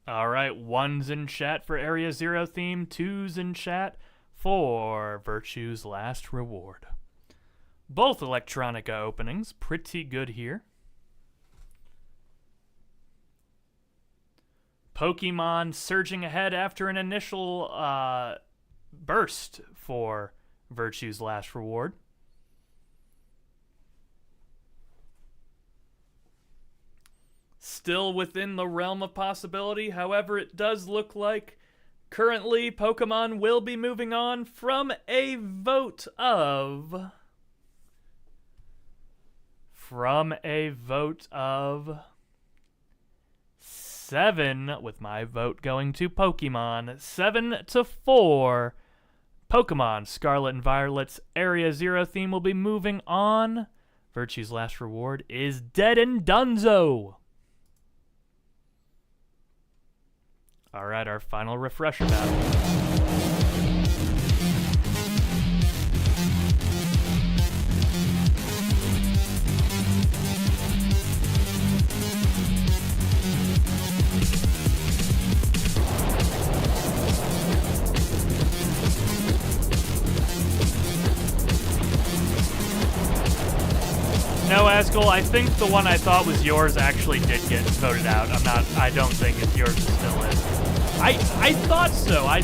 Alright, 1s in chat for Area Zero theme, 2s in chat for Virtue's Last Reward. Both electronica openings, pretty good here. Pokemon surging ahead after an initial burst for Virtue's Last Reward. Still within the realm of possibility, however, it does look like currently Pokemon will be moving on from a vote of 7, with my vote going to Pokemon, 7-4. Pokemon Scarlet and Violet's Area Zero theme will be moving on. Virtue's Last Reward is dead and donezo. Alright, our final refresher battle. Haskell, I think the one I thought was yours actually did get voted out. I don't think it's yours still is. I thought so. I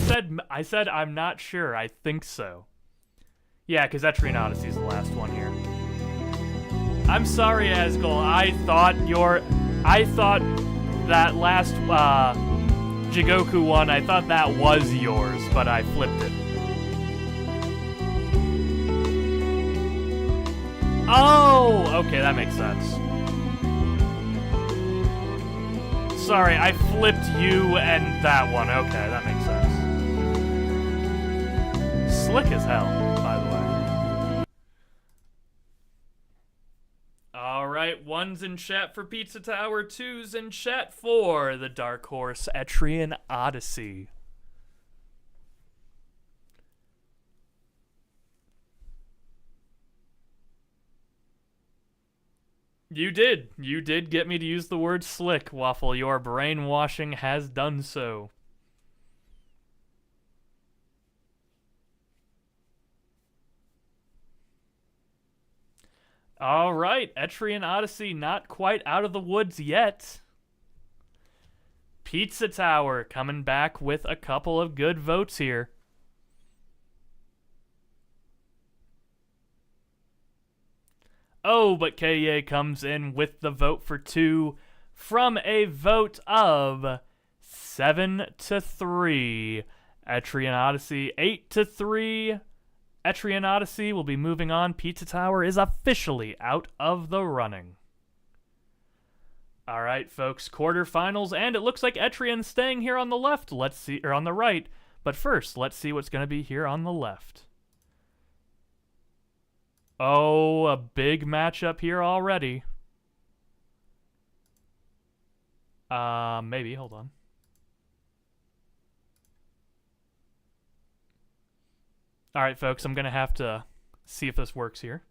said I'm not sure. I think so. Yeah, because Etrian Odyssey is the last one here. I'm sorry, Haskell. I thought that last Jigoku one, I thought that was yours, but I flipped it. Oh, okay, that makes sense. Sorry, I flipped you and that one. Okay, that makes sense. Slick as hell, by the way. Alright, 1's in chat for Pizza Tower, 2's in chat for the Dark Horse Etrian Odyssey. You did. You did get me to use the word slick, Waffle. Your brainwashing has done so. All right, Etrian Odyssey not quite out of the woods yet. Pizza Tower coming back with a couple of good votes here. Oh, but KA comes in with the vote for 2 from a vote of 7-3. Etrian Odyssey 8-3. Etrian Odyssey will be moving on. Pizza Tower is officially out of the running. All right, folks, quarterfinals, and it looks like Etrian's staying here on the left. Let's see, or on the right. But first, let's see what's going to be here on the left. Oh, a big matchup here already. Maybe, hold on. All right, folks, I'm going to have to see if this works here.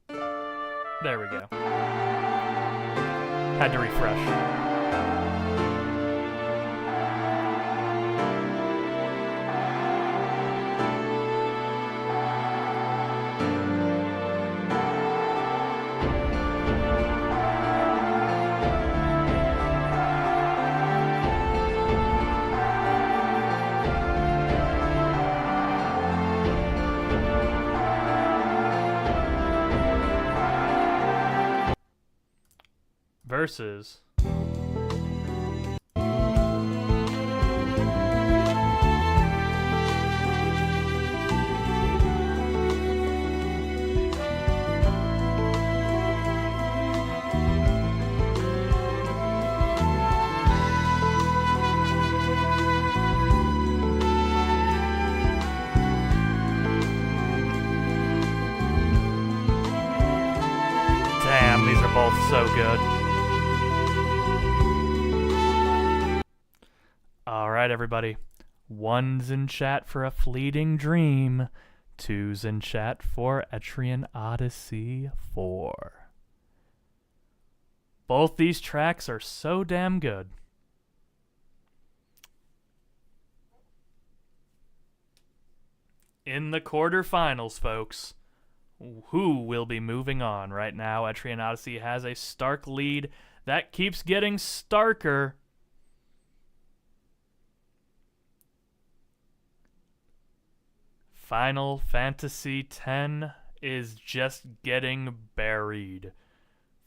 There we go. Had to refresh. Versus damn, these are both so good. Alright, everybody. 1's in chat for A Fleeting Dream. 2's in chat for Etrian Odyssey 4. Both these tracks are so damn good. In the quarterfinals, folks, who will be moving on? Right now, Etrian Odyssey has a stark lead that keeps getting starker. Final Fantasy X is just getting buried.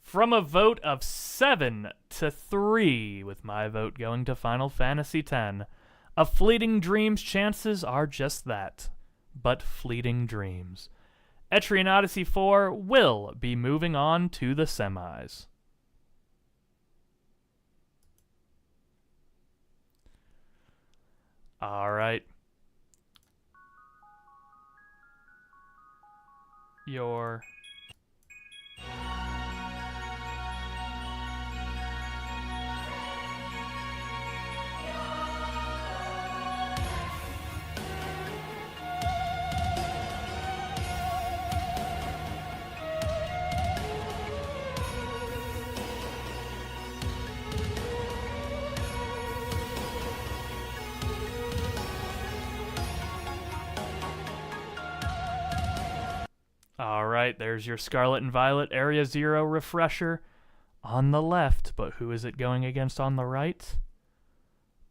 From a vote of 7-3, with my vote going to Final Fantasy X, A Fleeting Dream's chances are just that, but fleeting dreams. Etrian Odyssey 4 will be moving on to the semis. All right. Your All right, there's your Scarlet and Violet Area Zero refresher on the left, but who is it going against on the right?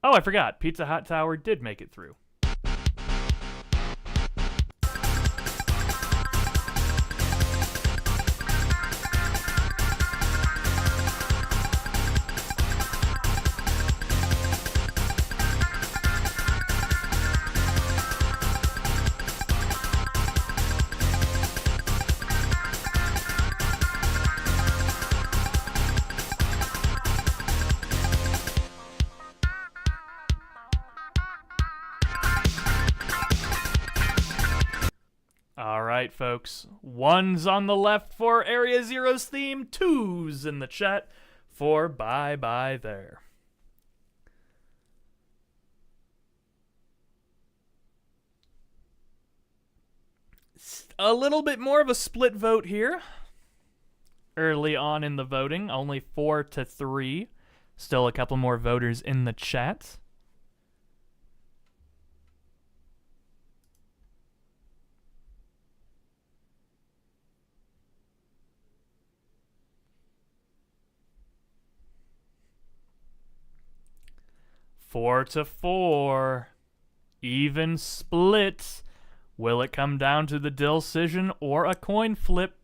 Oh, I forgot. Pizza Hut Tower did make it through. All right, folks. 1's on the left for Area Zero's theme. 2's in the chat for Bye Bye There. A little bit more of a split vote here. Early on in the voting, only 4-3. Still a couple more voters in the chat. Four to 4. Even split. Will it come down to the decision or a coin flip?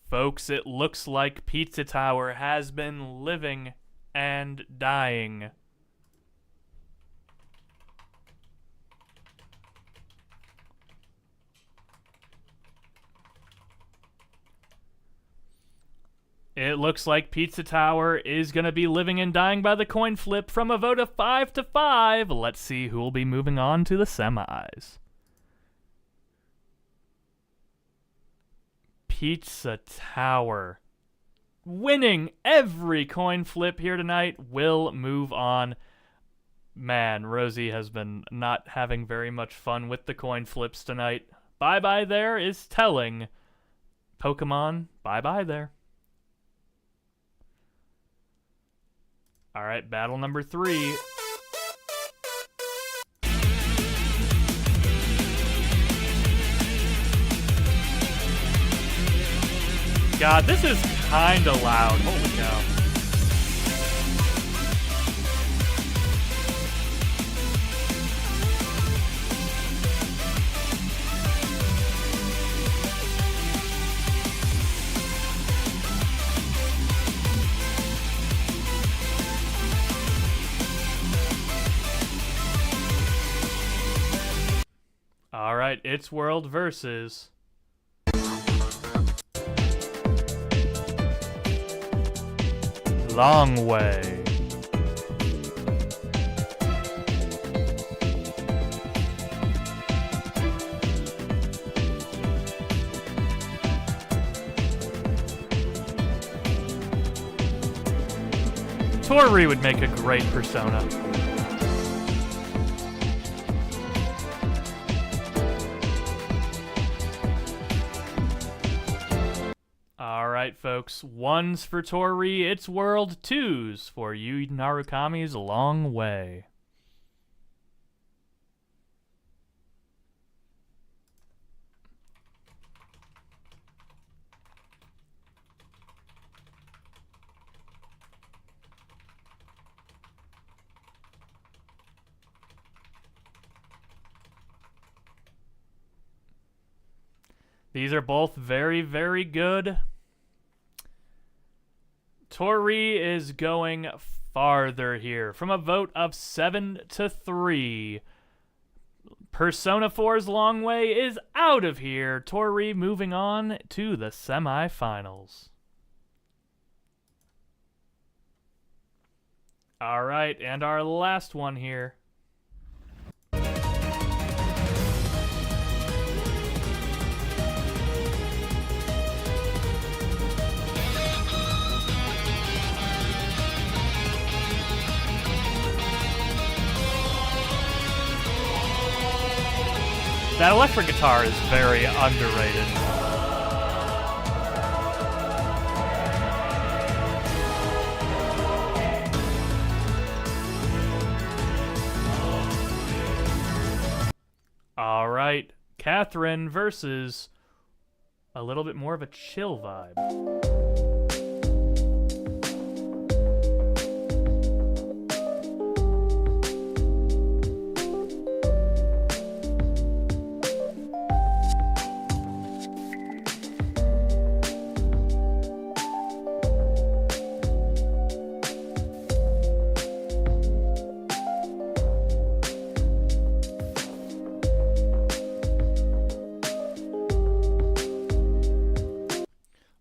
Folks, it looks like Pizza Tower has been living and dying. It looks like Pizza Tower is going to be living and dying by the coin flip from a vote of 5-5. Let's see who will be moving on to the semis. Pizza Tower, winning every coin flip here tonight, will move on. Man, Rosie has been not having very much fun with the coin flips tonight. Bye Bye There is telling Pokemon bye bye there. All right, battle number 3. God, this is kinda loud. Holy cow. All right, It's World versus Long Way. Tori would make a great Persona. Alright, folks. 1's for Tori, It's World. 2's for Yu Narukami's Long Way. These are both very, very good. Tori is going farther here from a vote of 7-3. Persona 4's Long Way is out of here. Tori moving on to the semifinals. All right, and our last one here. That electric guitar is very underrated. Catherine versus a little bit more of a chill vibe.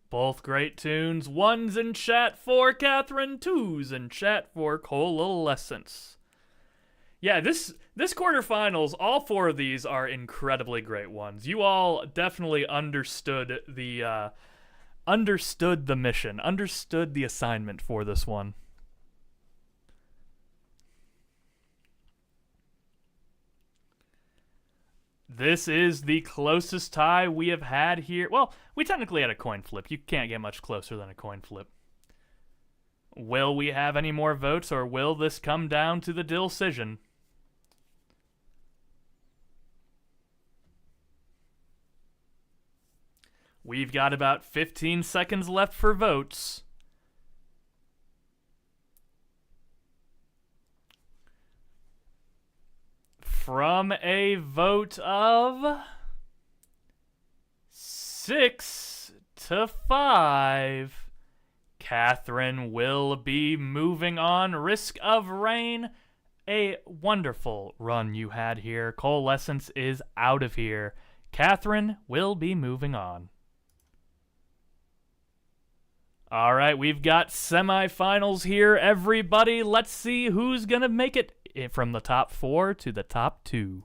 Both great tunes. 1's in chat for Catherine, 2's in chat for Coalescence. Yeah, this quarterfinals, all 4 of these are incredibly great ones. You all definitely understood the mission, understood the assignment for this one. This is the closest tie we have had here. Well, we technically had a coin flip. You can't get much closer than a coin flip. Will we have any more votes, or will this come down to the decision? We've got about 15 seconds left for votes. From a vote of 6 to 5, Catherine will be moving on. Risk of Rain, a wonderful run you had here. Coalescence is out of here. Catherine will be moving on. All right, we've got semifinals here, everybody. Let's see who's going to make it from the top 4 to the top 2.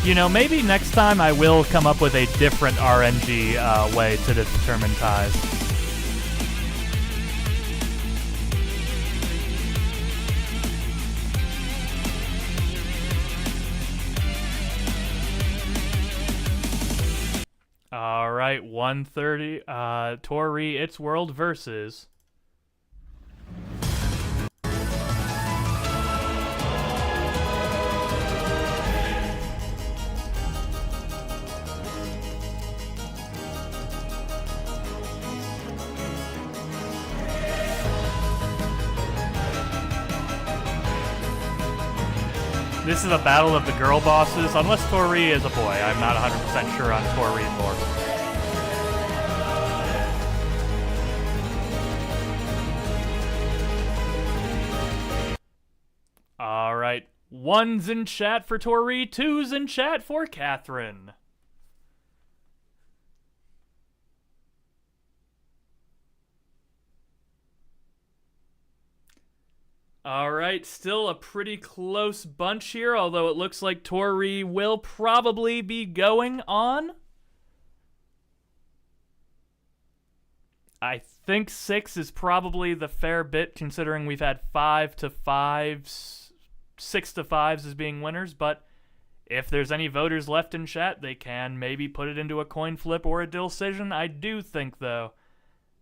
You know, maybe next time I will come up with a different RNG way to determine ties. All right, 130. Tori, It's World versus. This is a battle of the girl bosses, unless Tori is a boy. I'm not 100% sure on Tori lore. All right, 1's in chat for Tori, 2's in chat for Catherine. All right, still a pretty close bunch here, although it looks like Tori will probably be going on. I think 6 is probably the fair bit, considering we've had 5 to 5s, 6 to 5s as being winners, but if there's any voters left in chat, they can maybe put it into a coin flip or a decision. I do think, though,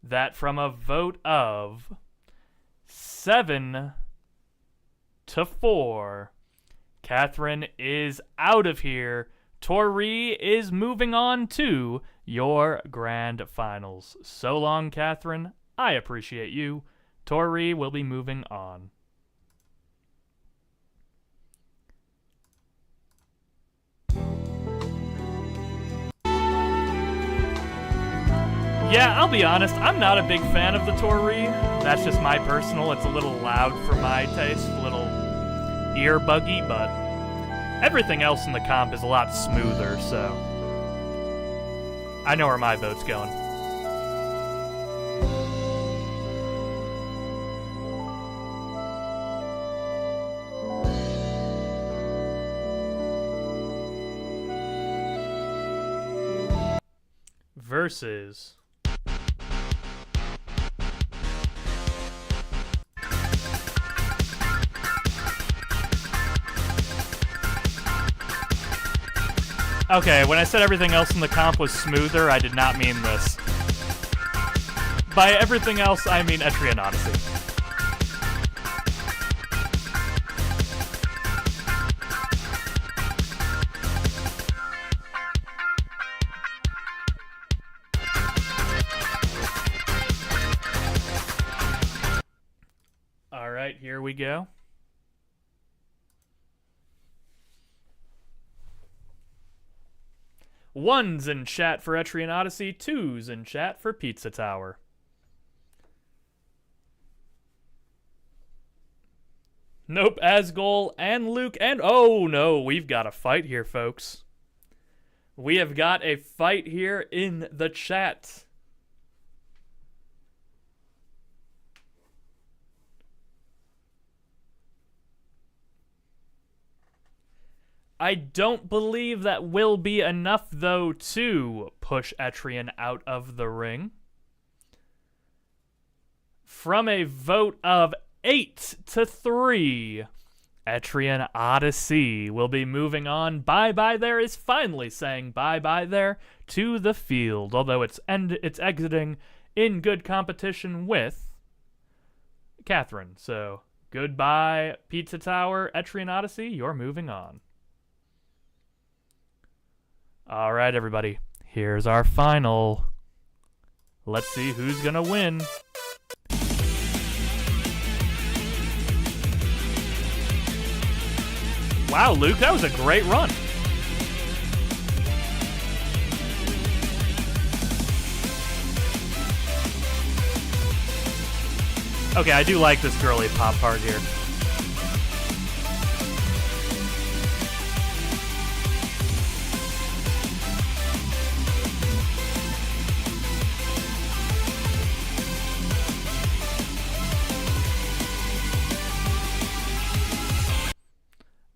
that from a vote of 7 to 4, Catherine is out of here. Tori is moving on to your grand finals. So long, Catherine. I appreciate you. Tori will be moving on. Yeah, I'll be honest, I'm not a big fan of the Tori. That's just my personal. It's a little loud for my taste, a little ear buggy, but everything else in the comp is a lot smoother, so I know where my vote's going. Versus Okay, when I said everything else in the comp was smoother, I did not mean this. By everything else, I mean Etrian Odyssey. Alright, here we go. Ones in chat for Etrian Odyssey, twos in chat for Pizza Tower. Nope, Asgol and Luke, and oh no, we've got a fight here, folks. We have got a fight here in the chat. I don't believe that will be enough, though, to push Etrian out of the ring. From a vote of 8-3, Etrian Odyssey will be moving on. Bye-bye there is finally saying bye-bye there to the field, although it's exiting in good competition with Catherine. So, goodbye, Pizza Tower, Etrian Odyssey, you're moving on. All right, everybody, here's our final. Let's see who's gonna win. Wow, Luke, that was a great run. Okay, I do like this girly pop part here.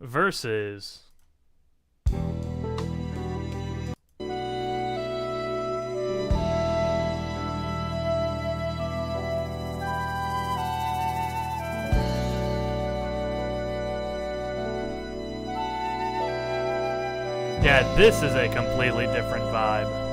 Versus yeah, this is a completely different vibe.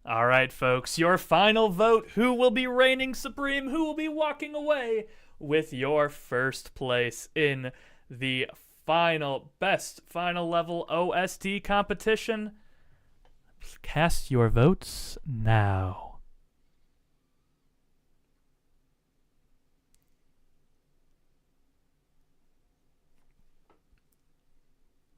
All right, folks, your final vote. Who will be reigning supreme? Who will be walking away with your first place in the best final level OST competition? Cast your votes now.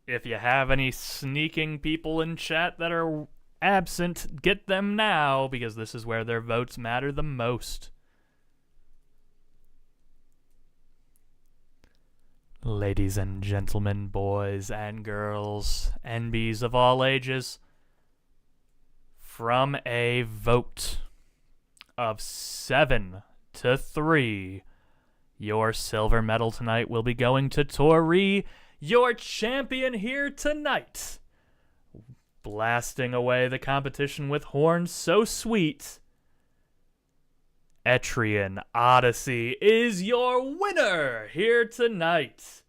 If you have any sneaking people in chat that are absent, get them now, because this is where their votes matter the most. Ladies and gentlemen, boys and girls, NBs of all ages, from a vote of 7-3, your silver medal tonight will be going to Tori, your champion here tonight. Blasting away the competition with horns so sweet, Etrian Odyssey is your winner here tonight.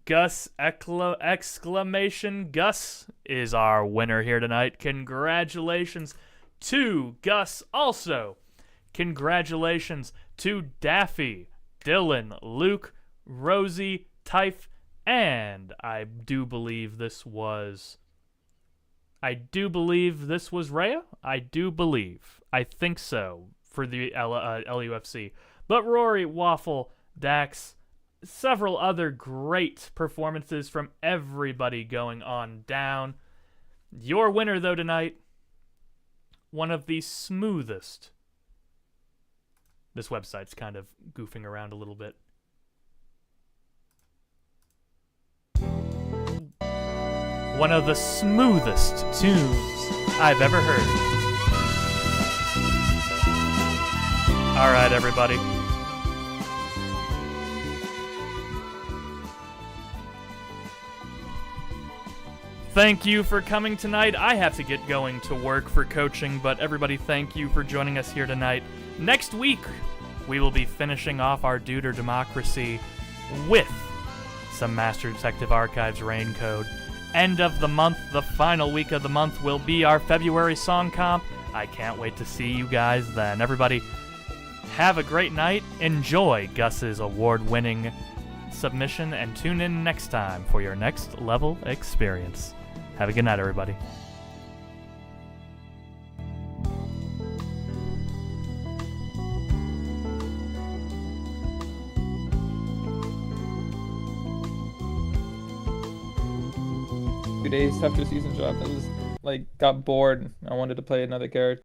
Gus exclamation Gus is our winner here tonight. Congratulations to Gus. Also, congratulations to Daffy, Dylan, Luke, Rosie, Typh, and I do believe this was Rhea? I think so, for the LUFC. But Rory, Waffle, Dax, several other great performances from everybody going on down. Your winner, though, tonight, one of the smoothest. This website's kind of goofing around a little bit. One of the smoothest tunes I've ever heard. All right, everybody. Thank you for coming tonight. I have to get going to work for coaching, but everybody, thank you for joining us here tonight. Next week, we will be finishing off our Duder Democracy with some Master Detective Archives Rain Code. End of the month, the final week of the month, will be our February song comp. I can't wait to see you guys then. Everybody, have a great night. Enjoy Gus's award-winning submission, and tune in next time for your next level experience. Have a good night, everybody. 2 days after the season dropped, I was like got bored. I wanted to play another character.